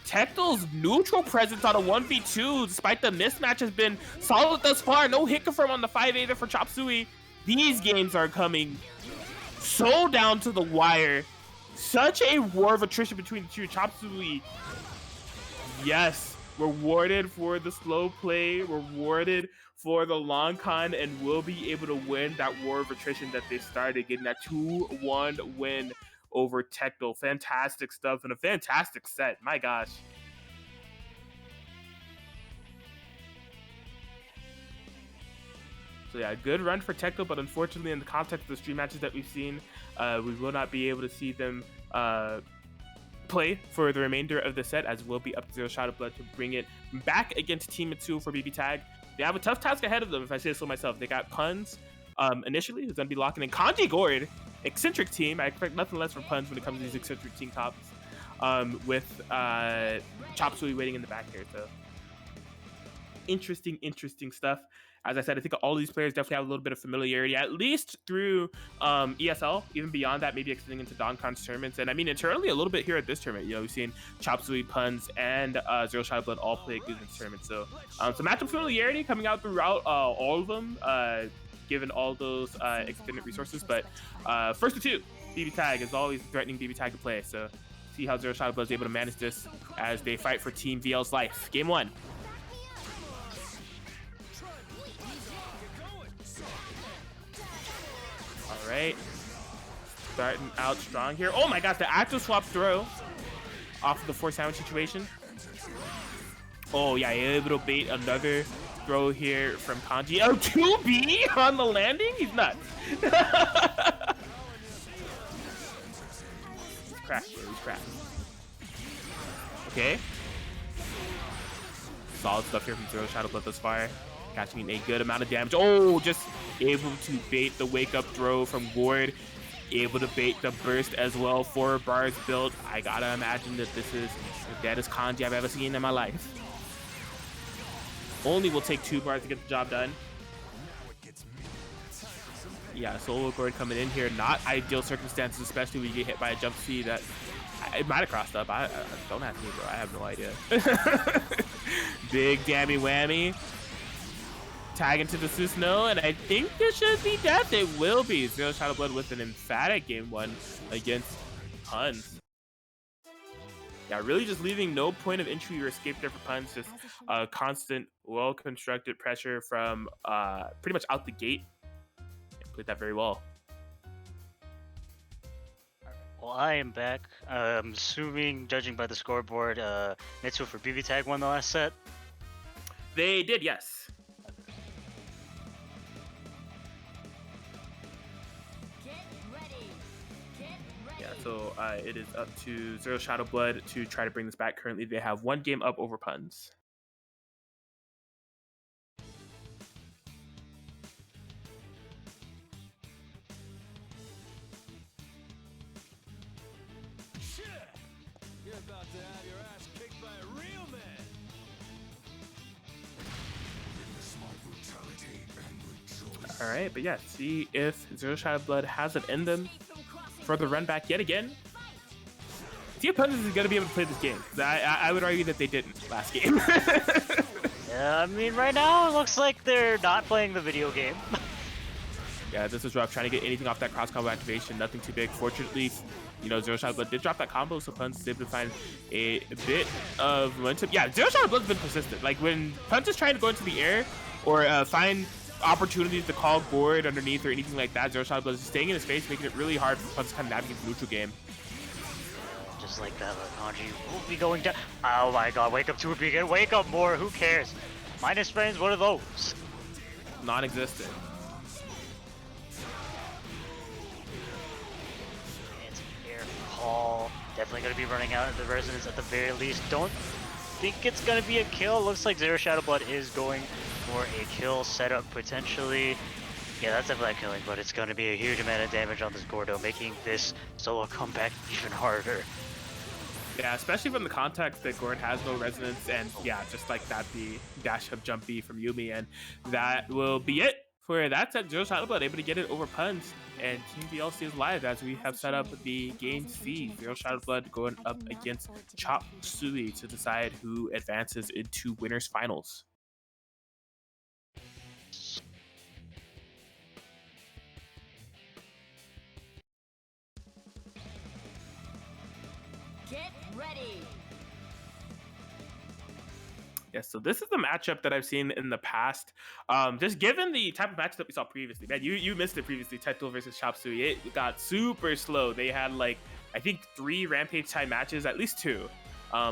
Tecto's neutral presence on a 1v2, despite the mismatch, has been solid thus far. No hit confirm on the 5-8 for Chop Suey. These games are coming so down to the wire. Such a war of attrition between the two. Chop Suey, yes, rewarded for the slow play, rewarded for the long con, and will be able to win that war of attrition that they started, getting that 2-1 win over Tecto. Fantastic stuff and a fantastic set. My gosh. So yeah, good run for Tecto, but unfortunately in the context of the stream matches that we've seen, we will not be able to see them play for the remainder of the set, as we'll be up to Zero Shot of Blood to bring it back against Team Mitsu for BBTAG. They have a tough task ahead of them, if I say so myself. They got Puns initially, who's going to be locking in Kanji Gord. Eccentric team. I expect nothing less from Puns when it comes to these eccentric team cops, with Chop Suey waiting in the back here. So interesting stuff. As I said, I think all these players definitely have a little bit of familiarity, at least through ESL, even beyond that, maybe extending into DonCon's tournaments. And I mean, internally, a little bit here at this tournament. You know, we've seen Chop Suey, Puns, and Zero Shot of Blood all play good in this tournament. So some matchup familiarity coming out throughout all of them, given all those extended resources. But first to two, BBTAG is always threatening BBTAG to play. So see how Zero Shot of Blood is able to manage this as they fight for Team VL's life. Game one. All right, starting out strong here. Oh my gosh, the active swap throw off of the force sandwich situation. Oh yeah, able to bait another throw here from Kanji. Oh, 2B on the landing? He's nuts. He's cracked, bro. He's cracked. Okay. Solid stuff here from Zero Shot of Blood thus far. Catching a good amount of damage. Oh, just able to bait the wake-up throw from Gord. Able to bait the burst as well. 4 bars built. I gotta imagine that this is the deadest Kanji I've ever seen in my life. Only will take 2 bars to get the job done. Yeah, solo Gord coming in here. Not ideal circumstances, especially when you get hit by a jump speed that it might have crossed up. I don't ask me, bro. I have no idea. Big dammy whammy. Tag into the Susno, and I think this should be death. It will be. Zero Shot of Blood with an emphatic game one against Puns. Yeah, really just leaving no point of entry or escape there for Puns. Just constant, well-constructed pressure from pretty much out the gate. And played that very well. Well, I am back. Assuming, judging by the scoreboard, Mitsu for BBTAG won the last set. They did, yes. So it is up to Zero Shot of Blood to try to bring this back. Currently, they have 1 game up over Puns. You're about to have your ass kicked by a real man. All right, but yeah, see if Zero Shadow Blood has it in them for the run back yet again. See if Punches is going to be able to play this game. I would argue that they didn't last game. Yeah, I mean, right now it looks like they're not playing the video game. Yeah, this is rough. Trying to get anything off that cross combo activation. Nothing too big. Fortunately, you know, Zero Shadow Blood did drop that combo, so Punch is able to find a bit of momentum. Yeah, Zero Shadow Blood's been persistent. Like when Punch is trying to go into the air or find opportunities to call board underneath or anything like that, Zero Shadow Blood is staying in his face, making it really hard for Punch to kind of navigate the neutral game. Just like that, Kanji will be going down. Oh my god, wake up to it again. Wake up more, who cares? Minus frames, what are those? Non-existent. It's air call. Definitely going to be running out of the resonance at the very least. Don't think it's going to be a kill. Looks like Zero Shadow Blood is going for a kill setup potentially. Yeah, that's definitely a killing, but it's going to be a huge amount of damage on this Gordo, making this solo comeback even harder. Yeah, especially from the context that Gord has no resonance, and yeah, just like that, the dash up jump B from Yumi, and that will be it for that set. Zero Shadow Blood able to get it over Punch, and Team VLC is live as we have set up the game C. Zero Shadow Blood going up against Chop Suey to decide who advances into winners finals. Get ready. Yes, so this is the matchup that I've seen in the past. Just given the type of matchup that we saw previously, man, you missed it previously. Teto versus Chop Suey, it got super slow. They had like I think 3 Rampage time matches, at least 2.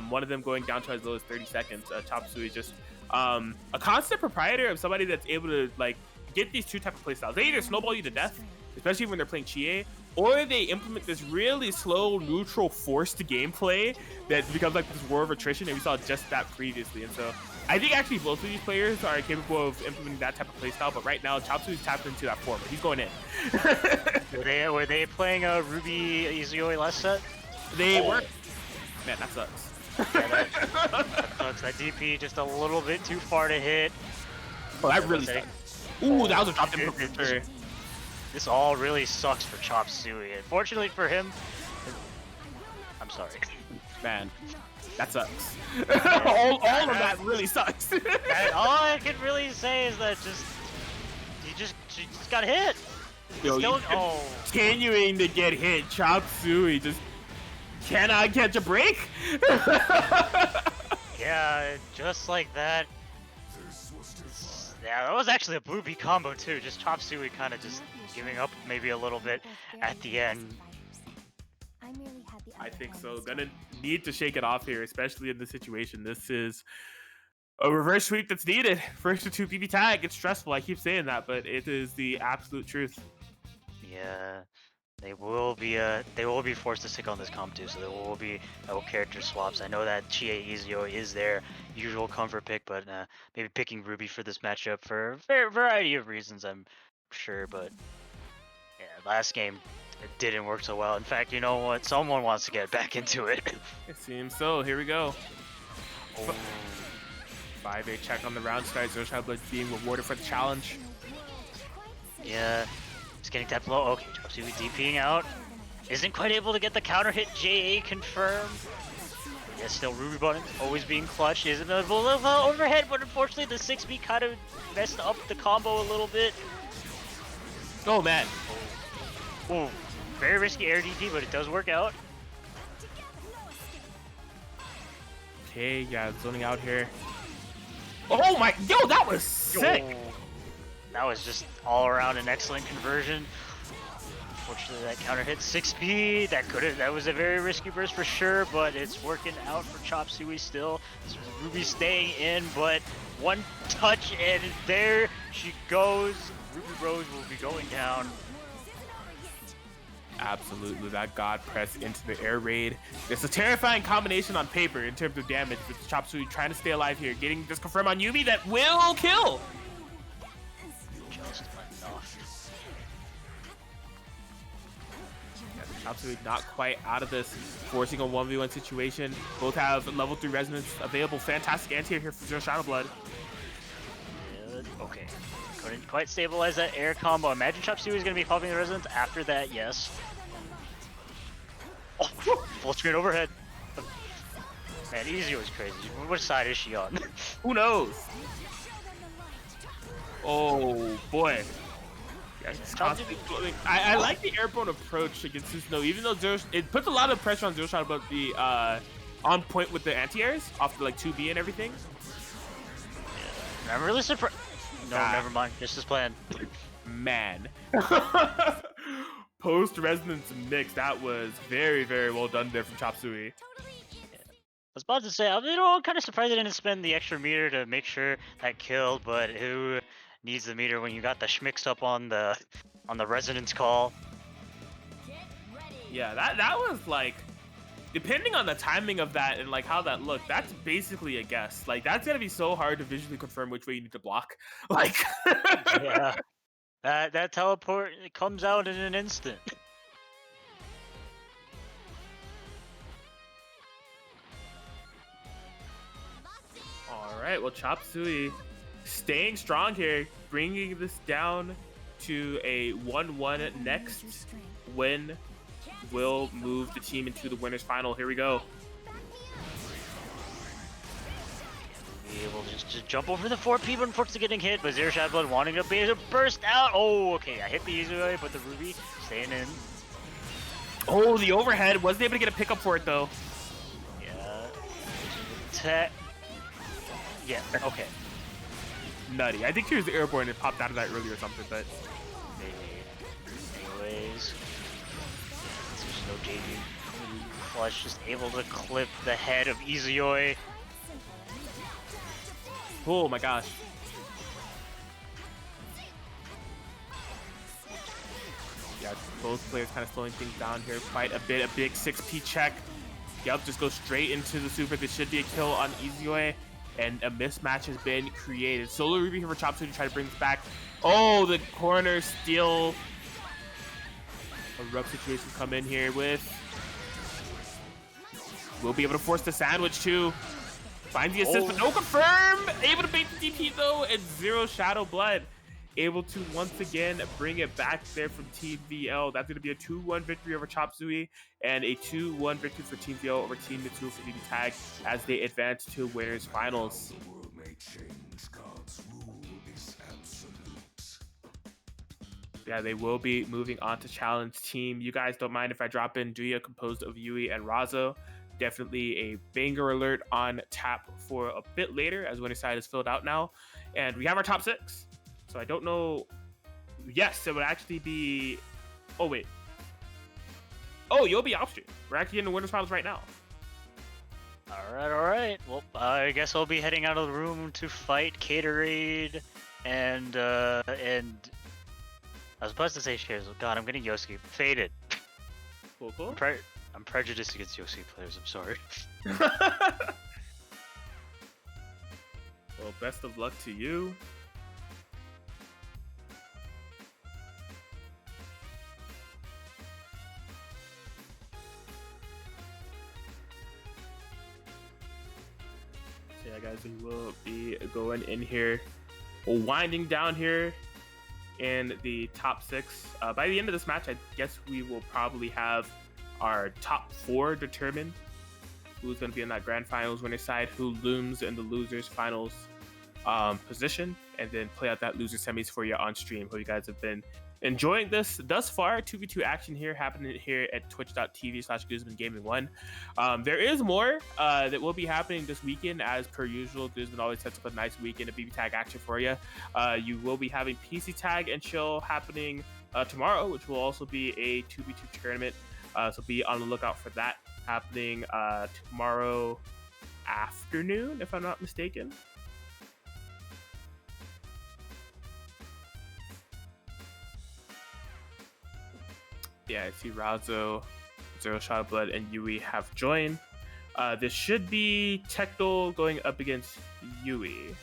One of them going down to as low as 30 seconds. Chop Suey just a constant proprietor of somebody that's able to like get these 2 type of playstyles. They either snowball you to death, especially when they're playing Chie, or they implement this really slow, neutral, forced gameplay that becomes like this war of attrition, and we saw just that previously. And so I think actually both of these players are capable of implementing that type of playstyle, but right now Chop Suey's tapped into that form. He's going in. Were they playing a Ruby Izuyoi last set? They were. Man, that sucks. Yeah, that sucks. That DP just a little bit too far to hit. Oh, that really sucks. Ooh, that was a drop in for sure. This all really sucks for Chop Suey. Fortunately for him, I'm sorry. Man, that sucks. all of that really sucks. All I can really say is that she just got hit. Yo, continuing to get hit. Chop Suey just cannot catch a break. Yeah, just like that. Yeah, that was actually a Blue B combo too. Just Chop Suey kind of just giving up maybe a little bit at the end. I think so. Gonna need to shake it off here, especially in this situation. This is a reverse sweep that's needed. First to 2 BBTAG. It's stressful. I keep saying that, but it is the absolute truth. Yeah, they will be forced to stick on this comp too. So there will be no character swaps. I know that Chie Izio is their usual comfort pick, but maybe picking Ruby for this matchup for a variety of reasons, I'm sure. But yeah, last game it didn't work so well. In fact, you know what? Someone wants to get back into it. It seems so. Here we go. 5-8 check on the round start. Zero Shadow Blood being rewarded for the challenge. Yeah, just getting tapped low. Okay, Chop Suey DPing out. Isn't quite able to get the counter hit. JA confirmed. Yeah, still Ruby button always being clutch. Isn't a little overhead, but unfortunately the 6B kind of messed up the combo a little bit. Oh man. Ooh, very risky air DP, but it does work out. Okay, yeah, zoning out here. Oh my, yo, that was sick. Oh, that was just all around an excellent conversion. Unfortunately, that counter hit 6B. That was a very risky burst for sure, but it's working out for Chop Suey still. Ruby staying in, but one touch and there she goes. Ruby Rose will be going down. Absolutely, that God press into the air raid. It's a terrifying combination on paper in terms of damage, with Chop Suey trying to stay alive here, getting this confirm on Yumi that will kill. Just enough. Yeah, Absolutely not quite out of this, forcing a 1v1 situation. Both have level 3 resonance available. Fantastic anti-air here for Zero Shadow Blood. Okay. Couldn't quite stabilize that air combo. Imagine Chop Suey is going to be popping the resonance after that, yes. Oh, full screen overhead. Man, Easy was crazy. Which side is she on? Who knows? Oh boy. Yeah, it's constantly floating. I like the airborne approach against Susanoo, even though it puts a lot of pressure on Zero Shadow, but the on point with the anti-airs off the like 2B and everything. I'm really surprised. No, never mind. Just as planned. Man. Post resonance mix. That was very, very well done there from Chop Suey. I was about to say, I'm kind of surprised I didn't spend the extra meter to make sure that killed, but who needs the meter when you got the schmicks up on the resonance call? Yeah, that was like, depending on the timing of that and like how that looked, that's basically a guess. Like that's gonna be so hard to visually confirm which way you need to block. Like, Yeah, that teleport comes out in an instant. all right, well, Chop Suey staying strong here, bringing this down to a 1-1 next win will move the team into the winners final. Here we go. Be able to just jump over the 4P, but unfortunately getting hit, but Zero Shadow Blood wanting to be able to burst out. Oh, okay, I hit the easy way, but the Ruby staying in. Oh, the overhead. Wasn't able to get a pickup for it though. Yeah. Yeah, okay. Nutty. I think she was airborne and popped out of that earlier or something, but maybe. Anyways. There's no JV. Flush just able to clip the head of Izuyoi. oh my gosh. Yeah, both players kind of slowing things down here quite a bit. A big 6P check. Yep, just go straight into the super. This should be a kill on Izuyoi. And a mismatch has been created. Solo Ruby here for Chop Suey to try to bring this back. Oh, the corner steal. A rough situation come in here with. We'll be able to force the sandwich too. Finds the assist, but no confirm. Able to bait the DP though, and Zero Shadow Blood able to once again bring it back there from Team VL. That's going to be a 2-1 victory over Chop Suey and a 2-1 victory for Team VL over Team Mitsuo for BBTAG as they advance to winners finals. The world may change, God's rule is absolute. Yeah, they will be moving on to challenge team. You guys don't mind if I drop in Duya composed of Yui and Razo. Definitely a banger alert on tap for a bit later as winner side is filled out now. And we have our top 6. So I don't know. Yes, it would actually be. Oh wait. Oh, you'll be off stream. We're actually in the winners finals right now. All right. Well, I guess I'll be heading out of the room to fight Caterade and I was supposed to say shares. God, I'm getting Yosuke faded. Cool. I'm prejudiced against Yosuke players. I'm sorry. Well, best of luck to you. Yeah, guys, we will be going in here, winding down here in the top 6. By the end of this match, I guess we will probably have our top 4 determined. Who's going to be in that grand finals winner side, who looms in the losers finals position, and then play out that loser semis for you on stream. Hope you guys have been enjoying this thus far. 2v2 action here happening here at twitch.tv/GuzmanGaming1. There is more that will be happening this weekend. As per usual, Guzman always sets up a nice weekend of BBTAG action for you. You will be having PC Tag and Chill happening tomorrow, which will also be a 2v2 tournament. So be on the lookout for that happening tomorrow afternoon, if I'm not mistaken. Yeah, I see Razo, Zero Shadow Blood, and Yui have joined. This should be Tectol going up against Yui.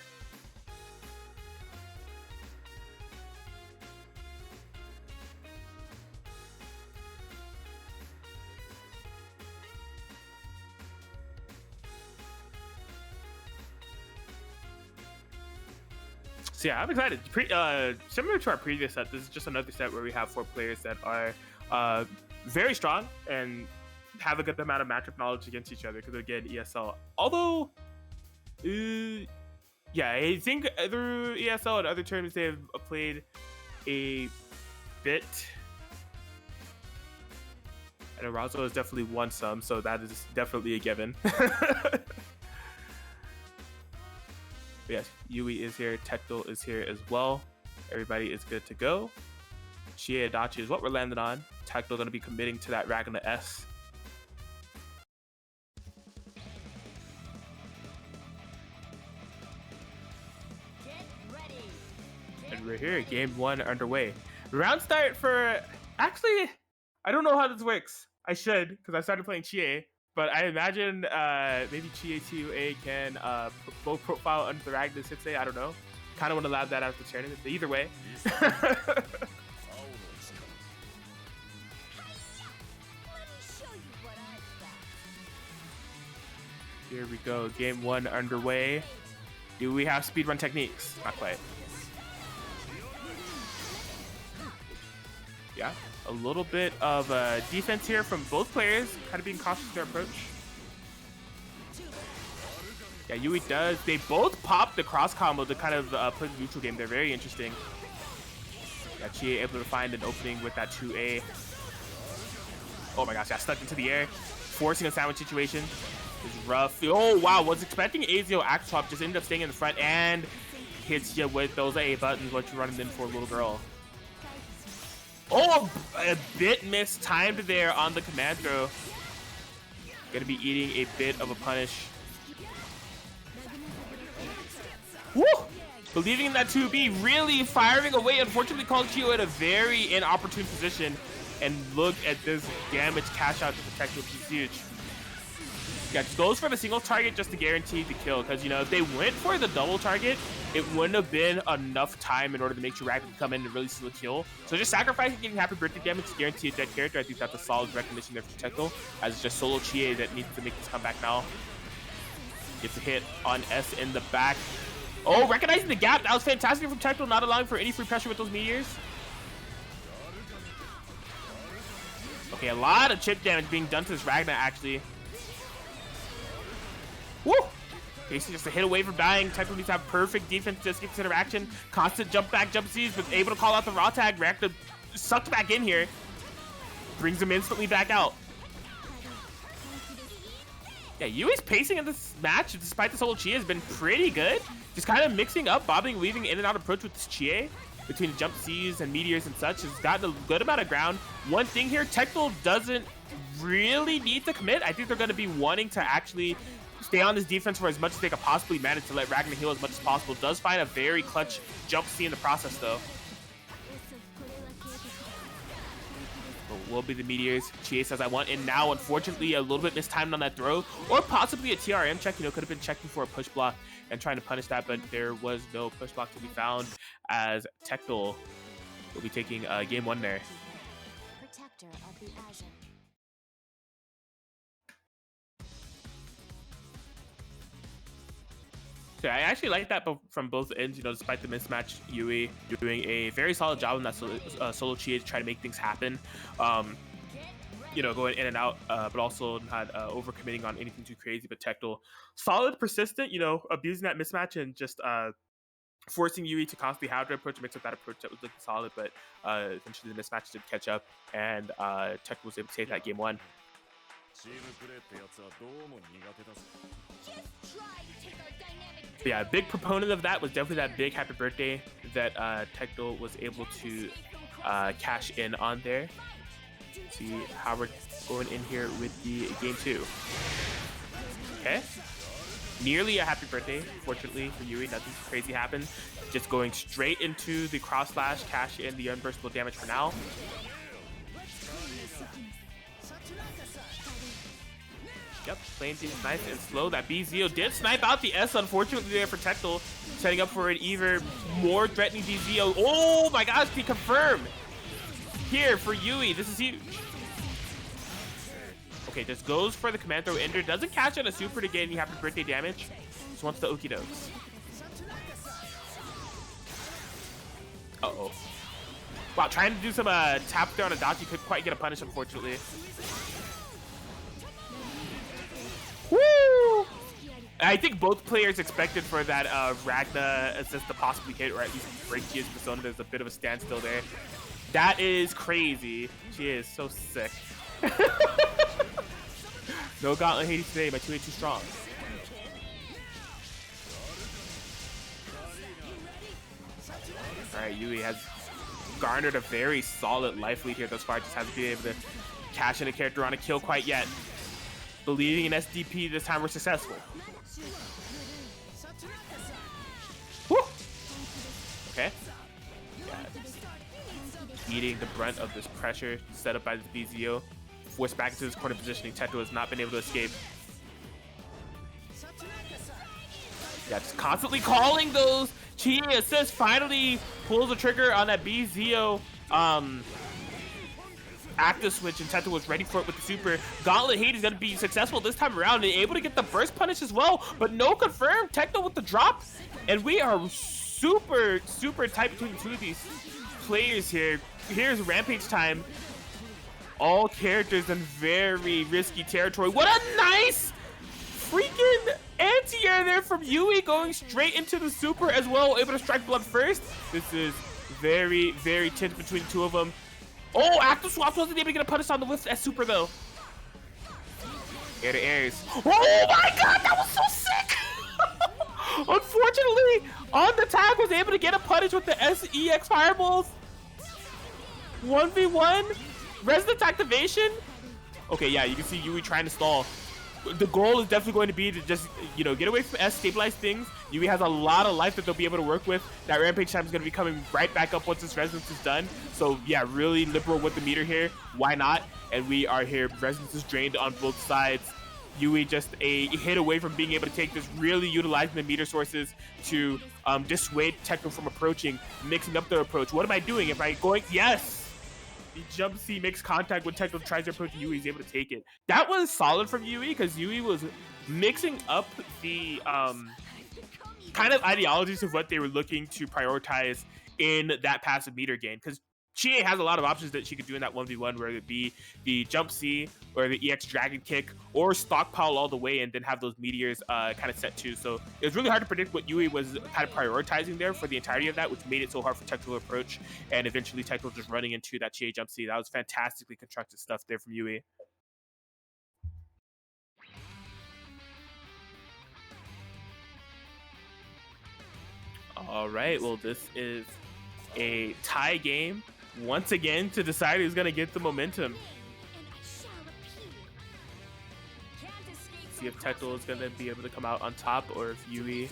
So yeah, I'm excited. Similar to our previous set, this is just another set where we have 4 players that are very strong and have a good amount of matchup knowledge against each other. Because again, ESL, although, yeah, I think through ESL and other tournaments they have played a bit. I know Razo has definitely won some, so that is definitely a given. Yes, Yui is here, Tectal is here as well. Everybody is good to go. Chie Adachi is what we're landing on. Tectal going to be committing to that Ragna S. And we're here, game 1 underway. Round start for, actually, I don't know how this works. I should, because I started playing Chie. But I imagine maybe Chie 2A can both profile under the Ragna 6A. I don't know. Kind of want to lab that after the tournament. But either way. Here we go. Game 1 underway. Do we have speedrun techniques? Not quite. Yeah. A little bit of defense here from both players, kind of being cautious with their approach. Yeah, Yui does. They both pop the cross combo to kind of play the neutral game. They're very interesting. Yeah, Chie able to find an opening with that 2A. Oh my gosh, got stuck into the air. Forcing a sandwich situation is rough. Oh wow, was expecting AZO axe swap, just ended up staying in the front and hits you with those A buttons, what you're running in for, little girl. Oh, a bit mistimed there on the command throw. Gonna be eating a bit of a punish. Woo! Believing in that 2B, really firing away. Unfortunately, calling Chio at a very inopportune position. And look at this damage cash out to protect, which is huge. Yeah, just goes for the single target just to guarantee the kill. Because, you know, if they went for the double target, it wouldn't have been enough time in order to make sure Rapid could come in and really steal a kill. So just sacrificing getting happy birthday damage to guarantee a dead character, I think that's a solid recognition there for Tectal, as it's just solo Chie that needs to make this comeback now. Gets a hit on S in the back. Oh, recognizing the gap. That was fantastic from Tectal, not allowing for any free pressure with those meteors. Okay, a lot of chip damage being done to this Ragna, actually. Woo! Basically just a hit away from dying. Tectal needs to have perfect defense, just gets interaction. Constant jump back, jump C's, but able to call out the raw tag. Ragna sucked back in here. Brings him instantly back out. Yeah, Yui's pacing in this match, despite the solo Chie, has been pretty good. Just kind of mixing up, bobbing, weaving in and out approach with this Chie. Between jump C's and meteors and such, has gotten a good amount of ground. One thing here, Tectal doesn't really need to commit. I think they're going to be wanting to actually stay on this defense for as much as they could possibly manage to let Ragna heal as much as possible. Does find a very clutch jump C in the process, though. But will be the meteors. Chie says, I want in now. Unfortunately, a little bit mistimed on that throw. Or possibly a TRM check. You know, could have been checking for a push block and trying to punish that, but there was no push block to be found, as Tectal will be taking game 1 there. Protector of the Azure. So I actually like that from both ends, you know, despite the mismatch, Yui doing a very solid job on that solo Chie to try to make things happen. You know, going in and out, but also not overcommitting on anything too crazy. But Tectal, solid, persistent, you know, abusing that mismatch and just forcing Yui to constantly have to approach, mix up that approach that was looking solid, but eventually the mismatch did catch up, and Tectal was able to take that game 1. But yeah, a big proponent of that was definitely that big happy birthday that Tectal was able to cash in on there. See how we're going in here with the game 2. Okay. Nearly a happy birthday, fortunately for Yui, nothing crazy happened. Just going straight into the cross slash, cash in the unburstable damage for now. Yep, playing seems nice and slow. That BZO did snipe out the S, unfortunately, there for Tectal, setting up for an even more threatening BZO. Oh my gosh, he confirmed here for Yui. This is huge. Okay, just goes for the command throw ender. Doesn't catch on a super to get any happy birthday damage. Just wants the okie dokes. Uh-oh. Wow, trying to do some tap there on Adachi, couldn't quite get a punish, unfortunately. Woo! I think both players expected for that Ragna assist to possibly hit, or at least break Chia's persona. There's a bit of a standstill there. That is crazy. She is so sick. No Gauntlet Hades today, but 2-8 too strong. Alright, Yui has garnered a very solid life lead here thus far. Just hasn't been able to cash in a character on a kill quite yet. Believing in SDP this time we're successful. Woo! Okay. Yeah. Eating the brunt of this pressure set up by the BZO. Forced back into this corner positioning. Teto has not been able to escape. Yeah, just constantly calling those Chia assists. Finally pulls the trigger on that BZO active switch, and Teto was ready for it with the super. Gauntlet Hate is going to be successful this time around and able to get the burst punish as well, but no confirm. Techno with the drop, and we are super tight between the two of these players here. Here's Rampage time. All characters in very risky territory. What a nice freaking anti-air there from Yui, going straight into the super as well, able to strike blood first. This is very tense between the two of them. Oh, active swap wasn't able to get a punish on the whiff as super though. Air to airs. Oh my god, that was so sick! Unfortunately, on the tag was able to get a punish with the SEX fireballs. 1v1 residence activation. Okay, yeah, you can see Yui trying to stall. The goal is definitely going to be to just, you know, get away from S, stabilize things. Yui has a lot of life that they'll be able to work with. That Rampage time is going to be coming right back up once this Resonance is done. So, yeah, really liberal with the meter here. Why not? And we are here. Resonance is drained on both sides. Yui just a hit away from being able to take this, really utilizing the meter sources to dissuade Techno from approaching, mixing up their approach. What am I doing? If I going... Yes! The jump C makes contact when Techno tries to approach Yui. He's able to take it. That was solid from Yui because Yui was mixing up the kind of ideologies of what they were looking to prioritize in that passive meter gain. Because Chie has a lot of options that she could do in that 1v1, whether it be the jump C or the EX dragon kick or stockpile all the way and then have those meteors kind of set too. So it was really hard to predict what Yui was kind of prioritizing there for the entirety of that, which made it so hard for Techno to approach, and eventually Techno just running into that Chie jump C. That was fantastically constructed stuff there from Yui. All right, well, this is a tie game once again to decide who's going to get the momentum. See if Teto is going to be able to come out on top or if Yui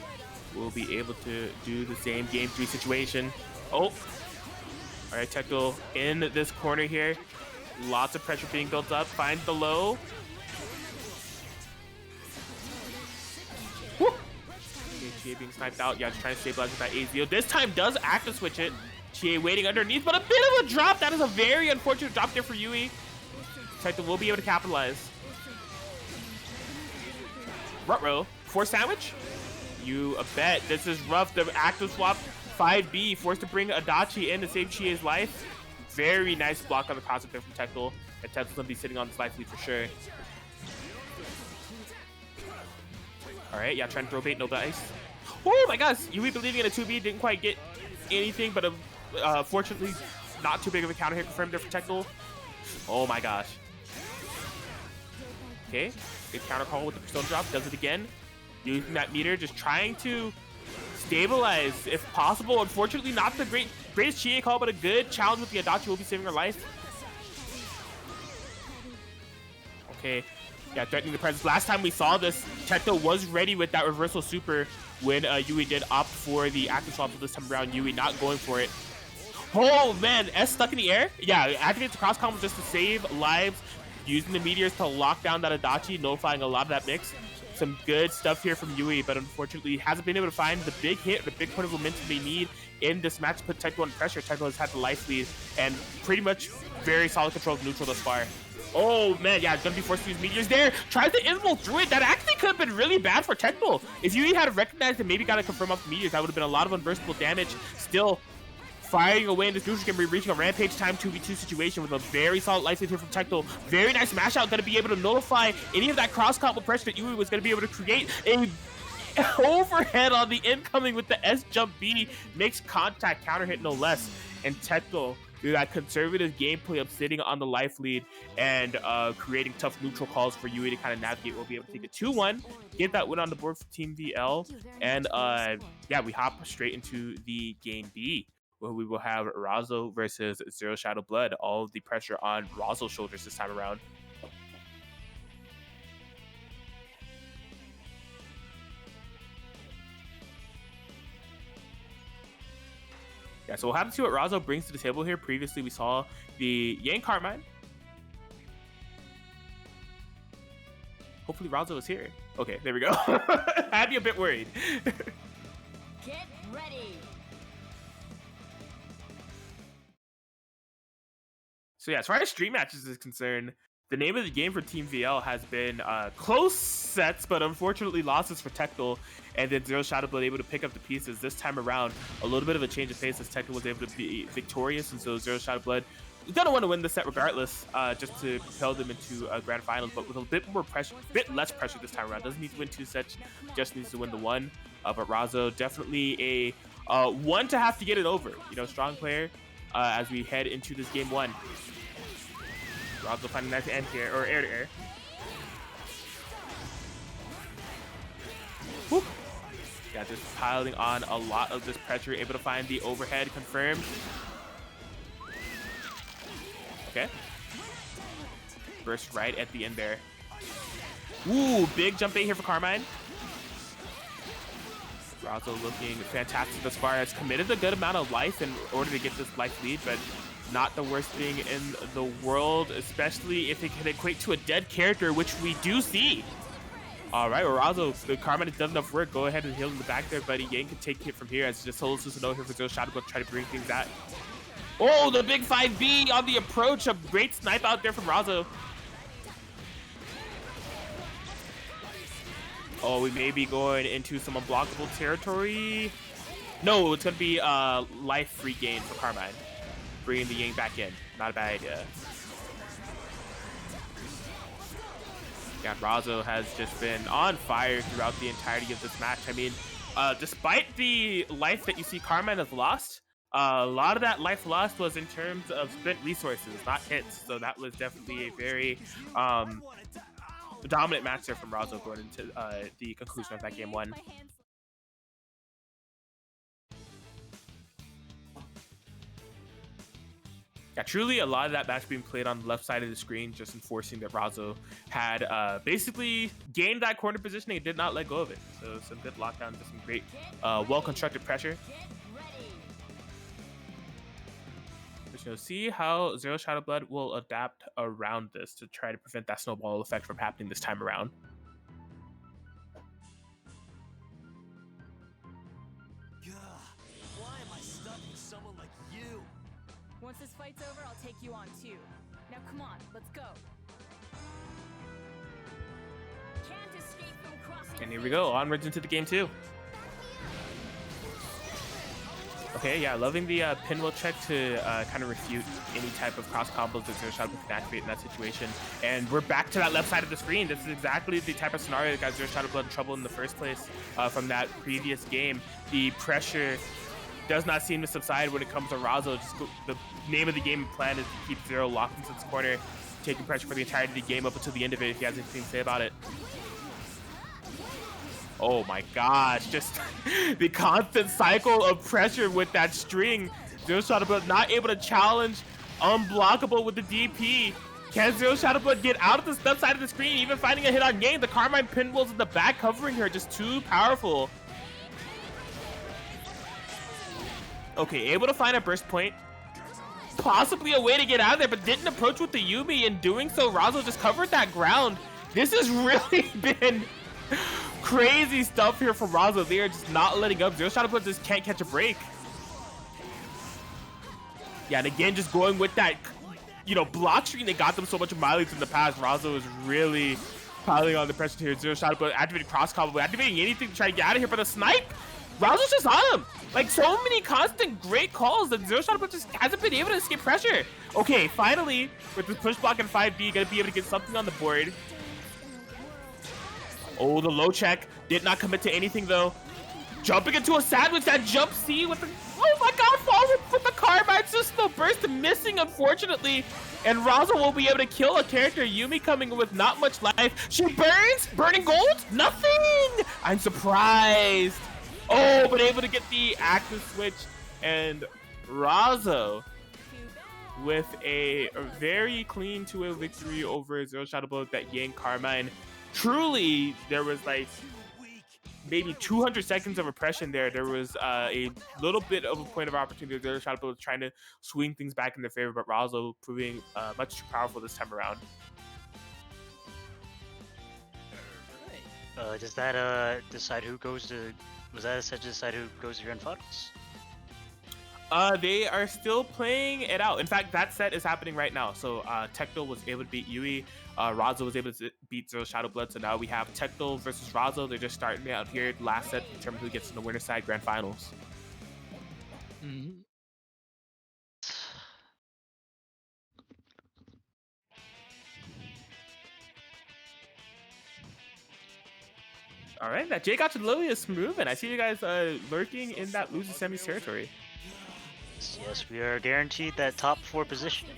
will be able to do the same game 3 situation. Oh, all right, Teto in this corner here. Lots of pressure being built up. Finds the low. Woo! Okay, Chie being sniped out. Yeah, just trying to stabilize with that AZO. This time does active switch it. Chie waiting underneath, but a bit of a drop. That is a very unfortunate drop there for Yui. Teto will be able to capitalize. Ruh-roh. Force sandwich? You bet. This is rough. The active swap 5B forced to bring Adachi in to save Chie's life. Very nice block on the concept there from Teto. And Teto's going to be sitting on this life lead for sure. Alright, yeah, trying to throw bait, Nobodies. Oh my gosh! Yui believing in a 2B, didn't quite get anything, but fortunately, not too big of a counter hit confirmed there for Teto. Oh my gosh. Okay, good counter call with the persona drop, does it again. Using that meter, just trying to stabilize if possible. Unfortunately, not the greatest Chie call, but a good challenge with the Adachi will be saving her life. Okay, yeah, threatening the presence. Last time we saw this, Teto was ready with that reversal super when Yui did opt for the active swap. This time around, Yui not going for it. Oh man, S stuck in the air. Yeah, activates the cross combo just to save lives. Using the meteors to lock down that Adachi, nullifying a lot of that mix. Some good stuff here from Yui, but unfortunately hasn't been able to find the big hit, the big point of momentum they need in this match to put Teto under pressure. Teto has had the life lead and pretty much very solid control of neutral thus far. Oh man, yeah, gonna be forced to use meteors there. Tries to invul through it. That actually could have been really bad for Teto. If Yui had recognized and maybe got to confirm off the meteors, that would have been a lot of unversatile damage. Still, firing away in this neutral, gonna be reaching a rampage time 2v2 situation with a very solid life lead here from Tecto. Very nice mash out, gonna be able to nullify any of that cross combo pressure that Yui was gonna be able to create. A overhead on the incoming with the S jump B, makes contact, counter hit no less, and Tecto through that conservative gameplay of sitting on the life lead and creating tough neutral calls for Yui to kind of navigate, will be able to take a 2-1, get that win on the board for Team VL, and yeah, we hop straight into the game B, where we will have Razo versus Zero Shadow Blood. All of the pressure on Razo's shoulders this time around. Yeah, so we'll have to see what Razo brings to the table here. Previously, we saw the Yang Carmine. Hopefully Razo is here. Okay, there we go. I'd be a bit worried. Get ready. So yeah, as far as stream matches is concerned, the name of the game for Team VL has been close sets, but unfortunately losses for Tectal, and then Zero Shadow Blood able to pick up the pieces. This time around, a little bit of a change of pace as Tectal was able to be victorious, and so Zero Shadow Blood is gonna want to win the set regardless, just to propel them into grand finals, but with a bit more pressure, a bit less pressure this time around. Doesn't need to win 2 sets, just needs to win the 1. But Razo definitely a one to have to get it over. You know, strong player as we head into this game 1. Razo finding a nice end here, or air to air. Whoop. Yeah, just piling on a lot of this pressure, able to find the overhead confirmed. Okay. Burst right at the end there. Ooh, big jump bait here for Carmine. Razo looking fantastic thus far. Has committed a good amount of life in order to get this life lead, but not the worst thing in the world, especially if it can equate to a dead character, which we do see. All right, well, Razo, the Carmine has done enough work. Go ahead and heal in the back there, buddy. Yang can take it from here as just solo Susanoo here for Zero Shadow Blood, try to bring things out. Oh, the big 5B on the approach. A great snipe out there from Razo. Oh, we may be going into some unblockable territory. No, it's going to be life free gain for Carmine. Bringing the Yang back in. Not a bad idea. Yeah, Razo has just been on fire throughout the entirety of this match. I mean, despite the life that you see Carmine has lost, a lot of that life lost was in terms of spent resources, not hits. So that was definitely a very dominant match there from Razo going into the conclusion of that game 1. Yeah, truly a lot of that match being played on the left side of the screen, just enforcing that Razo had basically gained that corner positioning and did not let go of it. So some good lockdowns, some great well-constructed pressure. So see how Zero Shadow Blood will adapt around this to try to prevent that snowball effect from happening this time around. God, why am I stuck with someone like you? Once this fight's over, I'll take you on too. Now come on, let's go. Can't escape from crossing. And here we go, onwards into the game 2. Okay, yeah, loving the pinwheel check to kind of refute any type of cross combos that Zero Shadow can activate in that situation. And we're back to that left side of the screen. This is exactly the type of scenario that got Zero Shadow Blood in trouble in the first place from that previous game. The pressure does not seem to subside when it comes to Razo. Just the name of the game and plan is to keep Zero locked into this corner, taking pressure for the entirety of the game up until the end of it if he has anything to say about it. Oh my gosh, just the constant cycle of pressure with that string. Zero Shadow Blood not able to challenge, unblockable with the DP. Can Zero Shadow Blood get out of the left side of the screen, even finding a hit on Yang? The Carmine pinwheels in the back covering her, just too powerful. Okay, able to find a burst point. Possibly a way to get out of there, but didn't approach with the Yumi. In doing so, Razo just covered that ground. This has really been crazy stuff here from Razo. They are just not letting up. Zero Shadow Blood just can't catch a break. Yeah, and again, just going with that, you know, block string that got them so much mileage in the past. Razo is really piling on the pressure here. Zero Shadow Blood activating cross combo, activating anything to try to get out of here, but the snipe, Razo's just on him. Like, so many constant great calls that Zero Shadow Blitz just hasn't been able to escape pressure. Okay, finally, with this push block and 5B, gonna be able to get something on the board. Oh, the low check. Did not commit to anything, though. Jumping into a sandwich, that jump C with the... Oh my god, falls with the Carbine System burst, missing, unfortunately. And Raza will be able to kill a character. Yumi coming with not much life. She burns! Burning gold? Nothing! I'm surprised. Oh, but able to get the active switch. And Razo with a very clean 2-0 victory over Zero Shadow Blow with that Yang Carmine. Truly, there was like maybe 200 seconds of oppression there. There was a little bit of a point of opportunity. Zero Shadow Blow was trying to swing things back in their favor, but Razo proving much too powerful this time around. Does that decide who goes to? Was that set to decide who goes to grand finals? They are still playing it out. In fact, that set is happening right now. So Tecto was able to beat Yui. Razo was able to beat Zero Shadow Blood. So now we have Tecto versus Razo. They're just starting out here. Last set to determine who gets in the winner's side grand finals. Mm-hmm. All right, that J Gotcha Lily is moving. I see you guys lurking in that losing semis territory. Yes, we are guaranteed that top 4 position.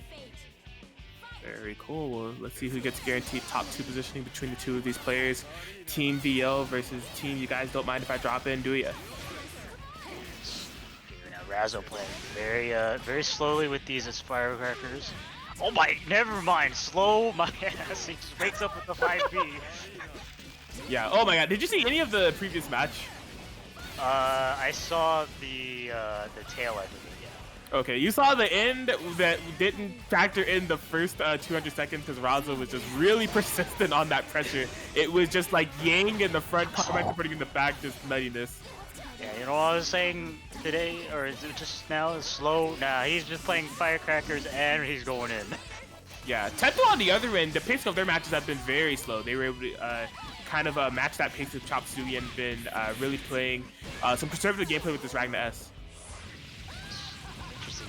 Very cool. Well, let's see who gets guaranteed top 2 positioning between the two of these players. Team VL versus Team You Guys Don't Mind If I Drop In, do ya? Now Razo playing very slowly with these as firecrackers. Oh my, never mind. Slow my ass. He just wakes up with the 5B. Yeah. Oh my god. Did you see any of the previous match? I saw the tail end of it. Okay, you saw the end that didn't factor in the first 200 seconds because Razo was just really persistent on that pressure. It was just like Yang in the front, Carmine putting in the back, just nuttiness. Yeah, you know what I was saying today, or is it just now? Slow? Nah, he's just playing firecrackers and he's going in. Yeah, Tento on the other end, the pace of their matches have been very slow. They were able to kind of match that pace with Chop Sugi and been really playing some conservative gameplay with this Ragna S.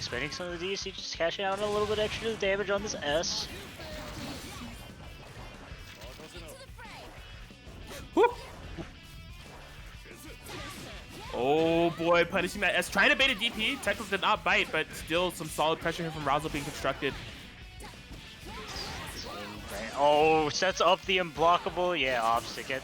Spending some of the DC, just cashing out a little bit extra damage on this S. Whew. Oh boy, punishing that S. Trying to bait a DP. Tecmo did not bite, but still some solid pressure here from Razo being constructed. Oh, sets up the unblockable. Yeah, obstacle.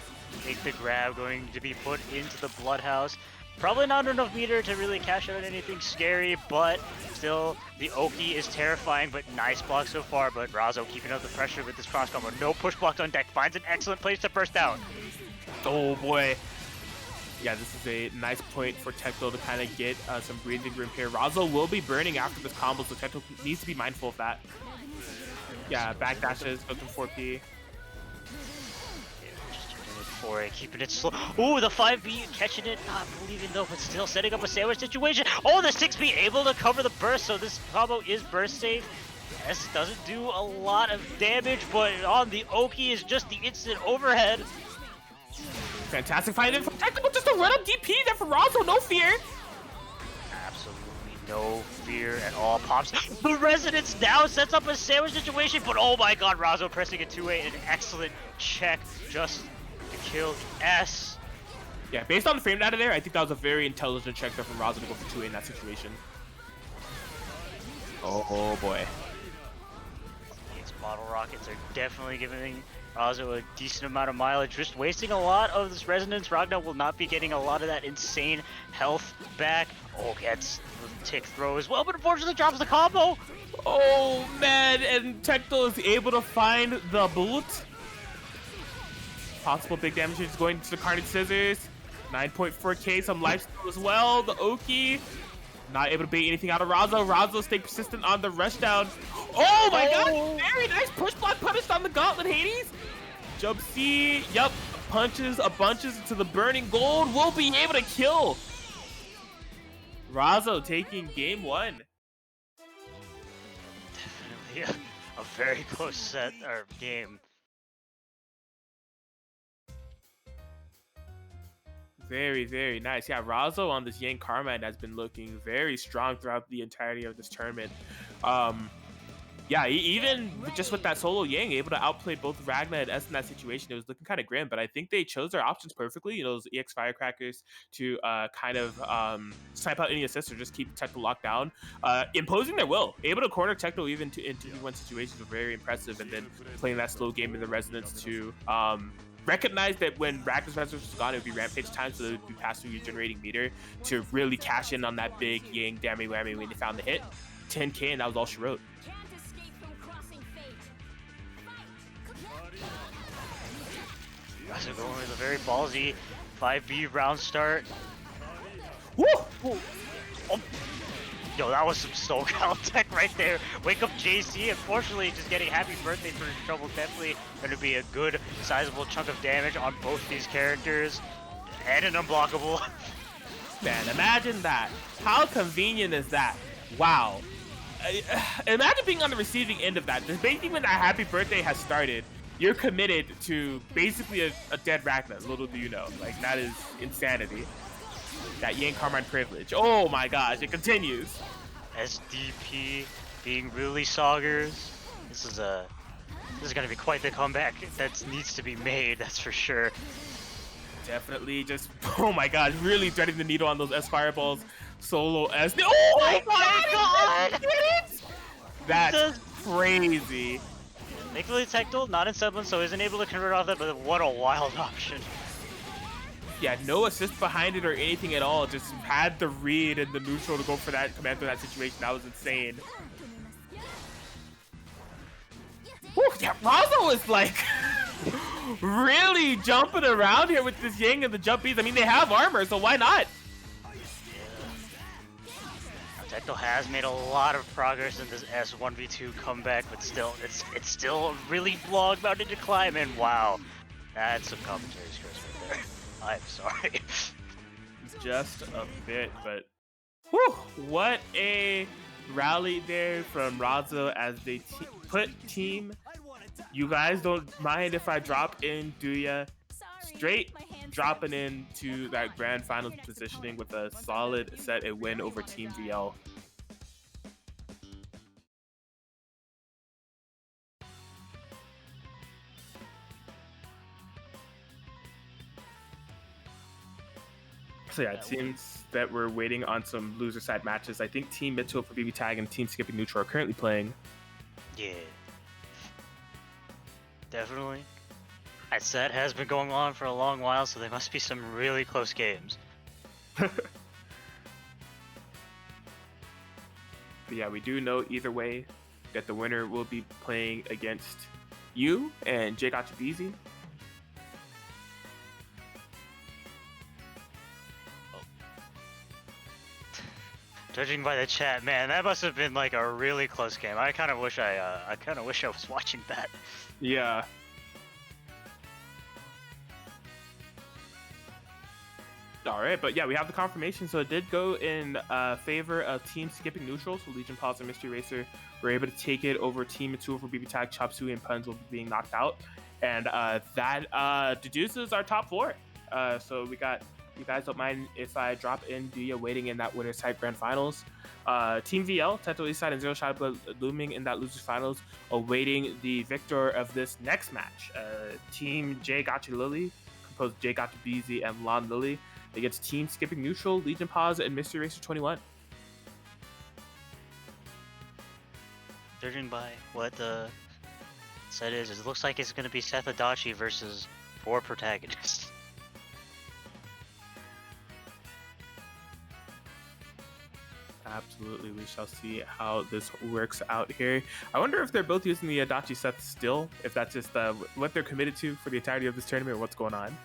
Take the grab, going to be put into the Bloodhouse. Probably not enough meter to really cash out anything scary, but still, the Oki is terrifying, but nice block so far. But Razo keeping up the pressure with this cross combo. No push blocks on deck. Finds an excellent place to burst out. Oh boy. Yeah, this is a nice point for Tecto to kind of get some breathing room here. Razo will be burning after this combo, so Tecto needs to be mindful of that. Yeah, backdashes, goes from 4P. For it, keeping it slow. Ooh, the 5B catching it, not believing though, but still setting up a sandwich situation. Oh, the 6B able to cover the burst, so this combo is burst safe. S doesn't do a lot of damage, but on the Oki is just the instant overhead. Fantastic fight in from Tecto, just a run up DP there for Razo, no fear. Absolutely no fear at all. Pops the Resonance now, sets up a sandwich situation, but oh my god, Razo pressing a 2-8, an excellent check just kill S. Yeah, based on the frame data there, I think that was a very intelligent check there from Razo to go for 2A in that situation. Oh boy. These bottle rockets are definitely giving Razo a decent amount of mileage, just wasting a lot of this resonance. Ragnar will not be getting a lot of that insane health back. Oh, gets the tick throw as well, but unfortunately drops the combo. Oh man, and Tecto is able to find the bullet. Possible big damage is going to the Carnage Scissors. 9.4k, some lifesteal as well. The Oki, not able to bait anything out of Razo. Razo stay persistent on the rushdown. Oh my god, very nice push block punished on the Gauntlet Hades. Jump C, yup, punches a bunches into the burning gold. Will be able to kill. Razo taking game 1. Definitely a very close set or game. Very, very nice. Yeah, Razo on this Yang Carmine has been looking very strong throughout the entirety of this tournament. Yeah, even just with that solo Yang, able to outplay both Ragna and S in that situation, it was looking kind of grim. But I think they chose their options perfectly. You know, those EX Firecrackers to kind of snipe out any assists or just keep Tecto locked down, imposing their will. Able to corner Tecto even in 2v1 situations was very impressive. And then playing that slow game in the Resonance to recognize that when Ragna's Resonance was gone, it would be Rampage time, so they would be passing regenerating meter to really cash in on that big Yang dammy whammy when they found the hit. 10k, and that was all she wrote. Can't escape from crossing fate. Guys are going with a very ballsy 5B round start. Woo! Oh. Yo, that was some Soul Cal tech right there. Wake up JC. Unfortunately, just getting happy birthday for trouble. Definitely going to be a good, sizable chunk of damage on both these characters. And an unblockable. Man, imagine that. How convenient is that? Wow. Imagine being on the receiving end of that. Basically, when that happy birthday has started, you're committed to basically a dead Ragna. Little do you know. Like, that is insanity. That Yang Carmine privilege. Oh my gosh, it continues. SDP being really soggers. This is gonna be quite the comeback that needs to be made, that's for sure. Definitely just, oh my gosh, really threading the needle on those S fireballs. Solo S. Oh my god! That's crazy. Thankfully Tectal, not in Semblance, so isn't able to convert off that, but what a wild option. Yeah, no assist behind it or anything at all. Just had the read and the neutral to go for that command through that situation. That was insane. Woo, yeah, Razo is like really jumping around here with this Yang and the jump beats. I mean, they have armor, so why not? Tectal has made a lot of progress in this S1v2 comeback, but still, it's still a really long mountain to climb, and wow, that's some commentary skills right there. I'm sorry. Just a bit, but whew, what a rally there from Razo as they put team. You guys don't mind if I drop in Duya straight dropping into that grand finals positioning with a solid set and win over Team VL. So yeah, it seems that we're waiting on some loser side matches. I think Team Mitchell for BBTAG and Team Skipping Neutral are currently playing. Yeah. Definitely. That set has been going on for a long while, so there must be some really close games. But yeah, we do know either way that the winner will be playing against you and Jake Achabizi. Judging by the chat, man, that must have been like a really close game. I kind of wish I was watching that. Yeah. All right, but yeah, we have the confirmation. So it did go in favor of Team Skipping Neutral. So Legion Pause and Mystery Racer were able to take it over Team Mitsuo for BBTAG. Chop Suey and Puns will be being knocked out. And that deduces our top four. So we got, you guys don't mind if I drop in Duya waiting in that winner's side grand finals. Team VL, Tectal Eastside and Zero Shot looming in that losers finals, awaiting the victor of this next match. Team J Gotcha Lily, composed of J Gotcha BZ and Lon Lily, against Team Skipping Neutral, Legion Pause, and Mystery Racer 21. Judging by what the set is, it looks like it's going to be Seth Adachi versus 4 protagonists. Absolutely, we shall see how this works out here. I wonder if they're both using the Adachi Seth still, if that's just what they're committed to for the entirety of this tournament, or what's going on.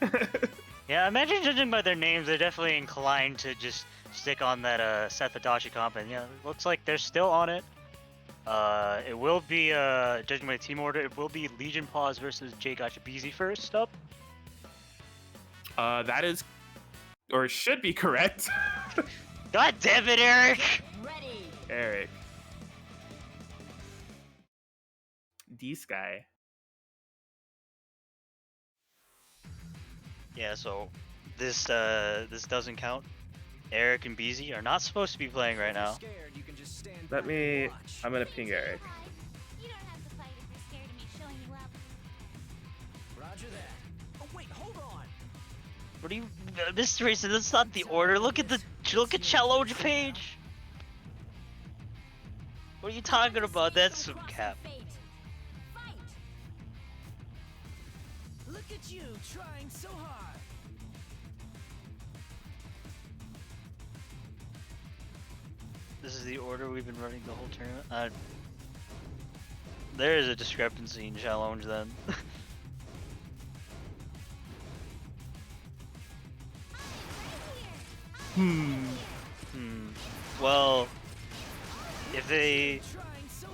Yeah, imagine judging by their names, they're definitely inclined to just stick on that Seth Adachi comp, and yeah, it looks like they're still on it. It will be, judging by the team order, it will be Legion Pause versus J Gotcha BZ first up. That is, or should be correct. God damn it, Eric! Ready. Eric. D-Sky. Yeah, so this doesn't count. Eric and BZ are not supposed to be playing right now. Scared, you can just stand Let back me. and watch. I'm gonna ping Eric. You don't have to fight if you're scared of me showing you up. Roger that. Oh wait, hold on. What do you, Mr. Racer? That's not the order. Look at Challenge page. What are you talking about? That's some cap. Fate. Fight. Look at you trying so hard. This is the order we've been running the whole tournament. There is a discrepancy in challenge then. Well, if they Trying so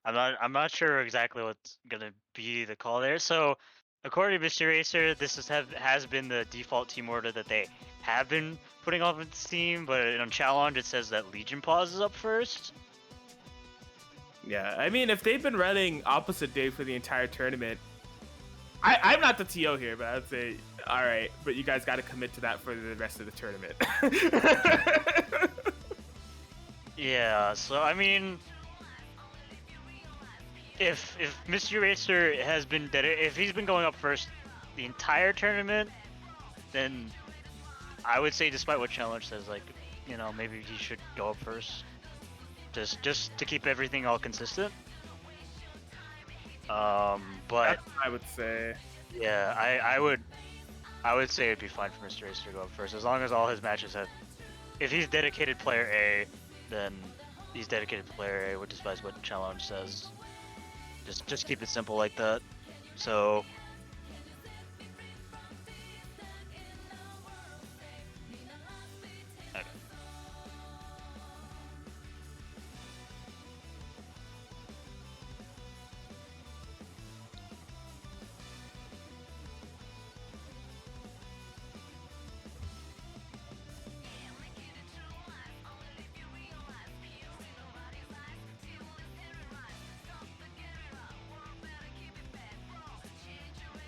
hard. I'm not sure exactly what's gonna be the call there. So, according to Mr. Racer, this has been the default team order that they have been putting off with the team, but on challenge it says that Legion Pause is up first. Yeah, I mean, if they've been running opposite day for the entire tournament, I'm not the TO here, but I'd say, all right, but you guys got to commit to that for the rest of the tournament. Yeah, so I mean, if Mr. Racer has been if he's been going up first the entire tournament, then I would say, despite what challenge says, like, you know, maybe he should go up first, just to keep everything all consistent. But That's what I would say. yeah, I would say it'd be fine for Mr. Racer to go up first, as long as all his matches have. If he's dedicated player A, then he's dedicated to player A, despite what challenge says. Just keep it simple like that. So. Okay.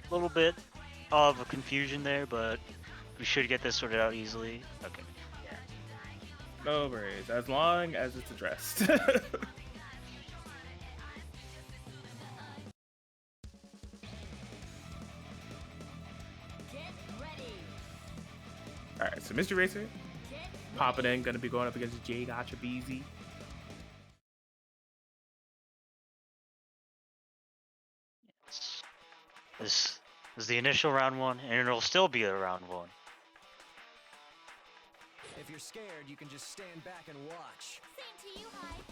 A little bit of a confusion there, but we should get this sorted out easily. Okay. No worries, as long as it's addressed. Get ready. All right, so Mr. Racer Get popping in, gonna be going up against Adachi BZ. This is the initial round one, and it'll still be a round one. If you're scared, you can just stand back and watch. Same to you, Hyde.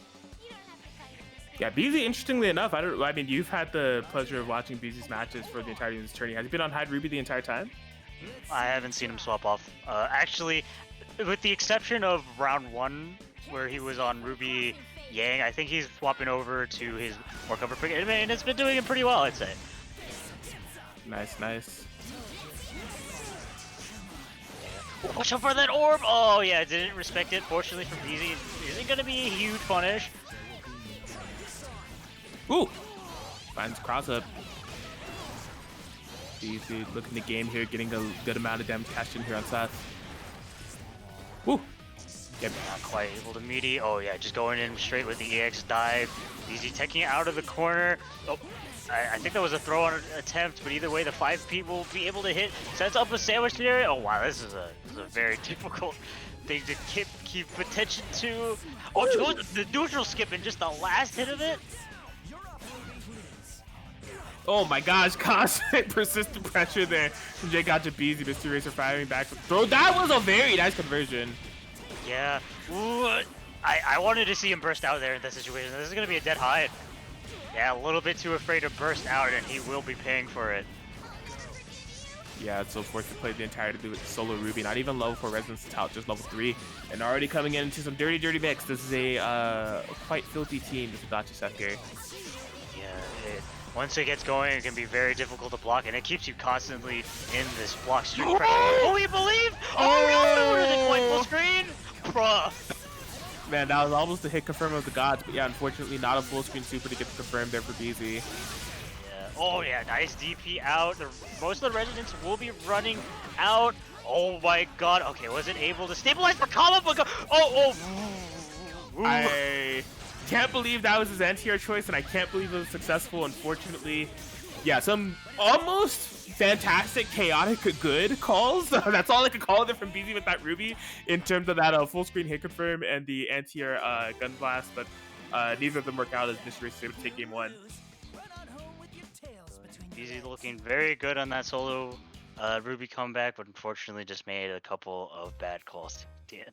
You don't have to fight if Yeah, BZ. Interestingly enough, I mean, you've had the pleasure of watching BZ's matches for the entirety of this tourney. Has he been on Hyde Ruby the entire time? I haven't seen him swap off. Actually, with the exception of round one, where he was on Ruby Yang, I think he's swapping over to his more cover pick, and it's been doing him pretty well, I'd say. Nice, nice. Watch out for that orb! Oh yeah, I didn't respect it. Fortunately for BZ, it isn't gonna be a huge punish. Ooh! Finds cross up. BZ looking to game here, getting a good amount of damage cashed in here on Seth. Woo! Yep. Not quite able to meaty. Oh yeah, just going in straight with the EX dive. BZ taking it out of the corner. Oh, I think that was a throw on attempt, but either way, the 5 people will be able to hit. Sets up a sandwich there. Oh wow, this is a very difficult thing to keep attention to. Oh, it goes the neutral skip in just the last hit of it. Oh my gosh, constant persistent pressure there from Adachi BZ. Mr. Racer firing back with throw. That was a very nice conversion. Yeah. Ooh, I wanted to see him burst out there in that situation. This is gonna be a dead Hyde. Yeah, a little bit too afraid to burst out, and he will be paying for it. Yeah, so forced to play the entirety with solo Ruby. Not even level 4 Resonance Tout, just level 3. And already coming into some dirty mix. This is a quite filthy team, this Adachi Seth here. Yeah, once it gets going, it can be very difficult to block, and it keeps you constantly in this block streak pressure. Oh, we believe! Oh, no, the point full screen! Bruh! man. That was almost a hit confirm of the gods, but yeah, unfortunately not a full screen super to get the confirm there for BZ. Yeah. Oh yeah, nice DP out. Most of the residents will be running out. Oh my god. Okay, wasn't able to stabilize the combo, but I can't believe that was his anti-air choice, and I can't believe it was successful. Unfortunately, yeah, some almost fantastic, chaotic, good calls. That's all I could call it from BZ with that Ruby in terms of that full screen hit confirm and the anti-air gun blast, but neither of them work out as Mystery is able to take game 1. BZ looking very good on that solo Ruby comeback, but unfortunately just made a couple of bad calls at the end.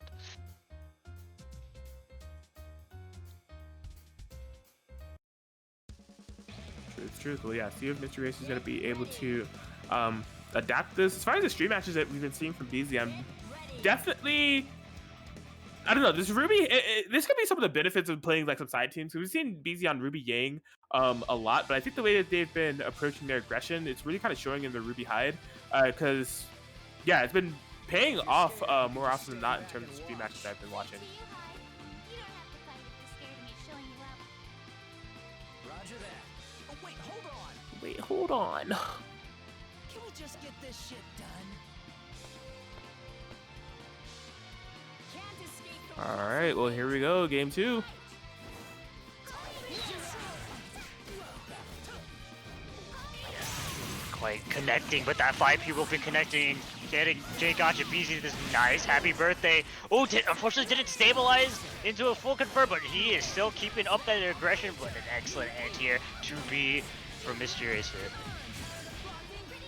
It's true. Well, yeah, see if Mystery Racer is going to be able to adapt this. As far as the stream matches that we've been seeing from BZ, I'm definitely, I don't know, this Ruby, this could be some of the benefits of playing like some side teams. We've seen BZ on Ruby Yang a lot, but I think the way that they've been approaching their aggression, it's really kind of showing in the Ruby Hyde, because yeah, it's been paying off more often than not in terms of stream matches that I've been watching. Wait, hold on. Can we just get this shit done? All right, well, here we go, game 2. Quite connecting, but that 5P will be connecting, getting J Gotcha BZ to this nice happy birthday. Oh, unfortunately didn't stabilize into a full confirm, but he is still keeping up that aggression, but an excellent anti-air to be from Mystery Racer.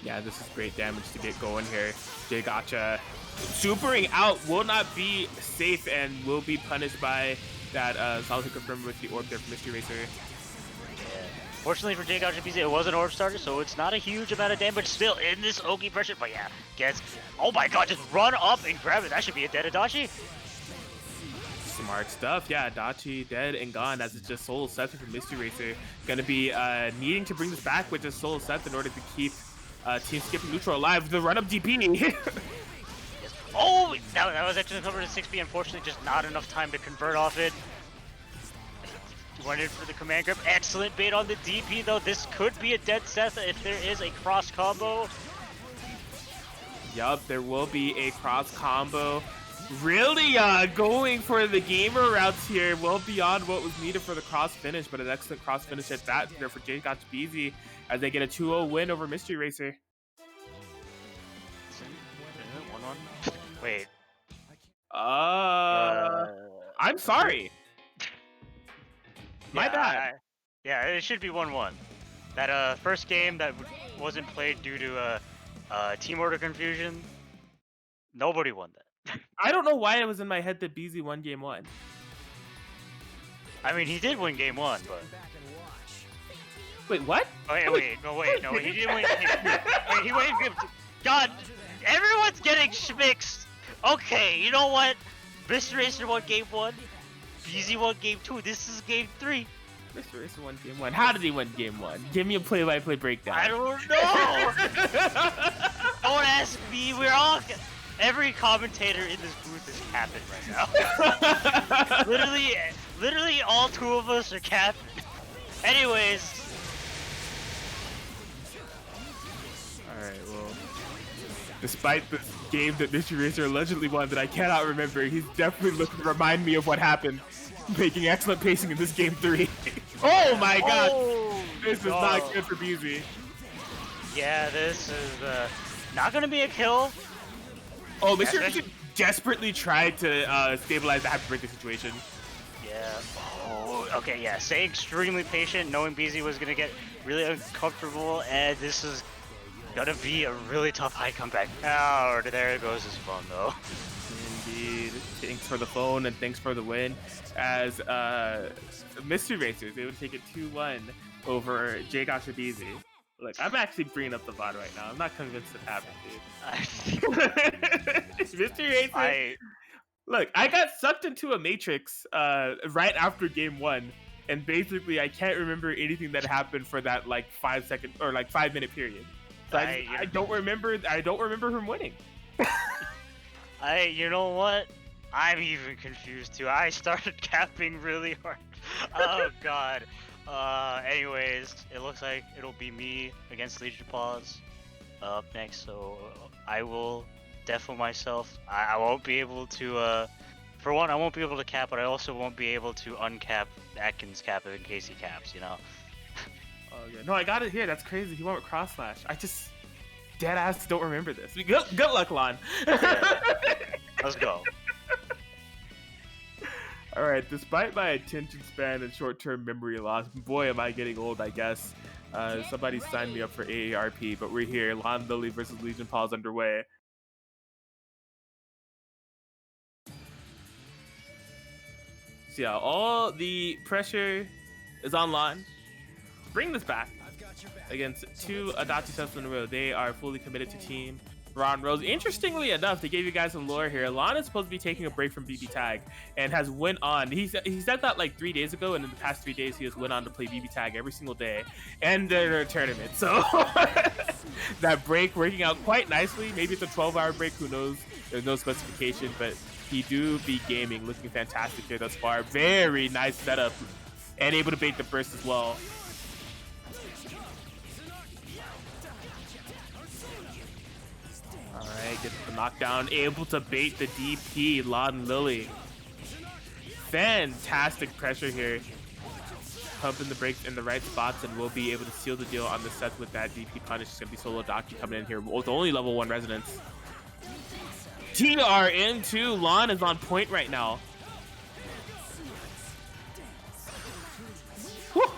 Yeah, this is great damage to get going here. J Gotcha supering out will not be safe and will be punished by that solid confirm with the orb there for Mystery Racer. Yeah. Fortunately for J Gotcha BZ, it was an orb starter, so it's not a huge amount of damage still in this Oki pressure, but yeah, gets, oh my god, just run up and grab it. That should be a dead Adachi. Smart stuff. Yeah, Adachi dead and gone as it's just Soul Seth from Mystery Racer. Gonna be needing to bring this back with just Soul Seth in order to keep Team Skip Neutral alive. The run up DP. Oh, that was actually covered at 6P. Unfortunately, just not enough time to convert off it. Went in for the command grip. Excellent bait on the DP though. This could be a dead Seth if there is a cross combo. Yup, there will be a cross combo. Really going for the gamer routes here, well beyond what was needed for the cross finish, but an excellent cross finish at that there for J Gotcha BZ as they get a 2-0 win over Mystery Racer. 1-1. Wait. I'm sorry. My bad. Yeah, it should be 1-1. That first game that wasn't played due to team order confusion, nobody won that. I don't know why it was in my head that BZ won game 1. I mean, he did win game 1, but... Wait, what? No, he didn't win. He won game 2. God, everyone's getting schmixed. Okay, you know what? Mystery Racer won game 1. BZ won game 2. This is game 3. Mystery Racer won game 1. How did he win game 1? Give me a play-by-play breakdown. I don't know. Don't ask me. We're all... Every commentator in this booth is capping right now. literally all 2 of us are capping. Anyways. Alright, well. Despite this game that Mystery Racer allegedly won that I cannot remember, he's definitely looking to remind me of what happened. Making excellent pacing in this game 3. Oh my god! Oh, this is not good for BZ. Yeah, this is not gonna be a kill. Oh, Mystery Racer desperately tried to stabilize the happy birthday situation. Yeah. Oh, okay, yeah. Stay extremely patient, knowing BZ was gonna get really uncomfortable, and this is gonna be a really tough high comeback. Oh, there goes his phone, though. Indeed. Thanks for the phone and thanks for the win. As Mystery Racer is able to take it 2-1 over J Gotcha BZ. Look, I'm actually bringing up the VOD right now. I'm not convinced it happened, dude. Mystery Racer. Look, I got sucked into a matrix right after game 1, and basically I can't remember anything that happened for that like 5-second or like 5-minute period. So I don't remember him winning. You know what? I'm even confused too. I started capping really hard. Oh god. Anyways, it looks like it'll be me against Legion Paws up next, so I will defo myself. I won't be able to, for one, I won't be able to cap, but I also won't be able to uncap Atkins cap in case he caps, you know? Oh yeah, no, I got it here. That's crazy. He went with cross slash. I just dead ass don't remember this. Good luck, Lon. Let's go. All right, despite my attention span and short-term memory loss, boy, am I getting old, I guess. Somebody signed me up for AARP, but we're here. Lon Lily versus Legion Paws underway. So yeah, all the pressure is on Lon. Bring this back against two Adachi sets in a row. They are fully committed to team Ron Rose. Interestingly enough, they gave you guys some lore here. Lon is supposed to be taking a break from BBTAG and has went on. He said that like 3 days ago, and in the past 3 days, he has went on to play BBTAG every single day and their tournament. So that break working out quite nicely. Maybe it's a 12-hour break. Who knows? There's no specification, but he do be gaming, looking fantastic here thus far. Very nice setup and able to bait the burst as well. Alright, gets the knockdown, able to bait the DP, Lon Lily. Fantastic pressure here. Pumping the brakes in the right spots, and we'll be able to seal the deal on the set with that DP punish. It's going to be Solo Adachi coming in here with only level 1 resonance. TR into Lon is on point right now. Whew.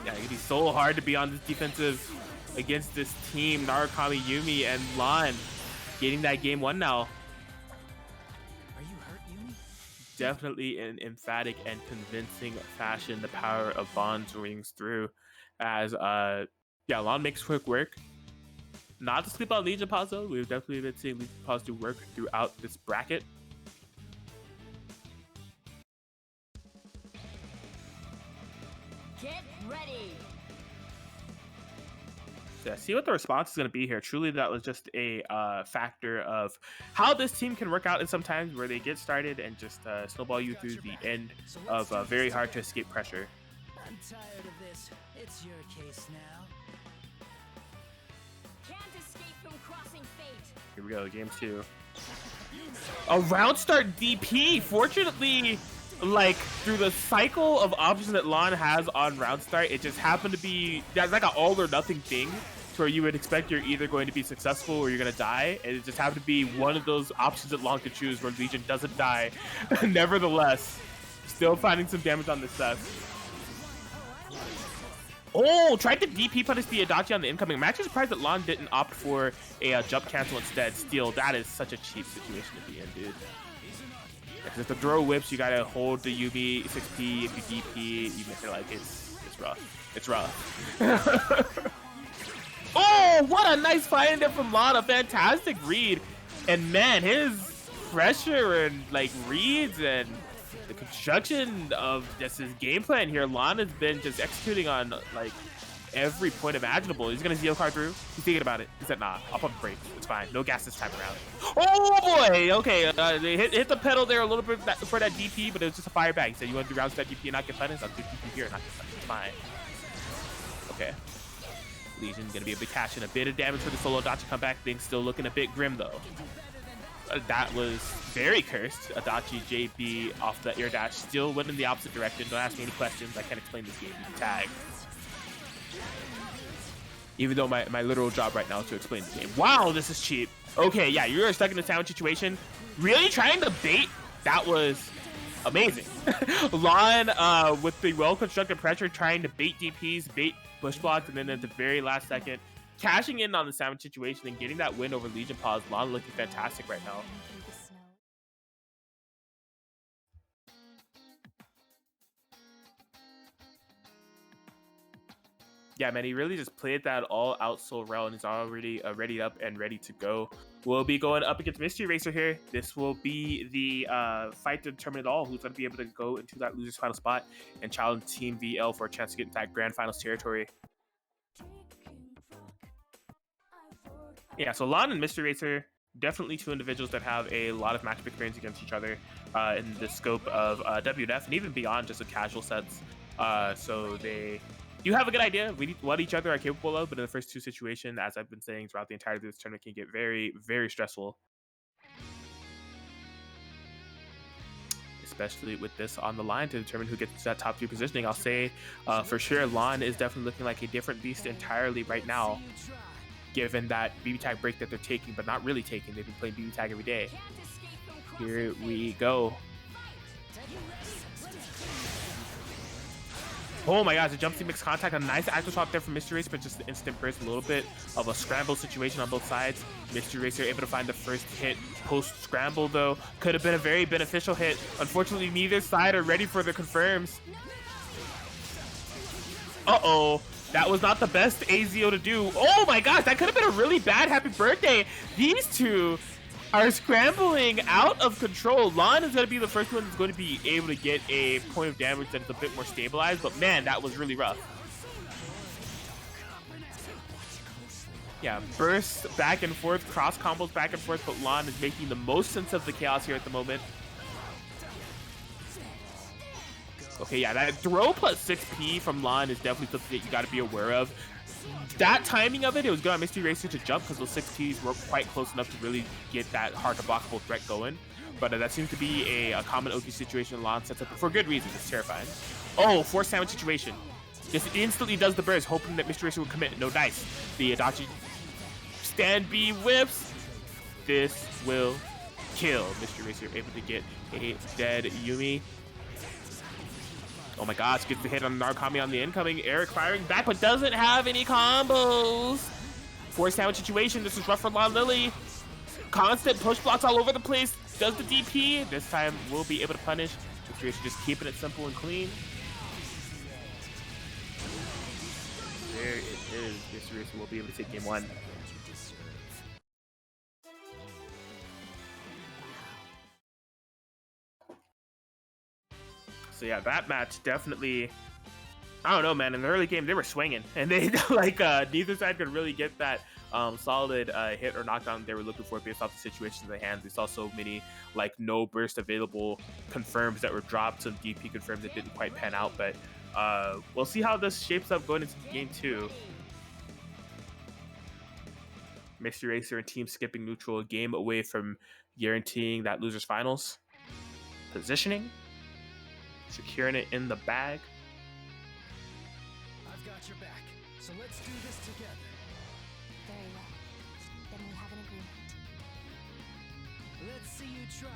Yeah, it'd be so hard to be on this defensive against this team. Narukami, Yumi, and Lon getting that game 1 now. Are you hurt, Yumi? Definitely in emphatic and convincing fashion, the power of Bonds rings through as yeah, Lon makes quick work. Not to sleep on Legion Paws though. We've definitely been seeing Legion Paws do work throughout this bracket. Get ready. Yeah, see what the response is going to be here. Truly, that was just a factor of how this team can work out in some times where they get started and just snowball you through the end of very hard to escape pressure. I'm tired of this. It's your case now. Can't escape from crossing fate. Here we go, game 2. A round start DP. Fortunately, like through the cycle of options that Lon has on round start, it just happened to be that's like an all or nothing thing, to where you would expect you're either going to be successful or you're gonna die, and it just happened to be one of those options that Lon could choose where Legion doesn't die. Nevertheless, still finding some damage on this set. Oh, tried to DP punish the Adachi on the incoming. I'm actually surprised that Lon didn't opt for a jump cancel instead. Still, that is such a cheap situation to be in, dude. Because if the throw whips, you gotta hold the Yumi 6P. If you DP, you miss it. Like it's rough. It's rough. Oh, what a nice find there from Lon. A fantastic read, and man, his pressure and like reads and the construction of just his game plan here. Lon has been just executing on like every point imaginable. He's gonna Zeo card through. He's thinking about it. He said, nah, I'll pump the brakes. It's fine. No gas this time around. Oh boy. Okay. They hit the pedal there a little bit for that DP, but it was just a fire bag. He said, you want to do rounds to that DP and not get punished? I'll do DP here and not get punished. It's fine. Okay. Legion gonna be able to cash in a bit of damage for the Solo Adachi comeback. Things still looking a bit grim though. That was very cursed. Adachi JB off the air dash, still went in the opposite direction. Don't ask me any questions. I can't explain this game. Tag. Even though my literal job right now is to explain the game. Wow, this is cheap. Okay, yeah, you're stuck in a sandwich situation. Really trying to bait? That was amazing. Lon with the well-constructed pressure, trying to bait DPs, bait push blocks, and then at the very last second, cashing in on the sandwich situation and getting that win over Legion Paws. Lon looking fantastic right now. Yeah, man, he really just played that all out so well, and he's already ready up and ready to go. We'll be going up against Mystery Racer here. This will be the fight to determine it all. Who's going to be able to go into that loser's final spot and challenge Team VL for a chance to get into that grand finals territory. Yeah, so Lon and Mystery Racer, definitely two individuals that have a lot of matchup experience against each other in the scope of WNF and even beyond just the casual sets. So they do have a good idea what each other are capable of, but in the first two situations, as I've been saying throughout the entirety of this tournament, can get very, very stressful. Especially with this on the line to determine who gets that top 3 positioning. I'll say for sure, Lon is definitely looking like a different beast entirely right now, given that BBTAG break that they're taking, but not really taking. They've been playing BBTAG every day. Here we go. Oh my gosh, the jump seat makes contact. A nice active swap there from Mystery Racer, but just the instant burst. A little bit of a scramble situation on both sides. Mystery Racer able to find the first hit post-scramble, though. Could have been a very beneficial hit. Unfortunately, neither side are ready for the confirms. Uh-oh. That was not the best AZO to do. Oh my gosh, that could have been a really bad happy birthday. These two are scrambling out of control. Lon is going to be the first one that's going to be able to get a point of damage that is a bit more stabilized, but man, that was really rough. Yeah, bursts back and forth, cross combos back and forth, but Lon is making the most sense of the chaos here at the moment. Okay, yeah, that throw plus 6P from Lon is definitely something that you got to be aware of. That timing of it was good on Mystery Racer to jump because those 6Ps were quite close enough to really get that hard to blockable threat going. But that seems to be a common OG situation Lon sets up for good reasons. It's terrifying. Oh, force sandwich situation. Just instantly does the burst, hoping that Mystery Racer will commit. No dice. The Adachi stand B whips. This will kill. Mystery Racer able to get a dead Yumi. Oh my gosh, gets the hit on Narukami on the incoming. Eric firing back, but doesn't have any combos. Force sandwich situation. This is rough for Lon Lily. Constant push blocks all over the place. Does the DP. This time will be able to punish. Mystery Racer just keeping it simple and clean. There it is. Mystery Racer will be able to take game 1. So yeah, that match definitely, I don't know, man. In the early game, they were swinging, and they like neither side could really get that solid hit or knockdown they were looking for based off the situations in the hands. We saw so many like no burst available confirms that were dropped, some DP confirms that didn't quite pan out. But we'll see how this shapes up going into game 2. Mystery Racer and team skipping neutral, a game away from guaranteeing that losers finals positioning. Securing it in the bag. I've got your back, so let's do this together. Very well. Then we have an agreement. Let's see you try.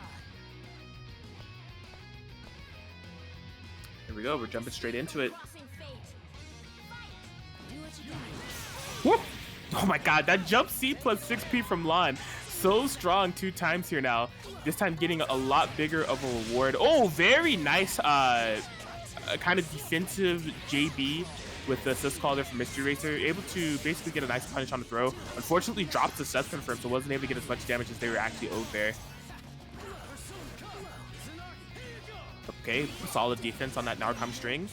Here we go. We're jumping straight into it. Crossing fate. Do what you got. Whoop! Oh my god, that jump C plus 6P from Lon. So strong 2 times here now. This time getting a lot bigger of a reward. Oh, very nice kind of defensive JB with the assist call there from Mystery Racer. Able to basically get a nice punish on the throw. Unfortunately dropped the set confirm, so wasn't able to get as much damage as they were actually owed there. Okay, solid defense on that Narukami string.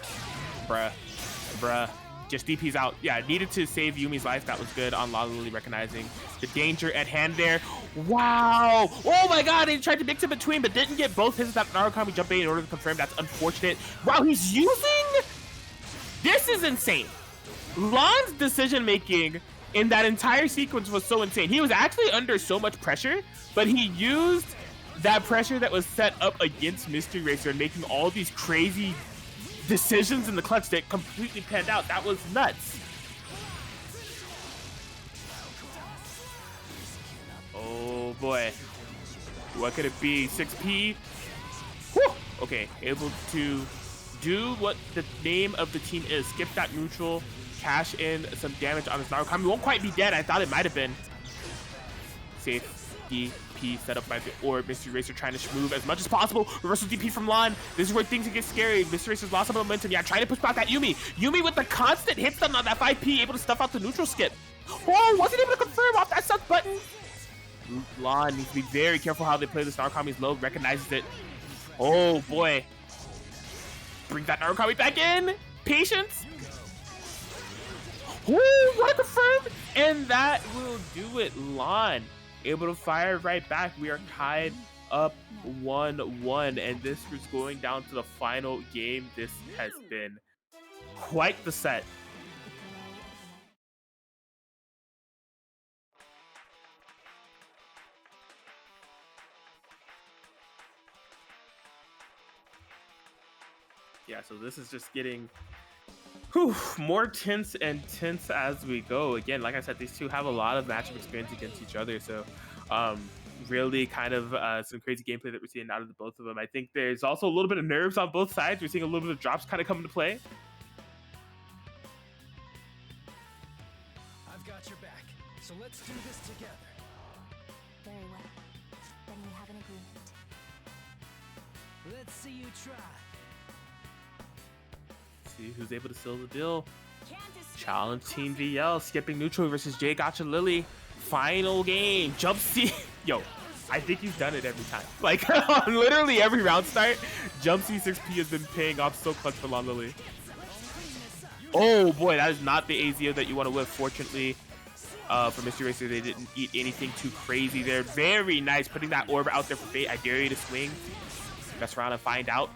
Bruh. Just DP's out. Yeah, needed to save Yumi's life. That was good on Lali recognizing the danger at hand there. Wow. Oh my god, he tried to mix in between, but didn't get both hits of that Narukami jump in order to confirm. That's unfortunate. Wow, he's using... This is insane. Lon's decision making in that entire sequence was so insane. He was actually under so much pressure, but he used that pressure that was set up against Mystery Racer and making all these crazy decisions in the clutch that completely panned out. That was nuts. Oh boy. What could it be? 6P? Whew. Okay, able to do what the name of the team is. Skip that neutral, cash in some damage on his Narukami. Won't quite be dead. I thought it might have been. Safe DP set up by the orb. Mystery Racer trying to move as much as possible. Reversal DP from Lon. This is where things get scary. Mystery Racer's lost some momentum. Yeah, trying to push back that Yumi. Yumi with the constant hit stun on that 5P, able to stuff out the neutral skip. Oh, wasn't able to confirm off that suck button. Lon needs to be very careful how they play this. Narukami's low, recognizes it. Oh boy. Bring that Narukami back in. Patience. Ooh, what a confirm. And that will do it. Lon able to fire right back. We are tied up 1-1, and this is going down to the final game. This has been quite the set. Yeah, so this is just getting more tense and tense as we go. Again, like I said, these two have a lot of matchup experience against each other, so really kind of some crazy gameplay that we're seeing out of the both of them. I think there's also a little bit of nerves on both sides. We're seeing a little bit of drops kind of come into play. I've got your back, so let's do this together. Very well. Then we have an agreement. Let's see you try. See who's able to seal the deal. Can't escape Challenge the Team crossing. VL, skipping neutral versus Jay Gotcha Lily. Final game. Jump C. Yo, I think he's done it every time. Like, on literally every round start, Jump C6P has been paying off so clutch for Lon Lily. Oh boy, that is not the AZO that you want to whip. Fortunately, for Mr. Racer, they didn't eat anything too crazy there. Very nice, putting that orb out there for bait. I dare you to swing. Mess around and find out.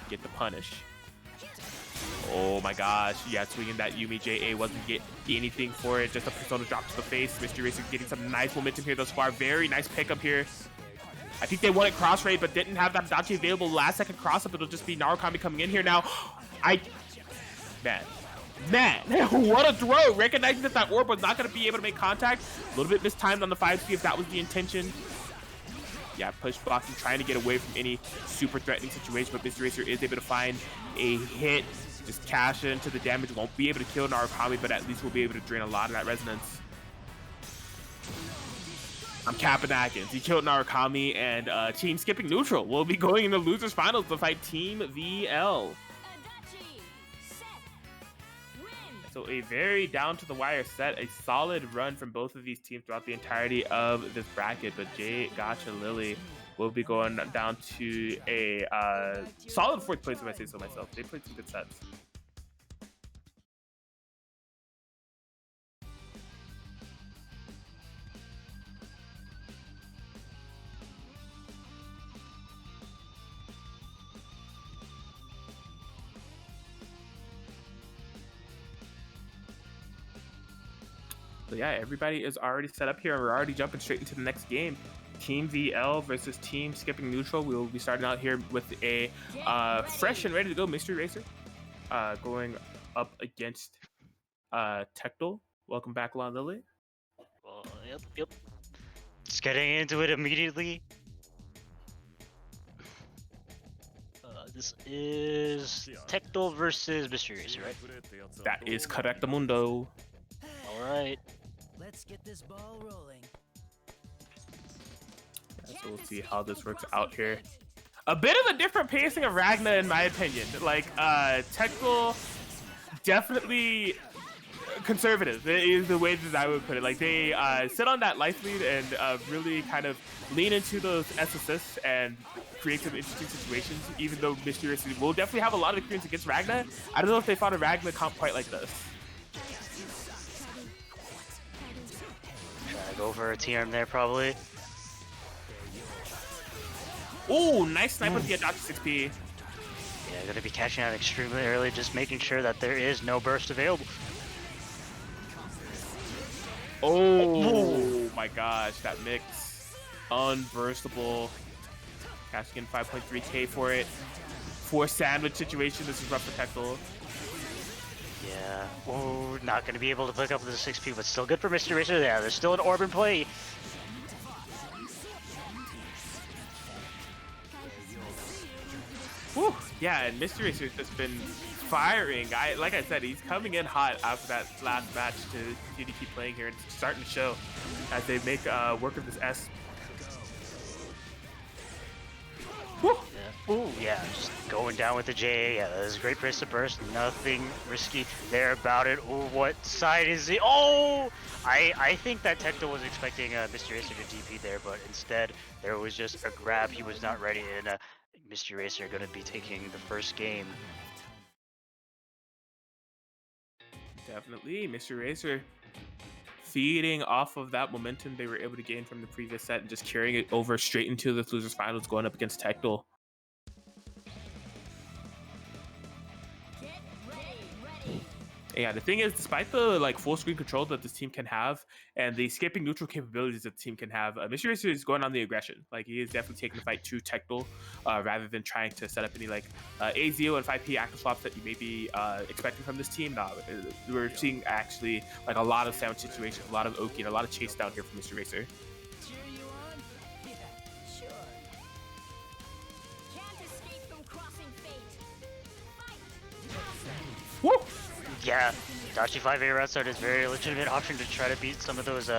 Get the punish. Oh my gosh, yeah, swinging that Yumi JA wasn't get anything for it. Just a persona drop to the face. Mr. Racer getting some nice momentum here thus far. Very nice pickup here. I think they wanted cross raid, but didn't have that Adachi available. Last second cross up, it'll just be Narukami coming in here now. Man, what a throw. Recognizing that that orb was not going to be able to make contact. A little bit mistimed on the 5C if that was the intention. Yeah, push blocking, trying to get away from any super threatening situation, but Mr. Racer is able to find a hit. Just cash it into the damage. Won't be able to kill Narukami, but at least we'll be able to drain a lot of that resonance. I'm capping Atkins. He killed Narukami, and Team Skipping Neutral will be going into losers finals to fight Team VL. Adachi, set, win. So a very down to the wire set, a solid run from both of these teams throughout the entirety of this bracket, but Jay Gotcha Lily will be going down to a solid 4th place if I say so myself. They played some good sets. So yeah, everybody is already set up here, and we're already jumping straight into the next game. Team VL versus Team Skipping Neutral. We will be starting out here with a fresh and ready to go Mystery Racer going up against Tectal. Welcome back, Lon Lily. Well, yep. Just getting into it immediately. This is Tectal versus Mystery Racer, right? That is Correctamundo. All right. Let's get this ball rolling. So we'll see how this works out here. A bit of a different pacing of Ragna, in my opinion. Like, Tectal definitely conservative is the way that I would put it. Like, they sit on that life lead and really kind of lean into those SSS and create some interesting situations, even though Mysteriously will definitely have a lot of experience against Ragna. I don't know if they fought a Ragna comp quite like this. Try to go for a TRM there, probably. Oh, nice snipe with the Adachi 6P. Yeah, gonna be catching out extremely early, just making sure that there is no burst available. Oh my gosh, that mix. Unburstable. Cashing in 5.3k for it. For sandwich situation, this is rough for Tectal. Yeah. Oh, not gonna be able to pick up the 6P, but still good for Mr. Racer. Yeah, there's still an orb in play. Whew. Yeah, and Mr. Racer's just been firing. Like I said, he's coming in hot after that last match to continue to keep playing here, and it's starting to show as they make work of this S. Whew. Yeah. Ooh, yeah, just going down with the J. Yeah, that is a great place to burst. Nothing risky there about it. Ooh, what side is it? Oh! I think that Tectal was expecting Mr. Racer to DP there, but instead there was just a grab. He was not ready, and Mr. Racer going to be taking the first game. Definitely, Mr. Racer feeding off of that momentum they were able to gain from the previous set and just carrying it over straight into the losers finals, going up against Tectal. Yeah, the thing is, despite the full screen control that this team can have and the skipping neutral capabilities that the team can have, Mr. Racer is going on the aggression. He is definitely taking the fight to Tectal rather than trying to set up any AZO and 5P active swaps that you may be expecting from this team. No, we're seeing actually a lot of sandwich situations, a lot of Oki, and a lot of chase down here from Mr. Racer. Cheer you on? Yeah, sure. Can't escape from crossing fate. Fight! Woo! Yeah, Adachi 5A round start is a very legitimate option to try to beat some of those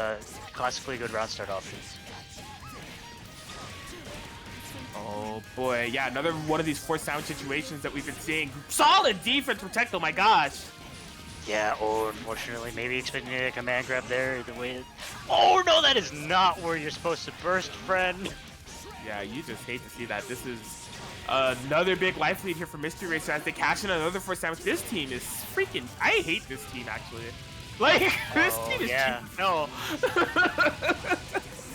classically good round start options. Oh boy, yeah, another one of these forced sandwich situations that we've been seeing. Solid defense from Tectal, my gosh! Yeah, oh, unfortunately, maybe expecting a command grab there, the way... Oh no, that is not where you're supposed to burst, friend! Yeah, you just hate to see that. This is another big life lead here for Mystery Racer as they cash in another forced sandwich. This team is freaking... I hate this team, actually. This team is cheap. No.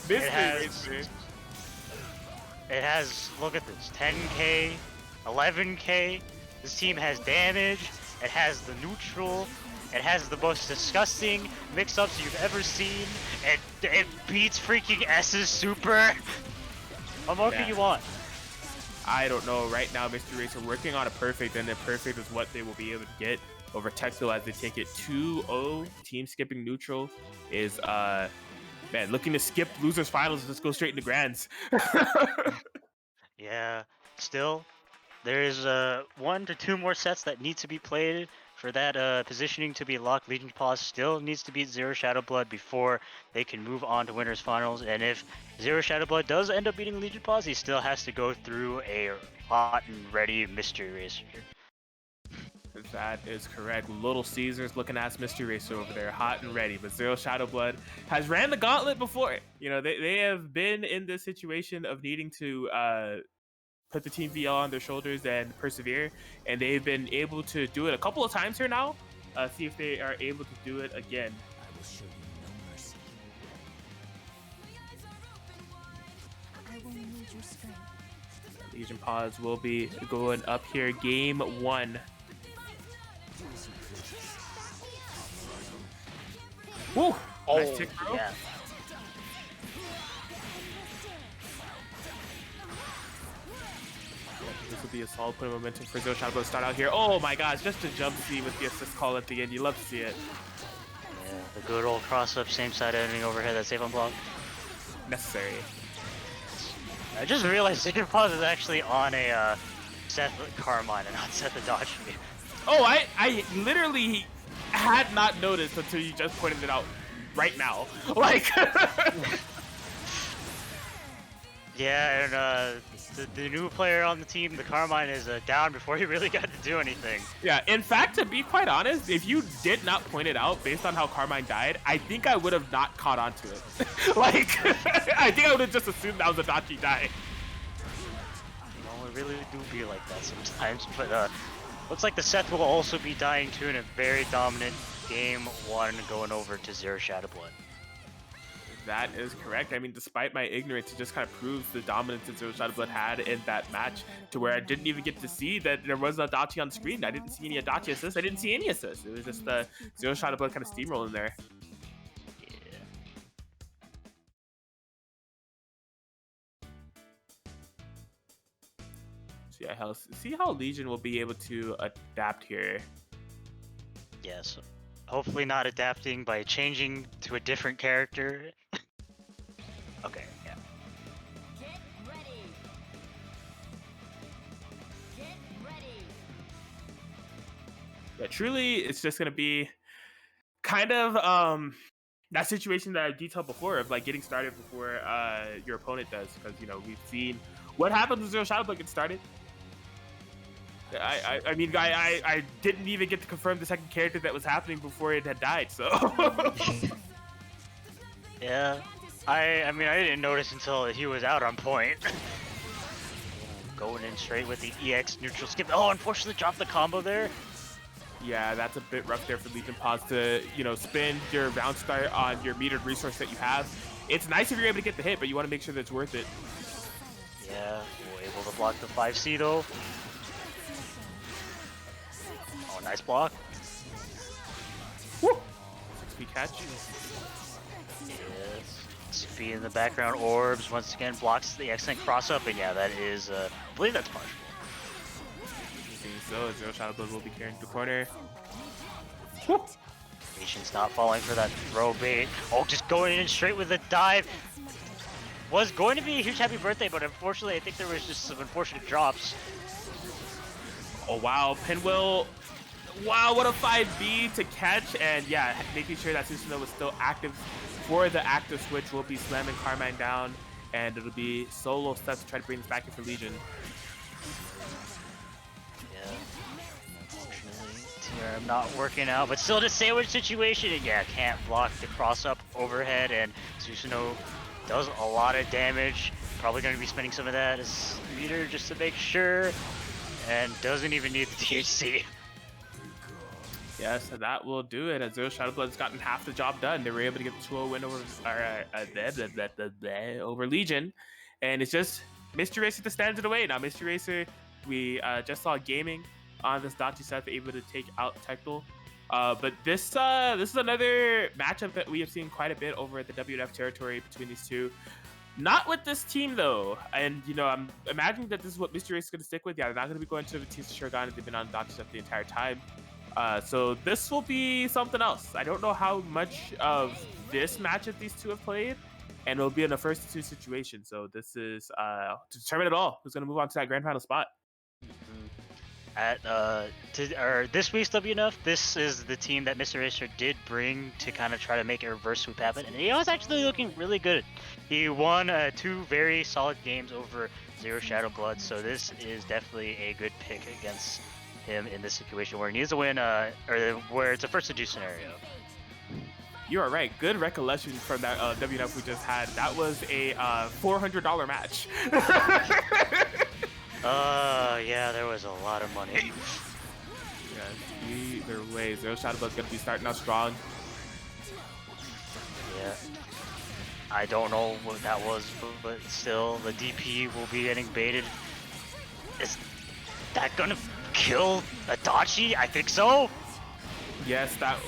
Mystery Racer. It has, look at this, 10k, 11k. This team has damage, it has the neutral, it has the most disgusting mix-ups you've ever seen, it beats freaking S's super. What more can you want? I don't know. Right now, Mystery Racer working on a perfect, and the perfect is what they will be able to get over Tectal as they take it 2-0. Team skipping neutral is, man, looking to skip losers finals and just go straight into grands. Yeah, still, there's 1 to 2 more sets that need to be played for that positioning to be locked. Legion Pause still needs to beat Zero Shadow Blood before they can move on to winners finals. And if Zero Shadow Blood does end up beating Legion Pause, he still has to go through a hot and ready Mystery Racer. That is correct. Little Caesars looking at Mystery Racer over there, hot and ready. But Zero Shadow Blood has ran the gauntlet before. You know, they have been in this situation of needing to put the Team VL on their shoulders and persevere, and they've been able to do it a couple of times here now. See if they are able to do it again. I will show you no mercy. I will need your strength. Legion Pause will be going up here. Game 1. Woo! Nice tick throw. Yeah. This will be a solid point of momentum for Zero Shadow Blood to start out here. Oh my gosh, just a jump C with the assist call at the end. You love to see it. Yeah, the good old cross-up, same side ending overhead, that save on block. Necessary. I just realized Legion Pause is actually on a Seth Carmine and not Seth Adachi. Oh, I literally had not noticed until you just pointed it out right now. Yeah, and the new player on the team, the Carmine, is down before he really got to do anything. Yeah, in fact, to be quite honest, if you did not point it out based on how Carmine died, I think I would have not caught on to it. I think I would have just assumed that was Adachi dying. Well, it really do be like that sometimes, but looks like the Seth will also be dying too in a very dominant game 1 going over to Zero Shadow Blood. That is correct. I mean, despite my ignorance, it just kind of proves the dominance that Zero Shadow Blood had in that match, to where I didn't even get to see that there was Adachi on screen. I didn't see any Adachi assists. I didn't see any assists. It was just Zero Shadow Blood kind of steamrolling there. Yeah. So yeah, see how Legion will be able to adapt here. Yes. Hopefully not adapting by changing to a different character. Okay, yeah. Get ready. Get ready. Yeah, truly, it's just gonna be kind of that situation that I detailed before of getting started before your opponent does, because we've seen what happens when Zero Shadow Blood gets started. I mean, I didn't even get to confirm the second character that was happening before it had died, so. Yeah. I mean, I didn't notice until he was out on point. Going in straight with the EX neutral skip. Oh, unfortunately dropped the combo there. Yeah, that's a bit rough there for Legion Pods to, you know, spend your round start on your metered resource that you have. It's nice if you're able to get the hit, but you want to make sure that it's worth it. Yeah, we're able to block the 5C though. Oh, nice block. Woo! 6 feet catch. Yes. Speed in the background orbs once again blocks the excellent cross up, and yeah, that is, I believe that's punishable. So Zero Shadow Blood will be carrying the corner. Patience not falling for that throw bait. Oh, just going in straight with a dive. Was going to be a huge happy birthday, but unfortunately, I think there was just some unfortunate drops. Oh wow, Pinwheel. Wow, what a 5B to catch, and yeah, making sure that Susanoo was still active for the active switch. Will be slamming Carmine down, and it'll be solo steps to try to bring this back in for Legion. TRM not working out, but still in a sandwich situation, and yeah, can't block the cross up overhead, and Susanoo does a lot of damage. Probably going to be spending some of that as meter just to make sure, and doesn't even need the THC. Yes, so that will do it. As Zero Shadow Blood's gotten half the job done. They were able to get the 2-0 win over Legion, and it's just Mystery Racer that stands in the way. Now, Mystery Racer, we just saw Gaming on this Adachi set, able to take out Tectal. But this is another matchup that we have seen quite a bit over at the WNF territory between these two. Not with this team though, and you know, I'm imagining that this is what Mystery Racer is going to stick with. Yeah, they're not going to be going to Batista Shogun. They've been on Adachi set the entire time. So this will be something else. I don't know how much of this matchup these two have played, and it'll be in a 1-2 situation. So this is to determine it all. Who's going to move on to that grand final spot? At this week's WNF, this is the team that Mr. Racer did bring to kind of try to make a reverse sweep happen, and he was actually looking really good. He won 2 very solid games over Zero Shadow Blood, so this is definitely a good pick against him in this situation where he needs to win, or where it's a first to do scenario. You are right. Good recollection from that WNF we just had. That was a $400 match. Yeah, there was a lot of money. Yeah, either way, Zero Shadow Blood's gonna be starting out strong. Yeah. I don't know what that was, but still, the DP will be getting baited. Is that gonna kill Adachi? I think so. Yes, that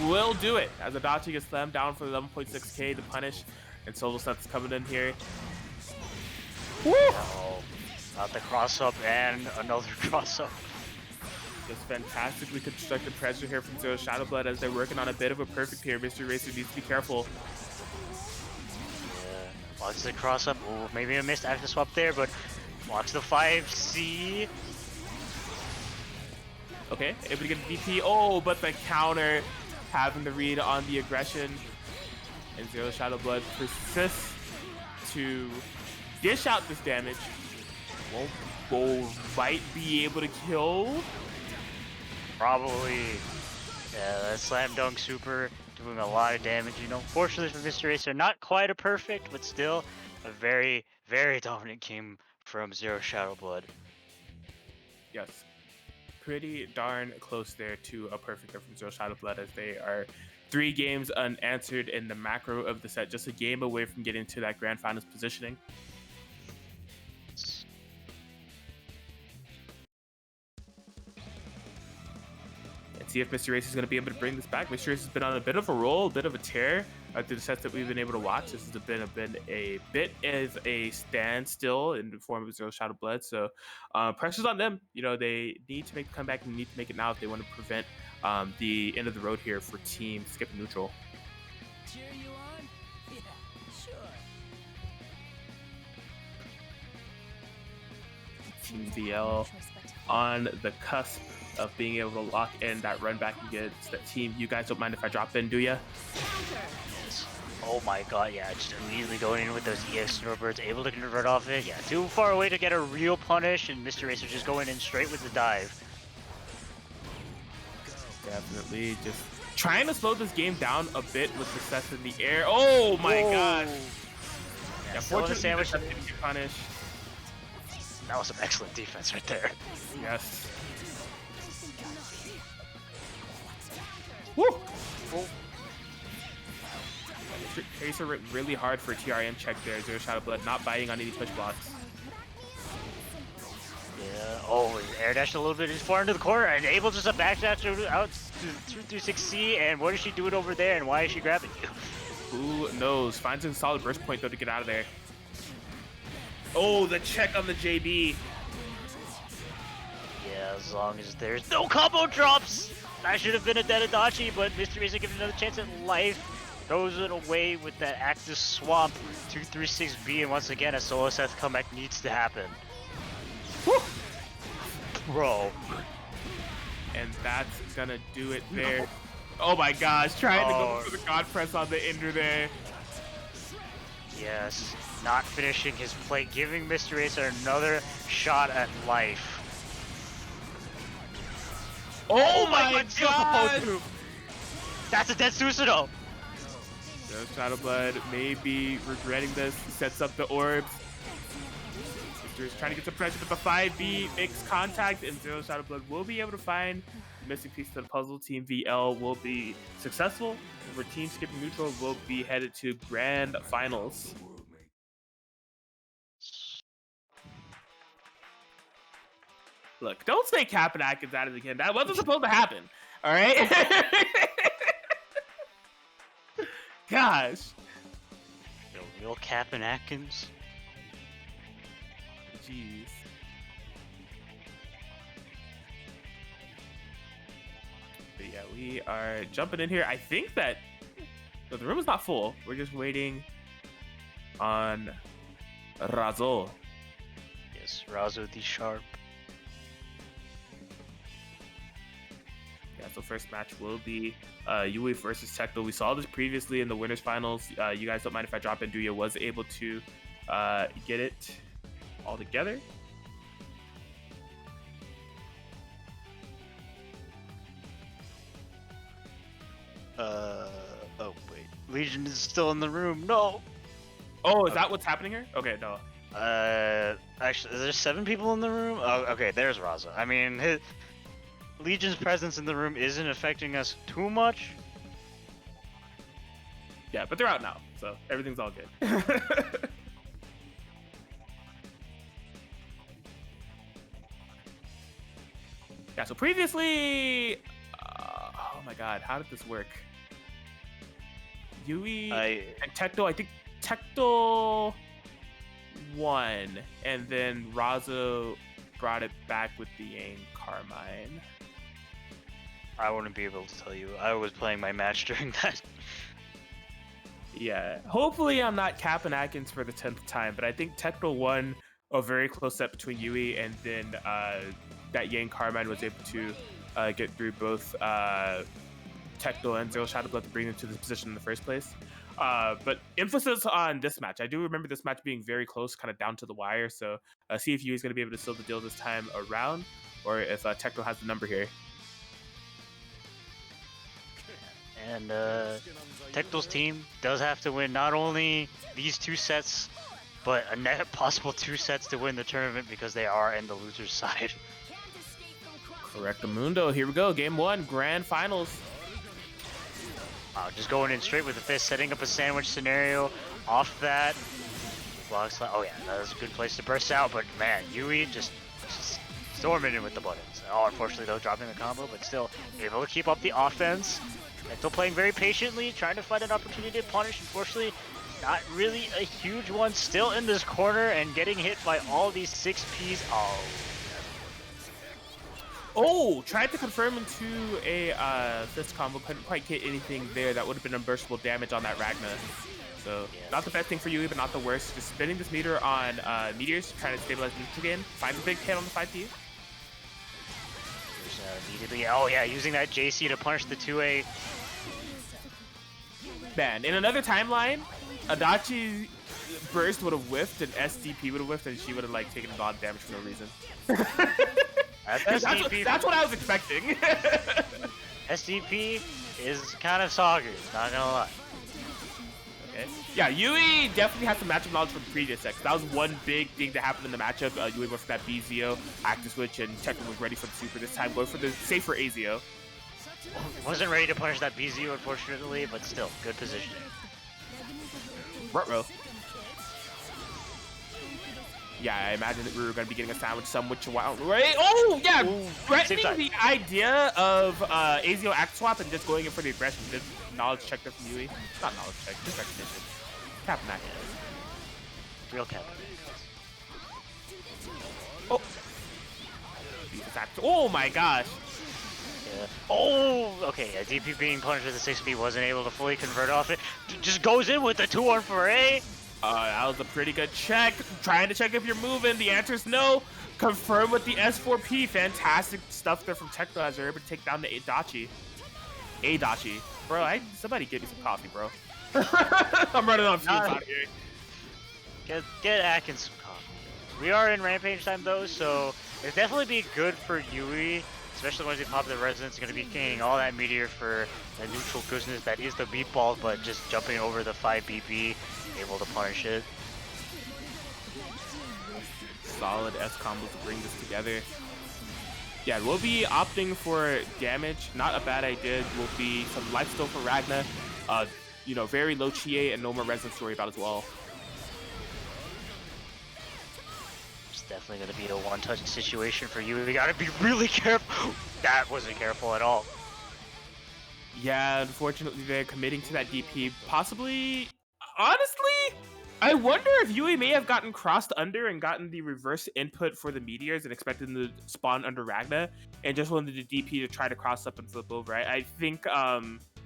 will do it. As Adachi gets slammed down for the 11.6k to punish, and Solo Set's coming in here. Woo! Oh, not the cross up and another cross up. Just fantastically constructed pressure here from Zero Shadow Blood as they're working on a bit of a perfect here. Mystery Racer needs to be careful. Yeah, blocks the cross up. Ooh, maybe a missed active swap there, but blocks the 5C. Okay, able to get the DP. Oh, but the counter, having the read on the aggression. And Zero Shadow Blood persists to dish out this damage. Might be able to kill. Probably. Yeah, that slam dunk super doing a lot of damage, you know. Fortunately for Mr. Racer, not quite a perfect, but still a very, very dominant game from Zero Shadow Blood. Yes. Pretty darn close there to a perfect from Zero Shadow Blood, as they are 3 games unanswered in the macro of the set, just a game away from getting to that grand finals positioning. Let's see if Mr. Race is going to be able to bring this back. Mr. Race has been on a bit of a roll, a bit of a tear through the sets that we've been able to watch. This has been a bit of a standstill in the form of Zero Shadow Blood. So pressure's on them. You know, they need to make the comeback and need to make it now if they want to prevent the end of the road here for Team Skip Neutral. Cheer you on? Yeah, sure. Team VL on the cusp of being able to lock in that run back against that team. You guys don't mind if I drop in, do ya? Oh my god, yeah, just immediately going in with those EX snowbirds, able to convert off it. Yeah, too far away to get a real punish, and Mr. Racer just going in straight with the dive. Definitely just trying to slow this game down a bit with the sets in the air. Oh my gosh. Yeah, fortunately, sandwich that didn't get punished. That was some excellent defense right there. Yes. Woo! Tracer went really hard for TRM check there. Zero Shadow Blood not biting on any push blocks. Yeah. Oh, air dashed a little bit just far into the corner and able just to backdash out to 6C. And what is she doing over there? And why is she grabbing you? Who knows? Finds a solid burst point though to get out of there. Oh, the check on the JB. Yeah, as long as there's no combo drops. That should have been a dead Adachi, but Mr. Razor gives another chance at life. Throws it away with that active swamp. 236B, and once again, a solo Seth comeback needs to happen. Woo! Bro. And that's gonna do it there. Oh my gosh, trying to go for the God Press on the Ender there. Yes, not finishing his plate, giving Mr. Racer another shot at life. Oh my god! That's a dead Susanoo! So Shadow Blood may be regretting this. He sets up the orbs. Mr. is trying to get some pressure, but the 5B makes contact, and Zero Shadow Blood will be able to find the missing piece to the puzzle. Team VL will be successful, where Team Skipping Neutral will be headed to Grand Finals. Look, don't say Cap and Atkins at it again. That wasn't supposed to happen. All right? Gosh. Yo, real Cap and Atkins? Jeez. But yeah, we are jumping in here. I think that the room is not full. We're just waiting on Razo. Yes, Razo the Sharp. Yeah, so first match will be Yui versus Tecto. We saw this previously in the winners finals. You guys don't mind if I drop in. Duya was able to get it all together. Oh wait, Legion is still in the room. No. Oh, is that what's happening here? Okay, no. Actually, is there 7 people in the room? Oh, okay, there's Raza. I mean, Legion's presence in the room isn't affecting us too much. Yeah, but they're out now, so everything's all good. Yeah, so previously... oh my god, how did this work? Yui and Tecto, I think Tecto won, and then Razo brought it back with the Yang Carmine. I wouldn't be able to tell you. I was playing my match during that. Yeah, hopefully I'm not capping Atkins for the 10th time, but I think Tecto won a very close set between Yui, and then that Yang Carmine was able to get through both Tecto and Zero Shadow Blood to bring them to this position in the first place. But emphasis on this match. I do remember this match being very close, kind of down to the wire, so see if Yui's going to be able to seal the deal this time around, or if Tecto has the number here. And Tecto's team does have to win not only these 2 sets, but a net possible 2 sets to win the tournament because they are in the loser's side. Correctamundo. Here we go. Game 1, Grand Finals. Just going in straight with the fist, setting up a sandwich scenario off that. Blocks. Oh yeah, that was a good place to burst out, but man, Yui just storming in with the buttons. Oh, unfortunately though, dropping the combo, but still able to keep up the offense. And still playing very patiently, trying to find an opportunity to punish. Unfortunately, not really a huge one. Still in this corner and getting hit by all these 6Ps. Oh, tried to confirm into a fist combo, couldn't quite get anything there. That would have been unburstable damage on that Ragna. So, not the best thing for Yui, but not the worst. Just spinning this meter on Meteors, trying to stabilize neutral again. Finds a big hit on the 5P. Immediately, oh yeah, using that JC to punish the 2A. Man, in another timeline, Adachi burst would have whiffed and SDP would have whiffed, and she would have like taken a lot of damage for no reason. That's what I was expecting. SDP is kind of soggy, not gonna lie. Okay. Yeah, Yui definitely has some matchup knowledge from previous sets. That was one big thing that happened in the matchup. Yui went for that BZO, active switch, and Tecmo was ready for the super this time. Going for the safer AZO. Wasn't ready to punish that BZU, unfortunately, but still, good positioning. Ruh-roh. Yeah, I imagine that we were going to be getting a sandwich somewhat while. Right? Oh, yeah! Ooh, Threatening same the idea of Azio act swap and just going in for the aggression. Just knowledge check there from Yui. Not knowledge check, just recognition. Cap Mac. Real cap. Oh! Oh my gosh! Yeah. Oh, okay. Yeah, DP being punished with the 6P wasn't able to fully convert off it. Just goes in with the 2-arm for A. That was a pretty good check. Trying to check if you're moving. The answer is no. Confirm with the S4P. Fantastic stuff there from Tecto as they're able to take down the Adachi. Adachi. Bro, somebody get me some coffee, bro. I'm running on fumes out here. Get Atkins some coffee. We are in Rampage time though, so it'd definitely be good for Yui, especially once they pop the Resonance. Going to be gaining all that meteor for the neutral goodness that is the meatball, but just jumping over the 5 BP, able to punish it. Solid S combos to bring this together. Yeah, we'll be opting for damage. Not a bad idea. Will be some lifesteal for Ragna. You know, very low Chie and no more Resonance to worry about as well. It's definitely going to be a one-touch situation for you. You got to be really careful. That wasn't careful at all. Yeah, unfortunately, they're committing to that DP. Possibly, honestly, I wonder if Yui may have gotten crossed under and gotten the reverse input for the meteors and expected them to spawn under Ragna and just wanted the DP to try to cross up and flip over. I think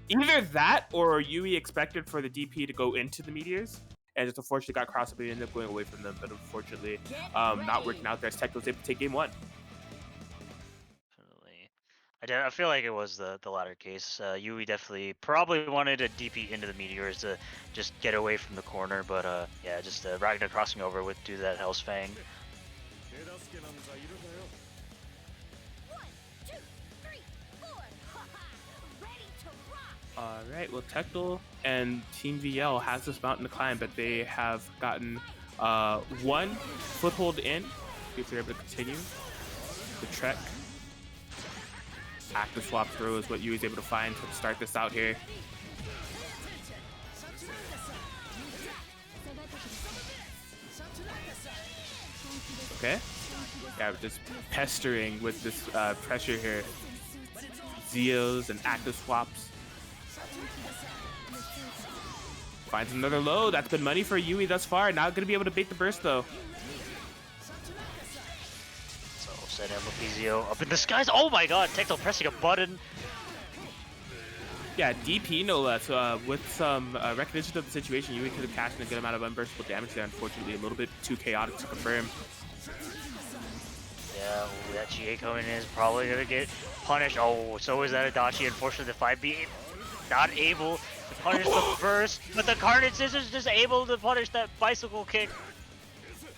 either that or Yui expected for the DP to go into the meteors and just unfortunately got crossed up and ended up going away from them. But unfortunately, not working out there as Tech was able to take game 1. I feel like it was the latter case. Yui definitely probably wanted a DP into the meteors to just get away from the corner, but yeah, just Ragnar crossing over would do that Hell's Fang. 1, 2, 3, 4. Ready to rock. Alright, well, Tectal and Team VL has this mountain to climb, but they have gotten one foothold in. See if they're able to continue the trek. Active swap throw is what Yui's able to find to start this out here. Okay. Yeah, just pestering with this pressure here. Zeos and active swaps. Finds another low. That's been money for Yui thus far. Not going to be able to bait the burst though. Set him with PZO up in the skies. Oh my god, Tectal pressing a button. Yeah, DP no less. With some recognition of the situation, Yui could have cashed in a good amount of unburstable damage there. Unfortunately, a little bit too chaotic to confirm. Yeah, that GA coming in is probably going to get punished. Oh, so is that Adachi. Unfortunately, the 5B not able to punish the burst, but the Carnage Scissors just able to punish that bicycle kick.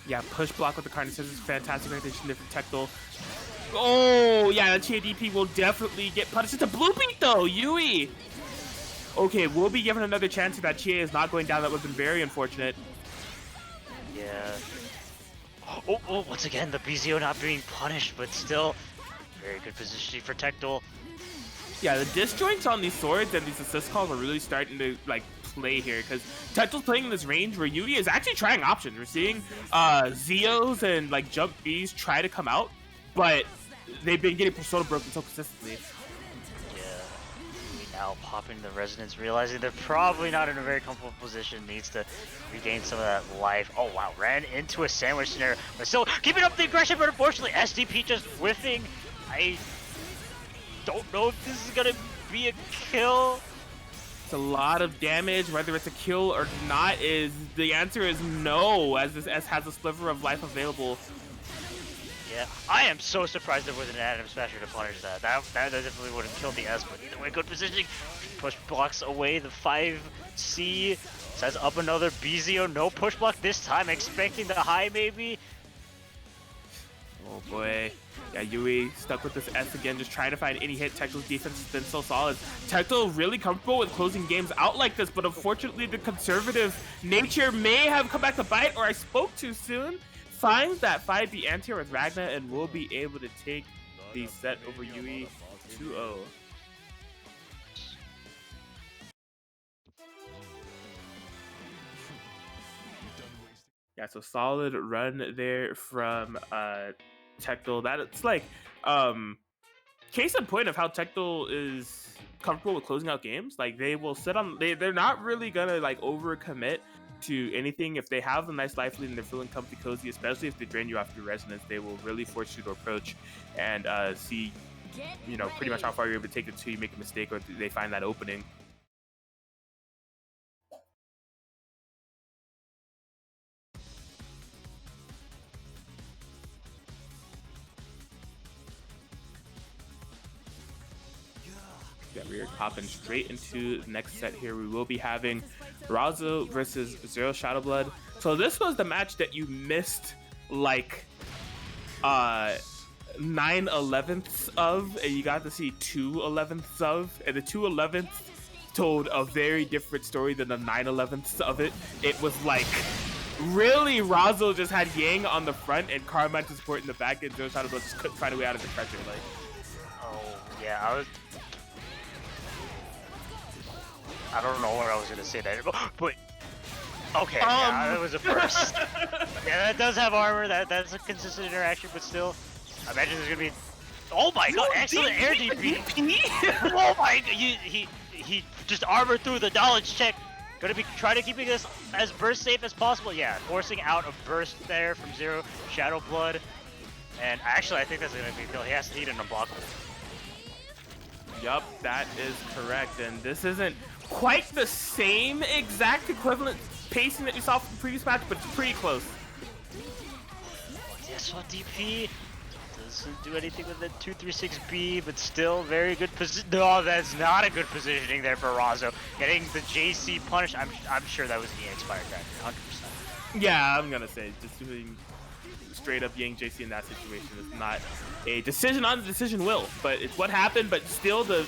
Yeah, push block with the Carnage Scissors. Fantastic recognition there from Tectal. Oh, yeah, the Chie DP will definitely get punished. It's a blue beat, though, Yui. Okay, we'll be given another chance if that Chie is not going down. That would have been very unfortunate. Yeah. Oh, once again, the BZO not being punished, but still very good positioning for Tectal. Yeah, the disjoints on these swords and these assist calls are really starting to, like, play here, because Tectal's playing in this range where Yui is actually trying options. We're seeing Zeos and, like, jump Bs try to come out, but they've been getting Persona broken so consistently. Yeah, now popping the Resonance, realizing they're probably not in a very comfortable position, needs to regain some of that life. Oh wow, ran into a sandwich scenario, but still keeping up the aggression, but unfortunately SDP just whiffing. I don't know if this is gonna be a kill. It's a lot of damage. Whether it's a kill or not, is the answer is no, as this S has a sliver of life available. Yeah, I am so surprised there wasn't an Adam Smasher to punish that. That definitely would have killed the S, but either way, good positioning. Push blocks away the 5C. Sets up another BZO, no push block this time, expecting the high maybe. Oh boy. Yeah, Yui stuck with this S again, just trying to find any hit. Tectal's defense has been so solid. Tectal really comfortable with closing games out like this, but unfortunately the conservative nature may have come back to bite, or I spoke too soon. Finds that 5B anti with Ragna and will be able to take the set over Yui 2-0. Yeah, so solid run there from Tectal. That it's like case in point of how Tectal is comfortable with closing out games. Like they will sit on they're not really gonna like overcommit to anything. If they have a nice life lead and they're feeling comfy cozy, especially if they drain you off your resonance, they will really force you to approach and see pretty much how far you're able to take it until you make a mistake or they find that opening. Yeah, we're hopping straight into the next set here. We will be having Razo versus Zero Shadowblood. So this was the match that you missed like 9/11ths of, and you got to see 2/11ths of, and the 2/11ths told a very different story than the 9/11ths of it. It was like really Razo just had Yang on the front and Carmine to support in the back, and Zero Shadowblood just couldn't find a way out of the pressure. Like, Oh yeah, I don't know where I was gonna say that, but okay, yeah, that was a burst. Yeah, that does have armor. That's a consistent interaction, but still, I imagine there's gonna be. Oh my god! Excellent air DP. Oh my god! He just armored through the knowledge check. Gonna be trying to keeping this as burst safe as possible. Yeah, forcing out a burst there from Zero Shadowblood, and actually I think that's gonna be Bill. He has to eat an unblockable. Yup, that is correct. And this isn't quite the same exact equivalent pacing that you saw from the previous match, but it's pretty close. This one DP doesn't do anything with the 236B, but still very good position. No, that's not a good positioning there for Razo. Getting the JC punish, I'm sure that was the expired factor, 100%. Yeah, I'm gonna say just doing straight up Yang JC in that situation is not a decision on the decision will, but it's what happened. But still, the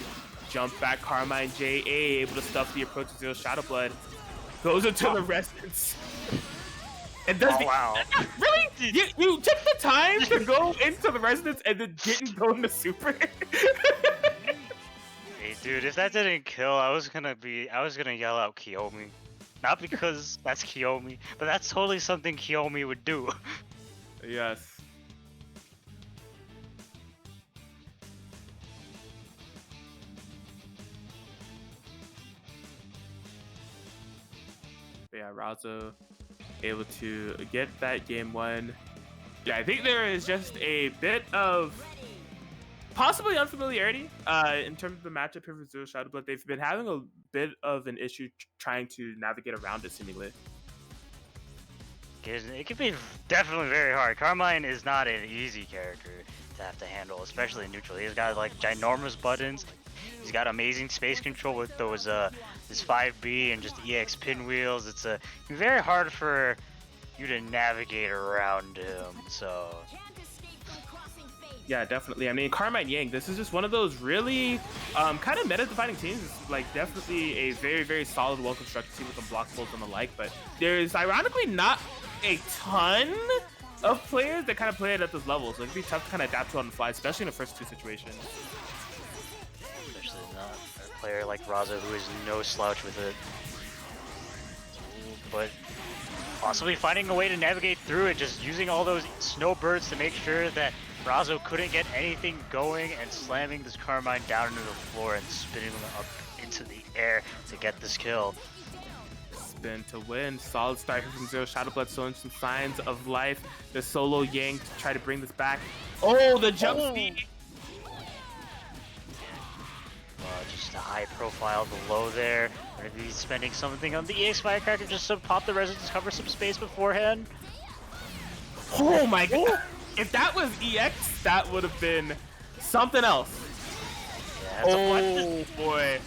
jump back Carmine JA able to stuff the approach to Zero Shadowblood, goes into the resonance. And does wow. Really? You took the time to go into the resonance and then didn't go into super? Hey dude, if that didn't kill, I was gonna yell out Kiyomi. Not because that's Kiyomi, but that's totally something Kiyomi would do. Yes. But yeah, Razo able to get that game one. Yeah, I think there is just a bit of possibly unfamiliarity in terms of the matchup here for Zero Shadowblood. They've been having a bit of an issue trying to navigate around it, seemingly. It can be definitely very hard. Carmine is not an easy character to have to handle, especially in neutral. He's got like ginormous buttons. He's got amazing space control with those his 5B and just EX pinwheels. It's very hard for you to navigate around him. So yeah, definitely. I mean, Carmine Yang, this is just one of those really kind of meta-defining teams. It's like definitely a very, very solid, well-constructed team with some block pulls and the like, but there's ironically not a ton of players that kind of play it at this level, so it'd be tough to kind of adapt to on the fly, especially in the first two situations. Especially not a player like Razo, who is no slouch with it. But possibly finding a way to navigate through it, just using all those snowbirds to make sure that Razo couldn't get anything going, and slamming this Carmine down into the floor and spinning him up into the air to get this kill. Spin to win. Solid start here from Zero Shadowblood, showing some signs of life. The solo Yang to try to bring this back. Oh, the jump speed! Just a high profile below there. Maybe spending something on the EX Firecracker just to pop the resistance, cover some space beforehand. Oh my god! If that was EX, that would have been something else. Yeah, oh boy.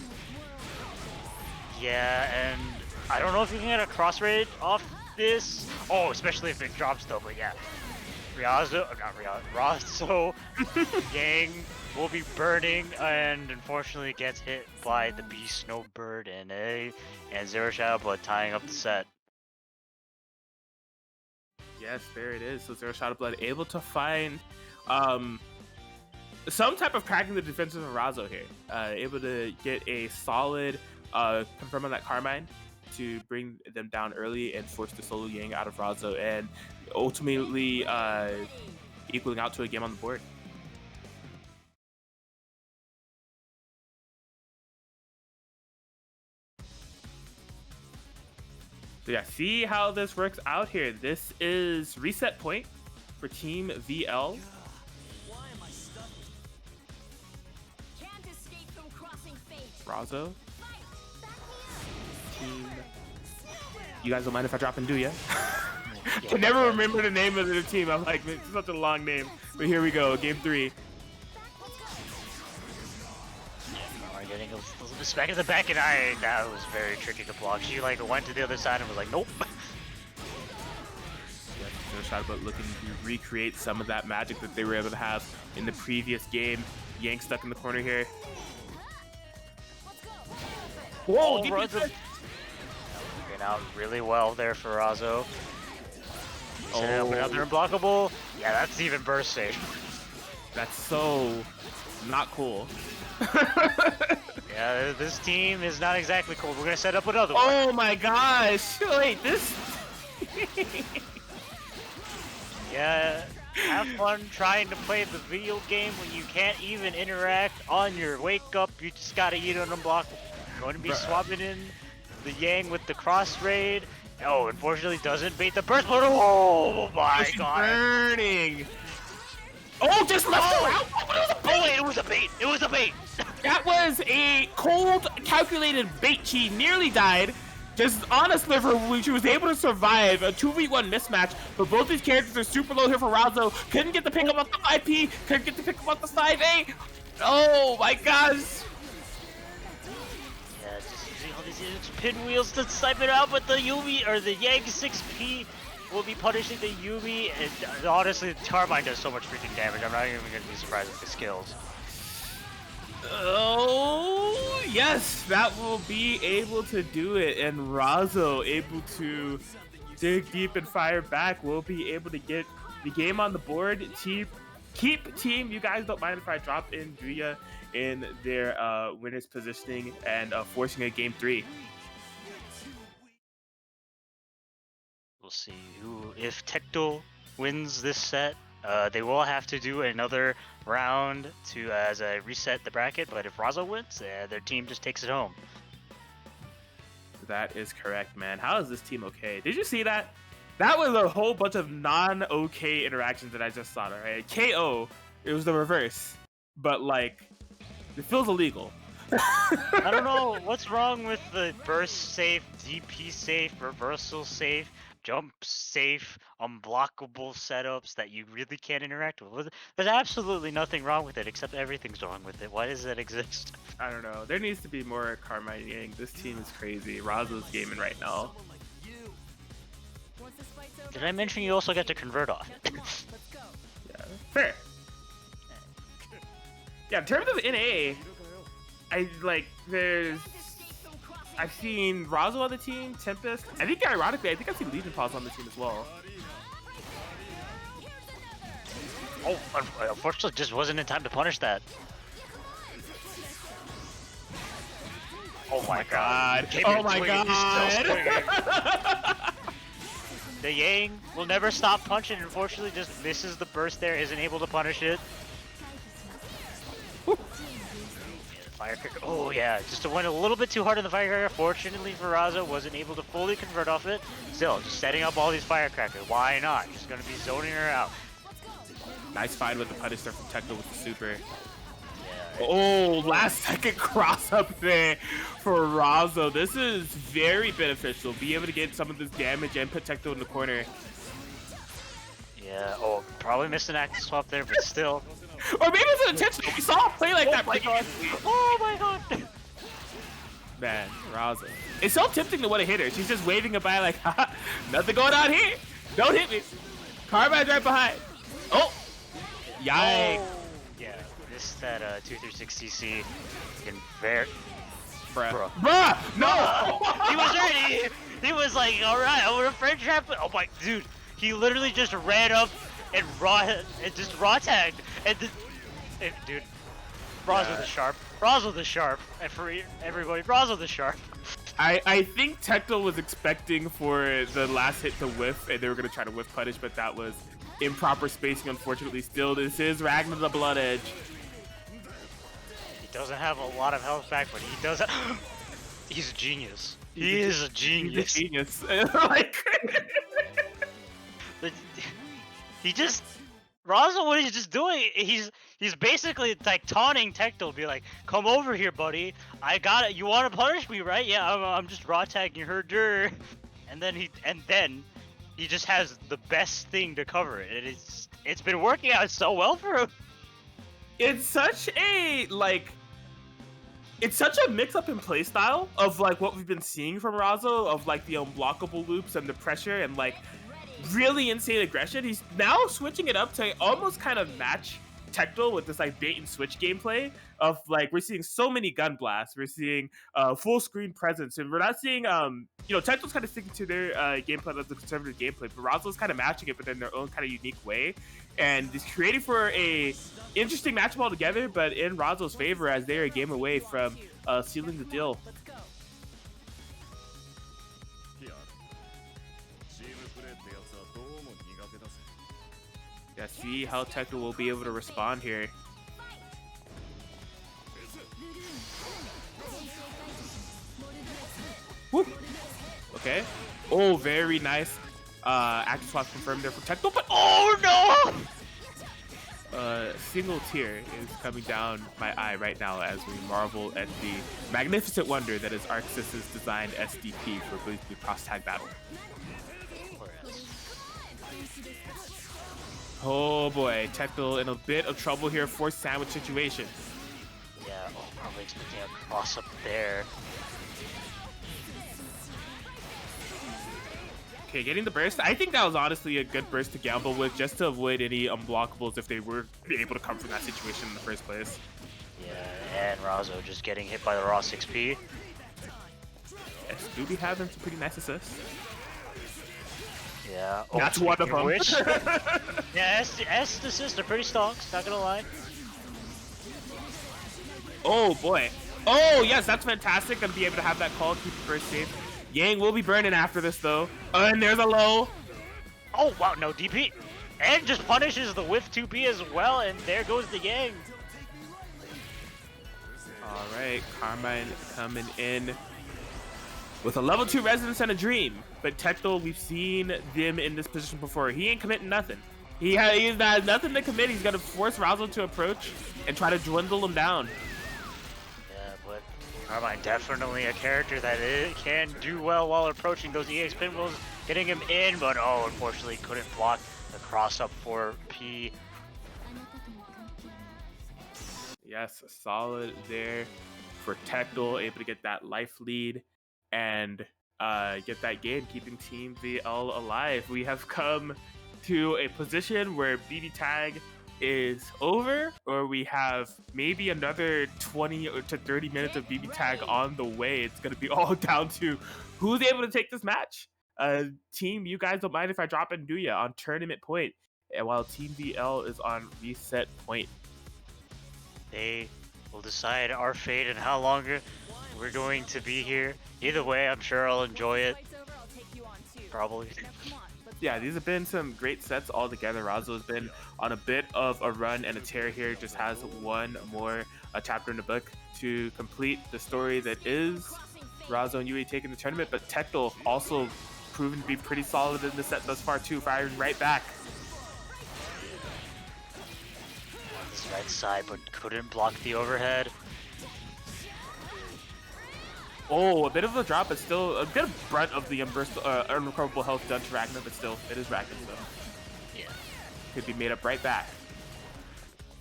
Yeah, and I don't know if you can get a cross raid off this. Oh, especially if it drops though, but yeah. Razo, Yang will be burning, and unfortunately gets hit by the Beast Snowbird and Zero Shadowblood tying up the set. Yes, there it is. So Zero Shadowblood able to find some type of cracking the defenses of Razo here. Able to get a solid confirm on that Carmine. to bring them down early and force the solo Yang out of Razo, and ultimately equaling out to a game on the board. So yeah, see how this works out here. This is reset point for Team VL. Can't escape from crossing fate. Razo. Fight! Team. You guys don't mind if I drop and do ya? I can never remember the name of the team. I'm like, it's such a long name. But here we go, game 3. We're getting a little bit back in the back, and that was very tricky to block. She like went to the other side and was like, nope. Yeah, no shot, but looking to recreate some of that magic that they were able to have in the previous game. Yang stuck in the corner here. Whoa! Working out really well there for Razo. Setting up another unblockable. Yeah, that's even burst safe. That's so not cool. Yeah, this team is not exactly cool. We're gonna set up another one. Oh my gosh! Wait, this. Yeah, have fun trying to play the video game when you can't even interact on your wake up. You just gotta eat an unblockable. Going to be swapping in the Yang with the cross raid. Oh, unfortunately doesn't bait the burst, but oh my god. Burning! Oh, just left her out! Oh wait, it was a bait! It was a bait! That was a cold, calculated bait. She nearly died. Just on a sliver, she was able to survive a 2v1 mismatch, but both these characters are super low here for Razo. Couldn't get the pick up off the 5P, couldn't get the pick up off the 5A. Oh my gosh! Yeah, just using all these pinwheels to snipe it out, but the Yumi, or the Yang 6P will be punishing the Yumi, and honestly, Carbine does so much freaking damage, I'm not even going to be surprised with the skills. Oh, yes, that will be able to do it, and Razo able to dig deep and fire back. Will be able to get the game on the board. Keep team, you guys don't mind if I drop in Duya in their winners positioning and forcing a game 3. We'll see who, if Tecto wins this set, they will have to do another round to reset the bracket, but if Razo wins, their team just takes it home. That is correct, man. How is this team okay? Did you see that? That was a whole bunch of non-okay interactions that I just saw, right? KO, it was the reverse, but like, it feels illegal. I don't know what's wrong with the burst safe, DP safe, reversal safe, jump safe, unblockable setups that you really can't interact with. There's absolutely nothing wrong with it, except everything's wrong with it. Why does that exist? I don't know. There needs to be more Carmine Yang. This team is crazy. Razo's gaming right now. Once this fight's over, Did I mention you also get to convert off? come on, let's go. Yeah, fair. Yeah, in terms of NA, I've seen Razo on the team, Tempest. I think ironically, I think I've seen Legion Pause on the team as well. Oh, unfortunately, just wasn't in time to punish that. Oh my god. Oh my god. The Yang will never stop punching, unfortunately just misses the burst there, isn't able to punish it. Firecracker. Oh yeah, just went a little bit too hard on the firecracker. Fortunately for Razo, wasn't able to fully convert off it. Still, just setting up all these firecrackers. Why not? Just gonna be zoning her out. Nice find with the punish there from Tecto with the super. Yeah. Oh, last second cross up there for Razo. This is very beneficial. Be able to get some of this damage and put Tecto in the corner. Yeah, oh, probably missed an active swap there, but still. Or maybe it's intentional. We saw him play like that. My god. Oh my god. Man, Razo. It's so tempting to want to hit her. She's just waving goodbye like, haha, nothing going on here. Don't hit me. Carbine's right behind. Oh. Yikes. Oh. Yeah, missed that 236cc. In very. Bruh. Bruh. No. He was ready. He was like, alright, I'm gonna friend trap. Oh my, dude. He literally just ran up and just raw tagged. And dude, Razo the Sharp. Razo the Sharp. And for everybody, Razo the Sharp. I think Tecto was expecting for the last hit to whiff, and they were gonna try to whiff punish, but that was improper spacing. Unfortunately, still this is Ragnar the Blood Edge. He doesn't have a lot of health back, but he does. He's a genius. He is a genius. He's a genius. Like, he just Razo, what he's just doing, he's basically like taunting Tecto, be like, "Come over here, buddy. I got it. You want to punish me, right? Yeah, I'm just raw tagging her, dirt." And then he just has the best thing to cover it, and it's been working out so well for him. it's such a mix-up in playstyle of like what we've been seeing from Razo, of like the unblockable loops and the pressure and like really insane aggression. He's now switching it up to almost kind of match Tecto with this like bait and switch gameplay of like we're seeing so many gun blasts, we're seeing full screen presence, and we're not seeing Tecto's kind of sticking to their gameplay of the conservative gameplay, but Razo's kind of matching it but in their own kind of unique way, and it's creating for a interesting matchup altogether, but in Razo's favor as they're a game away from sealing the deal. Let's go. Yeah, see how Tecto will be able to respond here. Woo. Okay. Oh, very nice. Active swap confirmed there for Tecto, but oh no! Single tear is coming down my eye right now as we marvel at the magnificent wonder that is Arxis' designed SDP for Blazblue cross tag battle. Oh boy, Tecto in a bit of trouble here, forced sandwich situation. Yeah, probably expecting a cross up there. Okay, getting the burst. I think that was honestly a good burst to gamble with, just to avoid any unblockables if they were able to come from that situation in the first place. Yeah, and Razo just getting hit by the raw 6P. Yes, do be having some pretty nice assists. Yeah. That's one of them. Which, yeah, S assists are pretty stonks, not gonna lie. Oh boy. Oh yes, that's fantastic. Gonna be able to have that call, keep the first safe. Yang will be burning after this though. And there's a low. Oh wow, no DP. And just punishes the whiff 2P as well, and there goes the Yang. Alright, Carmine coming in with a level 2 Resonance and a Dream. But Tecto, we've seen them in this position before. He ain't committing nothing. He's got nothing to commit. He's gonna force Razo to approach and try to dwindle him down. Yeah, but Carmine definitely a character that can do well while approaching those EX pinballs, getting him in, but oh, unfortunately couldn't block the cross up for P. Yes, solid there for Tecto, able to get that life lead and get that game, keeping Team VL alive. We have come to a position where BBTAG is over, or we have maybe another 20 to 30 minutes of BBTAG on the way. It's going to be all down to who's able to take this match. Team, you guys don't mind if I drop in, do ya, on tournament point, and while Team VL is on reset point. They will decide our fate and how long we're going to be here. Either way, I'm sure I'll enjoy it. Probably. Yeah, these have been some great sets all together. Razo has been on a bit of a run and a tear here. Just has one more chapter in the book to complete the story that is Razo and Yui taking the tournament. But Tecto also proven to be pretty solid in the set thus far too, firing right back. This right side, but couldn't block the overhead. Oh, a bit of a drop, but still a bit of brunt of the unrecoverable health done to Ragnar, but still, it is Ragnar, so Yeah. could be made up right back.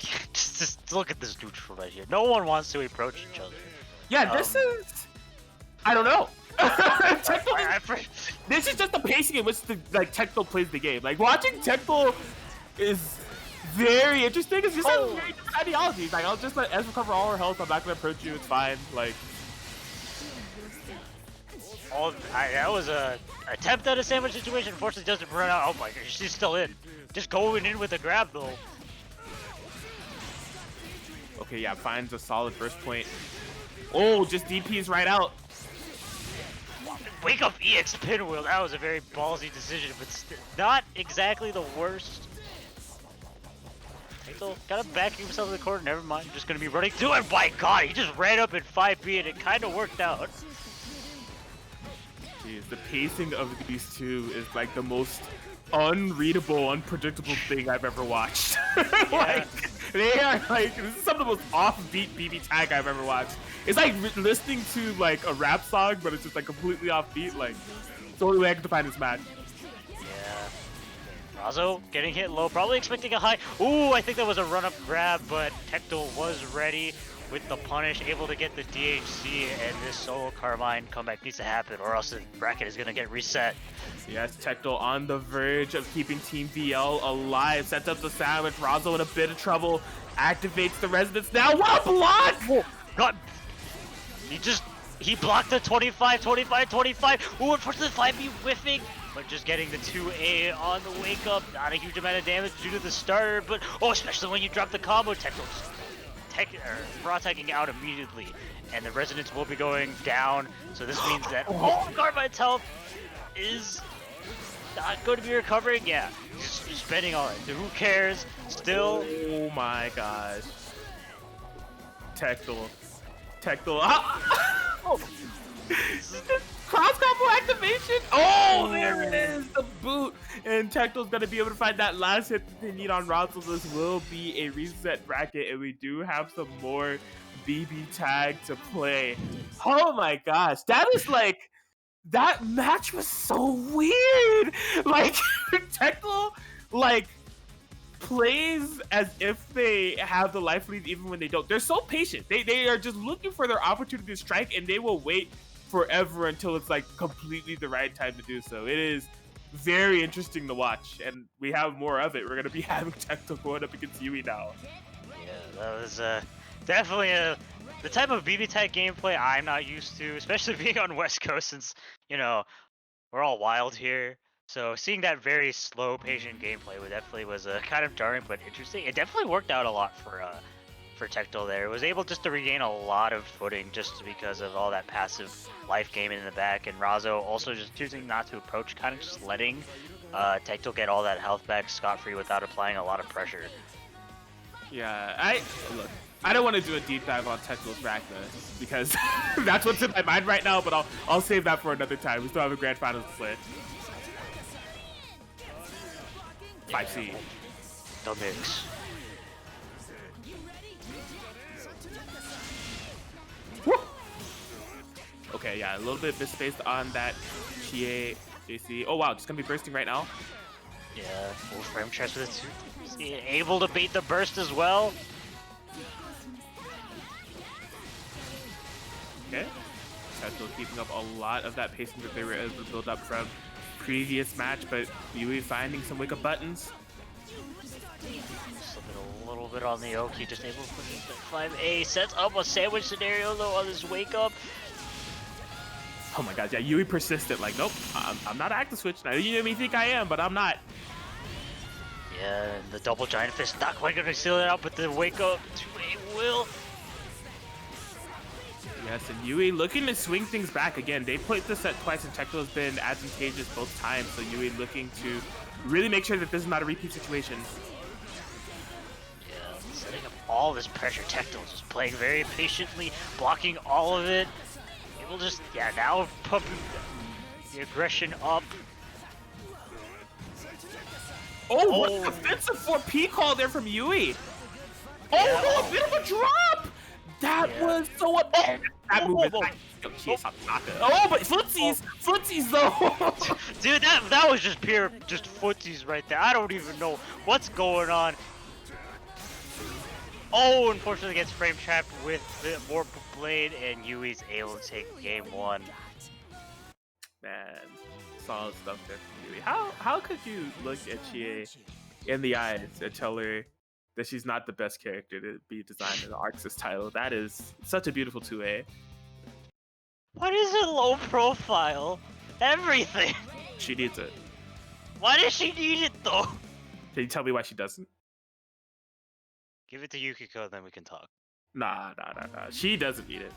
just look at this neutral right here. No one wants to approach each other. Yeah, this is... I don't know. This is just the pacing in which Tecto plays the game. Like, watching Tecto is very interesting. It's just a very different ideology. Like, I'll just let Ez recover all her health. I'm not going to approach you. It's fine. Like... that was a attempt at a sandwich situation. Unfortunately, doesn't run out. Oh my gosh, she's still in. Just going in with a grab though. Okay, yeah, finds a solid burst point. Oh, just DPs right out. Wake up EX pinwheel. That was a very ballsy decision, but not exactly the worst. Taito gotta back himself in the corner. Never mind. Just gonna be running through it. My God, he just ran up in 5B and it kind of worked out. Jeez, the pacing of these two is like the most unreadable, unpredictable thing I've ever watched. Like, they are like, this is some of the most offbeat BBTAG I've ever watched. It's like listening to like a rap song, but it's just like completely offbeat. Like, it's the only way I can define this match. Yeah. Razo getting hit low, probably expecting a high. Ooh, I think that was a run-up grab, but Tectal was ready with the punish, able to get the DHC, and this solo Carmine comeback needs to happen, or else the bracket is gonna get reset. Yes, Tectal on the verge of keeping Team VL alive. Sets up the sandwich. Razo in a bit of trouble. Activates the resonance now. What a block! Whoa, God. He blocked the 25. Ooh, unfortunately 5B whiffing, but just getting the 2A on the wake up. Not a huge amount of damage due to the starter, but oh, especially when you drop the combo, Tectal's raw tagging out immediately, and the resonance will be going down. So this means that Carmine's health is not going to be recovering. Yeah, he's just spending all it. Who cares? Still. Oh my gosh. Tectal. Cross combo activation. Oh, there it is. The boot. And Tectal's going to be able to find that last hit that they need on Razo. This will be a reset bracket, and we do have some more BBTAG to play. Oh my gosh. That is like, that match was so weird. Like, Tectal, like, plays as if they have the life lead even when they don't. They're so patient. They are just looking for their opportunity to strike, and they will wait forever until it's like completely the right time to do so. It is very interesting to watch, and we have more of it. We're going to be having Tectal going up against Yui now. Yeah, that was definitely the type of BBTAG gameplay I'm not used to, especially being on West Coast, since, you know, we're all wild here. So seeing that very slow, patient gameplay definitely was kind of jarring, but interesting. It definitely worked out a lot for Tectal there. It was able just to regain a lot of footing just because of all that passive life gaming in the back, and Razo also just choosing not to approach, kind of just letting Tectal get all that health back scot-free without applying a lot of pressure. Yeah, I don't want to do a deep dive on Tectal's Rakna because that's what's in my mind right now, but I'll save that for another time. We still have a grand finals to play. 5C. The mix. Woo! Okay, yeah, a little bit misspaced on that Chie JC. Oh wow, just gonna be bursting right now. Yeah, full frame traps with it too. Able to bait the burst as well. Okay. Still keeping up a lot of that pacing that they were able to build up from previous match, but Yui finding some wake up buttons. Slipping a little bit on the Oki, just able to push the 5A. Sets up a sandwich scenario though on this wake up. Oh my god, yeah, Yui persistent, like, nope, I'm not active switch. Now you may think I am, but I'm not. Yeah, and the double giant fist not quite gonna seal it out, but the wake up 2A will. Yes, and Yui looking to swing things back again. They played this set twice, and Tectal has been advantageous both times. So Yui looking to really make sure that this is not a repeat situation. Yeah, setting up all this pressure. Tectal just playing very patiently, blocking all of it. It will just, yeah, now pumping the aggression up. Oh, what an offensive 4P call there from Yui. Oh, a bit of a drop. That was so that movement. Oh, but footsies though. Dude, that was just pure footsies right there. I don't even know what's going on. Oh, unfortunately gets frame trapped with the Vorpal Blade, and Yui's able to take game one. Man, solid stuff there from Yui. How could you look at Chie in the eyes and tell her that she's not the best character to be designed in the Arxis title? That is such a beautiful 2A. What is a low profile? Everything. She needs it. Why does she need it though? Can you tell me why she doesn't? Give it to Yukiko, then we can talk. Nah. She doesn't need it.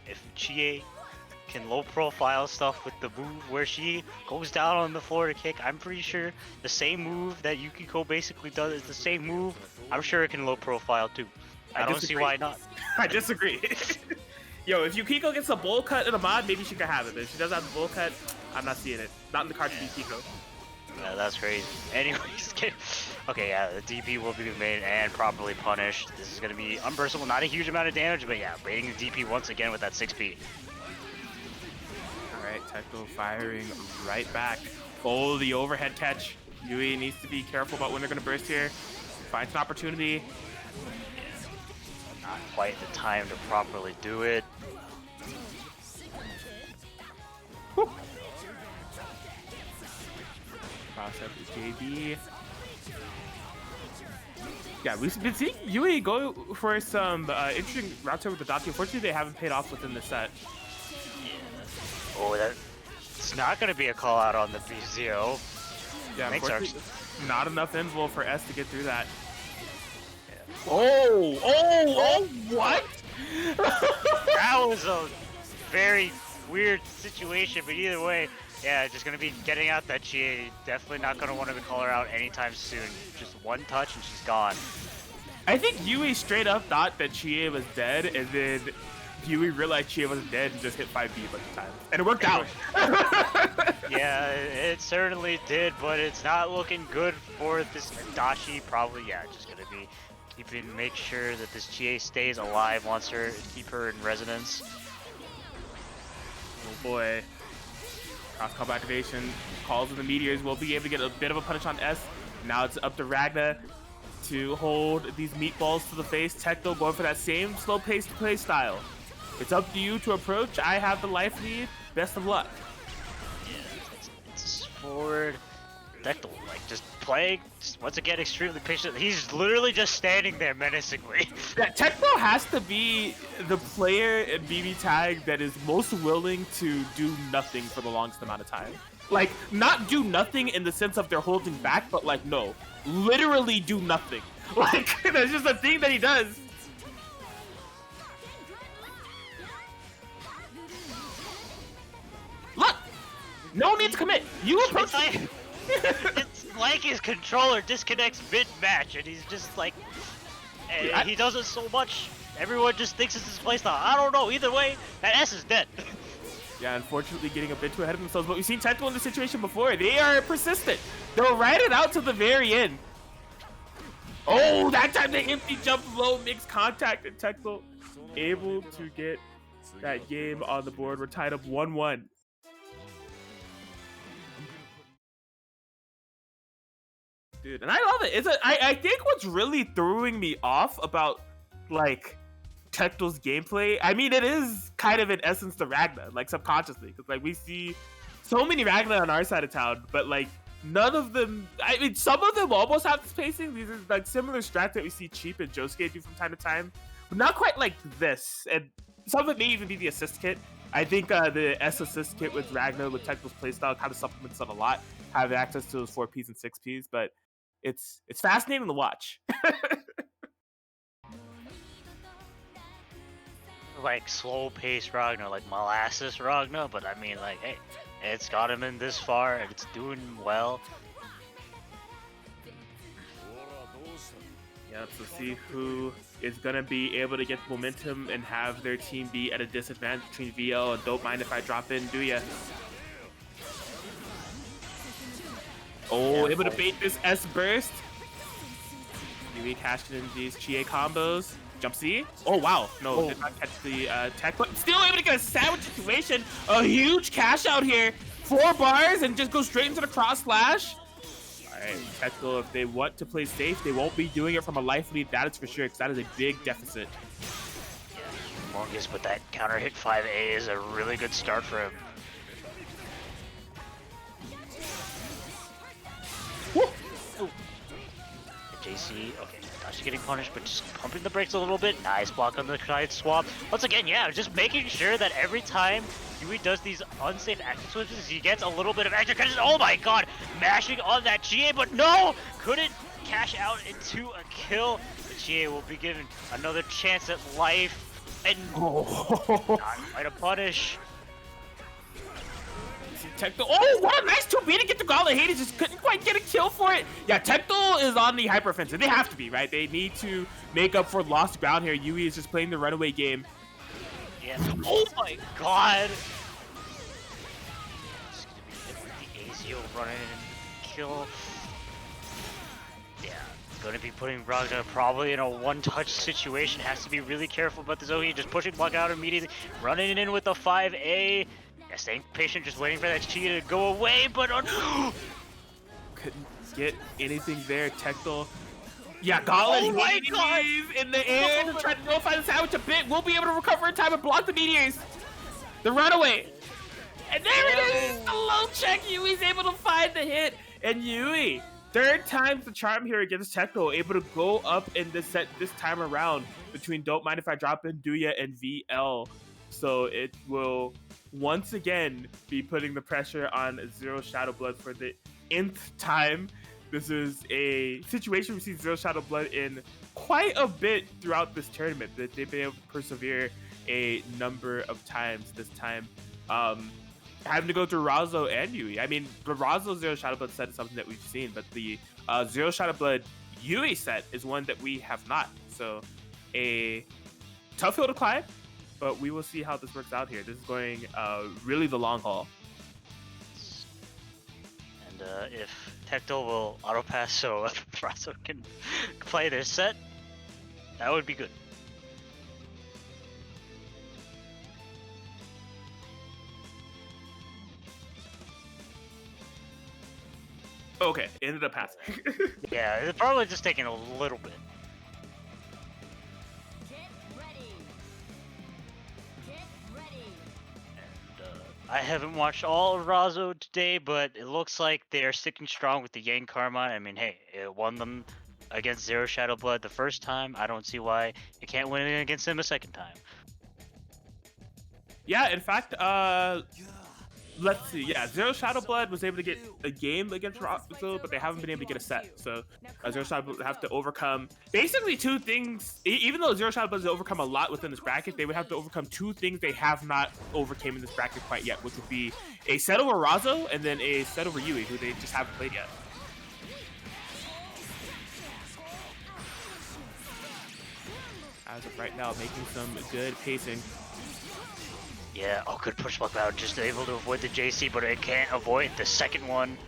if Chie can low profile stuff with the move where she goes down on the floor to kick, I'm pretty sure the same move that Yukiko basically does is the same move. I'm sure it can low profile too. I don't see disagree. why not. I disagree. Yo, if Yukiko gets a bowl cut in a mod, maybe she could have it. But if she doesn't have the bowl cut, I'm not seeing it. Not in the card to beat Yukiko. Yeah, that's crazy. Anyways, okay, yeah, the DP will be made and properly punished. This is going to be unburstable, not a huge amount of damage, but yeah, baiting the DP once again with that 6P. Alright, Tecto firing right back. Oh, the overhead catch. Yui needs to be careful about when they're going to burst here. Finds an opportunity. Not quite the time to properly do it. Whew. Cross up to JB. Yeah, we've been seeing Yui go for some interesting routes with the Adachi. Unfortunately, they haven't paid off within the set. Oh, it's not going to be a call out on the BZO. Yeah, Thanks, unfortunately, not enough invul for S to get through that. Yeah. Oh, what? That was a very weird situation, but either way, yeah, just going to be getting out that Chie. Definitely not going to want to call her out anytime soon. Just one touch and she's gone. I think Yui straight up thought that Chie was dead, and then Yui realized Chie wasn't dead and just hit 5B a bunch of times. And it worked out. Yeah, it certainly did, but it's not looking good for this Adachi. Probably, yeah, just going to be make sure that this Chie stays alive, wants her, keep her in resonance. Oh boy. Cross combo activation, calls of the meteors will be able to get a bit of a punish on S. Now it's up to Ragna to hold these meatballs to the face. Tecto going for that same slow-paced play style. It's up to you to approach. I have the life lead. Best of luck. Yeah, it's forward. Tecto, like, just playing, once again, extremely patient. He's literally just standing there menacingly. Yeah, Tecto has to be the player in BBTAG that is most willing to do nothing for the longest amount of time. Like, not do nothing in the sense of they're holding back, but like, no, literally do nothing. Like, that's just a thing that he does. Look! No need to commit. You approach. It's like his controller disconnects mid-match, and he's just like, he does it so much, everyone just thinks it's his playstyle. I don't know, either way, that S is dead. Yeah, unfortunately getting a bit too ahead of themselves, but we've seen Tecto in this situation before. They are persistent. They'll ride it out to the very end. Oh, that time they empty jump low, mixed contact, and Tecto able to get that game on the board. We're tied up 1-1. Dude, and I love it. I think what's really throwing me off about, like, Tecto's gameplay, I mean, it is kind of in essence the Ragna, like, subconsciously. Because, like, we see so many Ragna on our side of town, but, like, none of them, I mean, some of them almost have the spacing. These are, like, similar strats that we see Cheap and Josuke do from time to time. But not quite like this. And some of it may even be the assist kit. I think the S assist kit with Ragna, with Tecto's playstyle, kind of supplements it a lot. Have access to those 4Ps and 6Ps, but it's fascinating to watch. Like slow-paced Ragnar, like molasses Ragnar, but I mean, like, hey, it's got him in this far, and it's doing well. Yep, so see who is going to be able to get momentum and have their team be at a disadvantage between VL and don't mind if I drop in, do ya? Oh, able to bait this S burst. Yui cashing in these Chie combos. Jump C. Oh, wow. No, did not catch the tech, but still able to get a sandwich situation. A huge cash out here. 4 bars and just go straight into the cross slash. All right, Tecto, if they want to play safe, they won't be doing it from a life lead. That is for sure, because that is a big deficit. Yeah, Mongus with that counter hit 5A is a really good start for him. Woo! JC, okay, Adachi getting punished, but just pumping the brakes a little bit. Nice block on the side swap. Once again, yeah, just making sure that every time Yui does these unsafe action switches, he gets a little bit of extra credit. Oh my god, mashing on that Chie, but no! Couldn't cash out into a kill. The Chie will be given another chance at life. And Oh, not quite a punish. Tecto. Oh, what a nice 2B to get the Gauntlet. Hades just couldn't quite get a kill for it. Yeah, Tecto is on the hyper offensive. They have to be, right? They need to make up for lost ground here. Yui is just playing the runaway game. Yeah. Oh my god. It's gonna be hit with the AZO running and kill. Yeah, gonna be putting Ragnar probably in a one-touch situation. Has to be really careful about the Zoe. Just pushing block out immediately, running in with a 5A. Yeah, staying patient, just waiting for that chi to go away, but couldn't get anything there. Tecto. Yeah, Gauntlet Oh my god! in the air to try to nullify the sandwich a bit. We'll be able to recover in time and block the meteors. The runaway. And there it is! The low check. Yui's able to find the hit. And Yui, third time's the charm here against Tecto, able to go up in this set this time around between Don't Mind If I Drop In, Duya, and VL. So it will once again be putting the pressure on Zero Shadow Blood for the nth time. This is a situation we see Zero Shadow Blood in quite a bit throughout this tournament, that they've been able to persevere a number of times this time. Having to go through Razo and Yui. I mean, the Razo Zero Shadow Blood set is something that we've seen, but the Zero Shadow Blood Yui set is one that we have not. So a tough hill to climb, but we will see how this works out here. This is going really the long haul. And if Tecto will auto pass so Razo can play their set, that would be good. Okay, ended up passing. Yeah, it's probably just taking a little bit. Get ready. Get ready. And I haven't watched all of Razo today, but it looks like they're sticking strong with the Yang Karma. I mean, hey, it won them against Zero Shadow Blood the first time. I don't see why it can't win it against them a second time. Yeah, in fact, let's see. Yeah, Zero Shadow Blood was able to get a game against Razo, but they haven't been able to get a set. So Zero Shadow Blood would have to overcome basically two things. Even though Zero Shadow Blood has overcome a lot within this bracket, they would have to overcome two things they have not overcame in this bracket quite yet, which would be a set over Razo and then a set over Yui, who they just haven't played yet. As of right now, making some good pacing. Yeah, oh, good push block out, just able to avoid the JC, but it can't avoid the second one.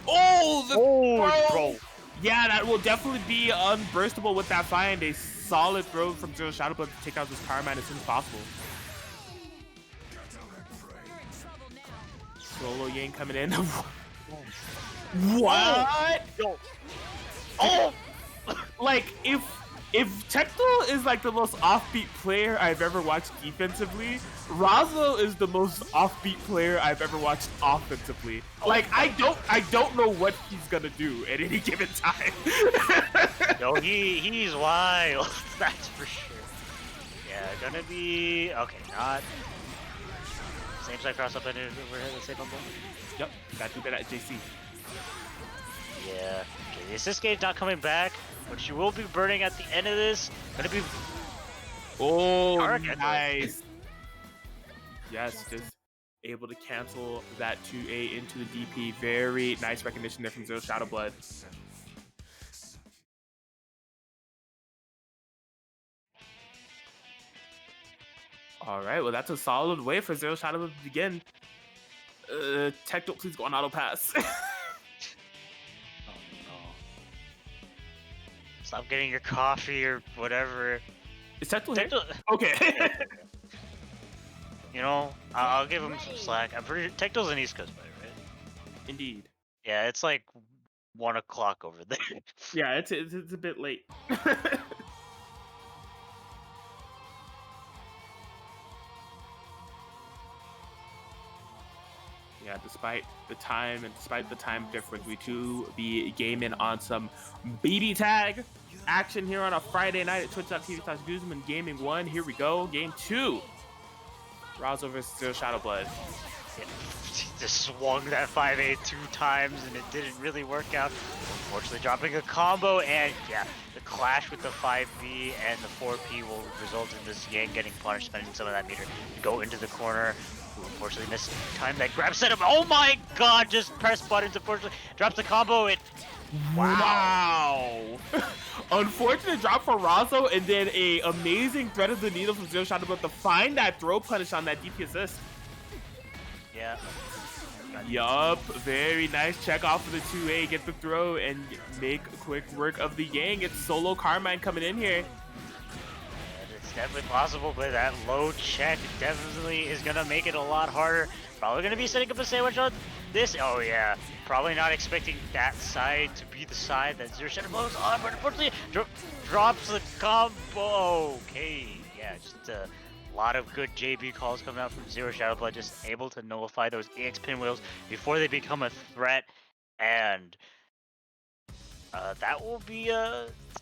Oh, the throw. throw! Yeah, that will definitely be unburstable with that find. A solid throw from Zero Shadow Blood to take out this Power Man as soon as possible. Solo Yang coming in. What? Oh! Like, if Tecto is like the most offbeat player I've ever watched defensively, Razo is the most offbeat player I've ever watched offensively. Like, I don't know what he's gonna do at any given time. No, he's wild. That's for sure. Yeah, gonna be okay. Not same side cross up and overhead. The same bumble. Yep, gotta do that at JC. Yeah. Okay, the assist gauge not coming back, but she will be burning at the end of this. Gonna be. Oh, Target. nice. Yes, just able to cancel that 2A into the DP. Very nice recognition there from Zero Shadow Blood. All right, well, that's a solid way for Zero Shadow Blood to begin. Tecto, please go on auto pass. Oh no. Stop getting your coffee or whatever. Is Tecto here? Tecto. Okay. You know, I'll give him some slack. I'm pretty sure Tecto's an East Coast player, right? Indeed. Yeah, it's like 1 o'clock over there. Yeah, it's a bit late. Yeah, despite the time and despite the time difference, we too be gaming on some BBTAG action here on a Friday night at twitch.tv/Guzman Gaming 1. Here we go, game 2. Razo versus Zero Shadow Blood. Just swung that 5A 2 times and it didn't really work out. Unfortunately dropping a combo, and yeah, the clash with the 5B and the 4P will result in this Yang getting punished, spending some of that meter to go into the corner. Who unfortunately missed time that grab setup. Oh my god, just press buttons, unfortunately. Drops the combo, it... Wow. Unfortunate drop for Razo, and then a amazing thread of the needle from Zero Shadow Blood to find that throw punish on that DP assist. Yeah. Yup, very nice check off of the 2A, get the throw, and make quick work of the Yang. It's solo Carmine coming in here. And it's definitely possible, but that low check definitely is going to make it a lot harder. Probably going to be setting up a sandwich on this. Oh yeah, probably not expecting that side to be the side that Zero Shadow blows on, but unfortunately drops the combo. Okay, yeah, just a lot of good JB calls coming out from Zero Shadow Blood, just able to nullify those EX pinwheels before they become a threat, and that will be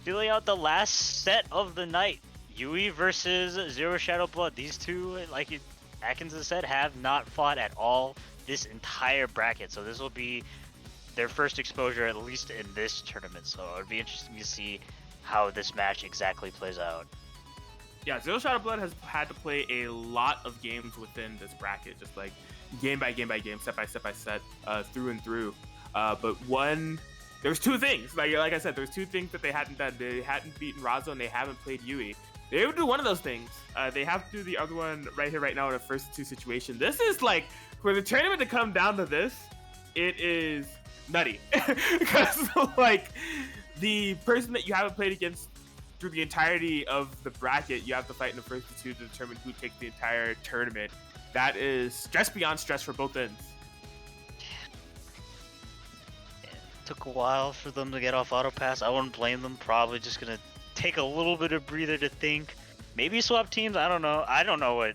filling out the last set of the night. Yui versus Zero Shadow Blood. These two, like Atkins has said, have not fought at all this entire bracket, so this will be their first exposure, at least in this tournament. So it would be interesting to see how this match exactly plays out. Yeah, Zero Shadow Blood has had to play a lot of games within this bracket, just like game by game by game, set by set by set, through and through. But there's two things. Like I said, there's two things that they hadn't done. They hadn't beaten Razo, and they haven't played Yui. They would do one of those things. They have to do the other one right here, right now, in a first two situation. This is like, for the tournament to come down to this, it is nutty. Because like, the person that you haven't played against through the entirety of the bracket, you have to fight in the first two to determine who takes the entire tournament. That is stress beyond stress for both ends. It took a while for them to get off auto pass. I wouldn't blame them. Probably just gonna take a little bit of breather to think. Maybe swap teams. I don't know. I don't know what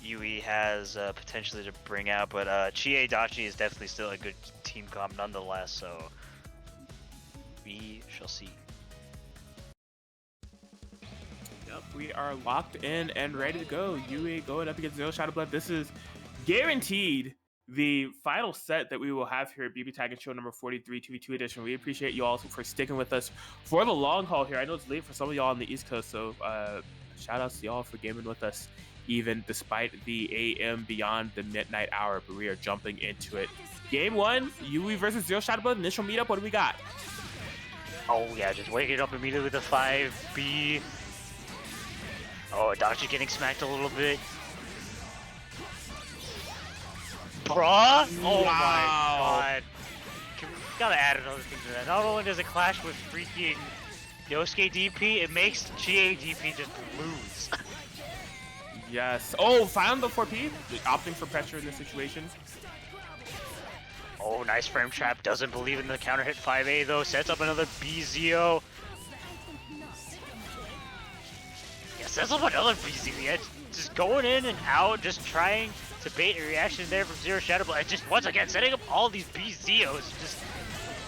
Yui has potentially to bring out, but Chie Adachi is definitely still a good team comp nonetheless. So we shall see. Yep, we are locked in and ready to go. Yui going up against Zero Shadow Blood. This is guaranteed the final set that we will have here at BBTAG and show number 43, 2v2 edition. We appreciate you all for sticking with us for the long haul here. I know it's late for some of y'all on the East Coast, so shout outs to y'all for gaming with us, even despite the AM beyond the midnight hour, but we are jumping into it. Game one, Yui versus Zero Shadow Blood. Initial meetup, what do we got? Oh yeah, just waking up immediately with the 5B. Oh, Adachi getting smacked a little bit. Bruh! Oh my god. Gotta add another thing to that. Not only does it clash with freaking Yosuke DP, it makes GA DP just lose. Yes. Oh, found the 4P. Opting for pressure in this situation. Oh, nice frame trap. Doesn't believe in the counter hit 5A though. Sets up another BZO. Yeah, sets up another BZO. Yeah, just going in and out, just trying to bait a reaction there from Zero Shadow Blood. Just once again setting up all these BZOs, just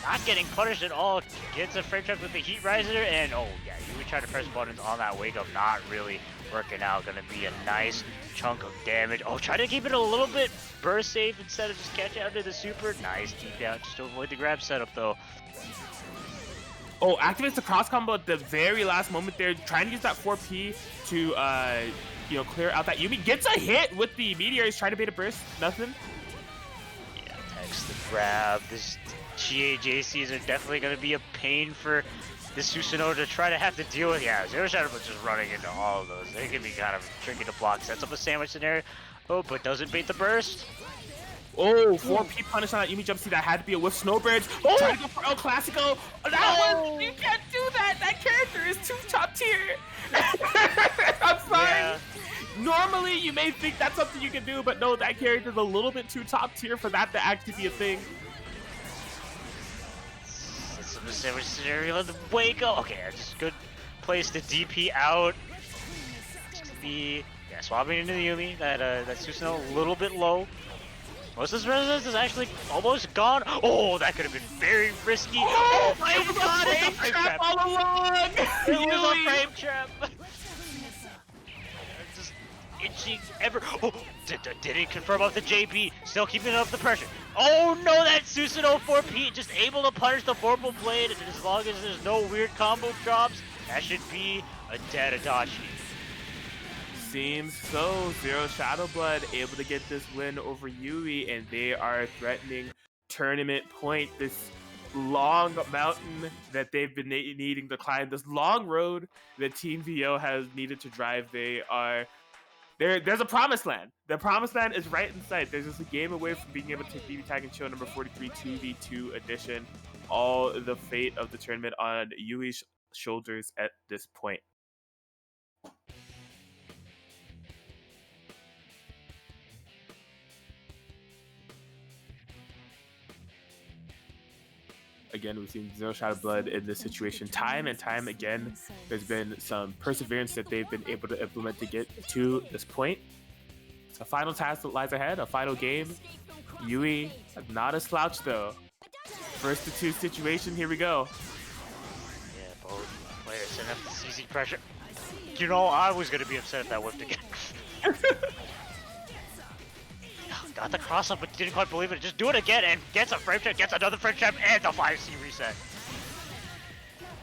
not getting punished at all. Gets a frame trap with the Heat Riser, and oh yeah, you would try to press buttons on that wake up, not really working out. Gonna be a nice chunk of damage. Oh, try to keep it a little bit burst safe instead of just catch out to the super. Nice deep out just to avoid the grab setup though. Oh, activates the cross combo at the very last moment there, trying to use that 4P to clear out that Yumi. Gets a hit with the meteor. He's trying to bait a burst. Nothing. Yeah, text the grab. This GAJCs are definitely going to be a pain for this Susanoo to try to have to deal with. Yeah, Zero Shadow Blood just running into all of those. They can be kind of tricky to block. Sets up a sandwich scenario. Oh, but doesn't bait the burst. Oh, 4P punish on that Yumi jump. See, that had to be a whiff snowbridge. Oh! Trying to go for El Clasico. That one, you can't do that. That character is too top tier. I'm sorry. Yeah. Normally, you may think that's something you can do, but no, that character's a little bit too top tier for that to actually be a thing. Some sandwich scenario on the wake up. Okay, just good place to DP out. Yeah, swapping into the Yumi. That Susanoo a little bit low. Most of his resistance is actually almost gone. Oh, that could have been very risky. Oh my god, it's a frame trap all along. It was a frame trap. Just inching ever. Oh, didn't confirm off the JB. Still keeping up the pressure. Oh no, that Susanoo 4P just able to punish the Vorpal Blade, and as long as there's no weird combo drops, that should be a dead Adachi. Seems so. Zero Shadow Blood able to get this win over Yui, and they are threatening tournament point. This long mountain that they've been needing to climb, this long road that Team VO has needed to drive. There's a promised land. The promised land is right in sight. There's just a game away from being able to take BBTAG and Chill number 43 2v2 edition. All the fate of the tournament on Yui's shoulders at this point. Again, we've seen Zero Shadow Blood in this situation time and time again. There's been some perseverance that they've been able to implement to get to this point. A final task that lies ahead, a final game. Yui, not a slouch though. First to two situation, here we go. Yeah, both players setting up this easy pressure. You know, I was going to be upset if that whipped again. Got the cross up, but didn't quite believe it. Just do it again and gets a frame trap, gets another frame trap, and the 5C reset.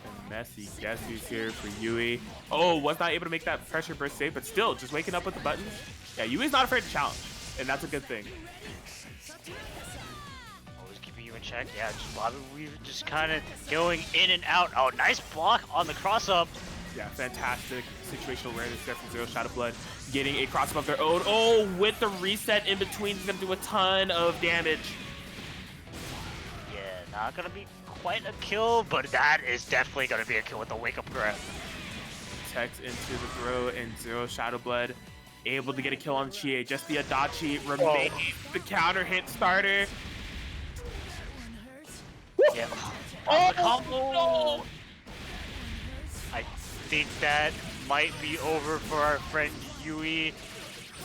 And messy guesses here for Yui. Oh, was not able to make that pressure burst save, but still just waking up with the buttons. Yeah, Yui's not afraid to challenge, and that's a good thing. Always keeping you in check. Yeah, just Bobby Weaver just kind of going in and out. Oh, nice block on the cross up. Yeah, fantastic situational awareness there from Zero Shadow Blood. Getting a cross up of their own. Oh, with the reset in between, it's going to do a ton of damage. Yeah, not going to be quite a kill, but that is definitely going to be a kill with the wake up grab. Tex into the throw, and Zero Shadow Blood able to get a kill on Chie. Just the Adachi remains the counter hit starter. Yeah. Oh, combo! No! I think that might be over for our friend Yui.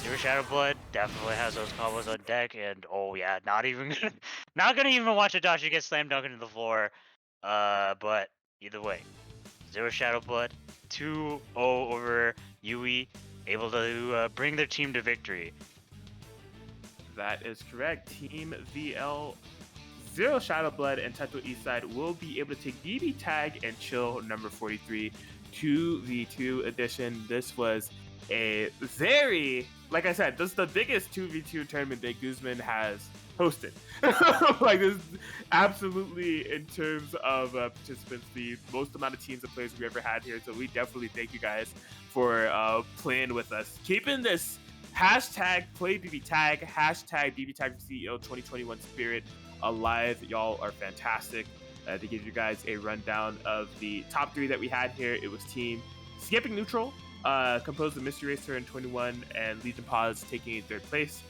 Zero Shadow Blood definitely has those combos on deck, and oh yeah, not gonna even watch Adachi get slam dunked into the floor. But either way, Zero Shadow Blood 2-0 over Yui, able to bring their team to victory. That is correct. Team VL, Zero Shadow Blood, and Teto Eastside will be able to take BBTAG and Chill number 43 2v2 edition. This was a very, like I said, this is the biggest 2v2 tournament that Guzman has hosted. Like, this is absolutely, in terms of participants, the most amount of teams and players we ever had here. So we definitely thank you guys for playing with us, keeping this hashtag play BBTAG, hashtag BBTAG CEO 2021 spirit alive. Y'all are fantastic. To give you guys a rundown of the top three that we had here, it was Team Skipping Neutral, composed of Mystery Racer and 21, and Legion Pause taking third place.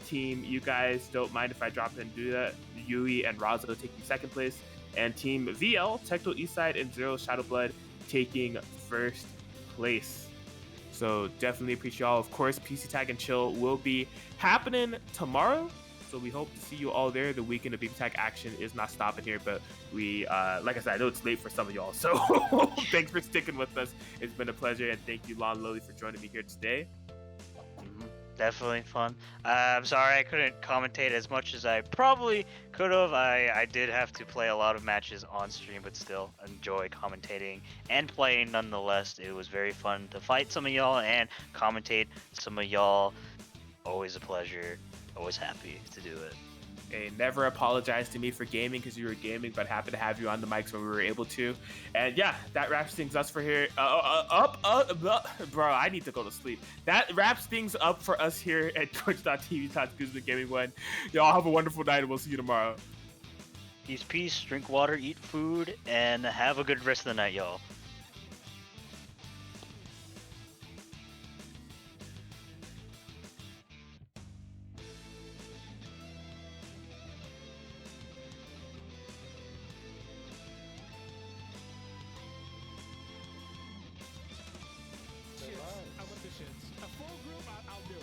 Team You Guys Don't Mind If I Drop In and Do That, Yui and Razo taking second place, and Team VL, Tecto Eastside and Zero Shadow Blood taking first place. So definitely appreciate y'all. Of course, PC Tag and Chill will be happening tomorrow. So we hope to see you all there. The weekend of BBTAG action is not stopping here, but we, like I said, I know it's late for some of y'all. So thanks for sticking with us. It's been a pleasure, and thank you, Lon Lily, for joining me here today. Definitely fun. I'm sorry I couldn't commentate as much as I probably could have. I did have to play a lot of matches on stream, but still enjoy commentating and playing nonetheless. It was very fun to fight some of y'all and commentate some of y'all. Always a pleasure. Always happy to do it. Hey, never apologize to me for gaming because you were gaming, but happy to have you on the mics when we were able to. And yeah, that wraps things up for here. Bro, I need to go to sleep. That wraps things up for us here at twitch.tv/Guzman Gaming 1. Y'all have a wonderful night, and we'll see you tomorrow. Peace, drink water, eat food, and have a good rest of the night, y'all.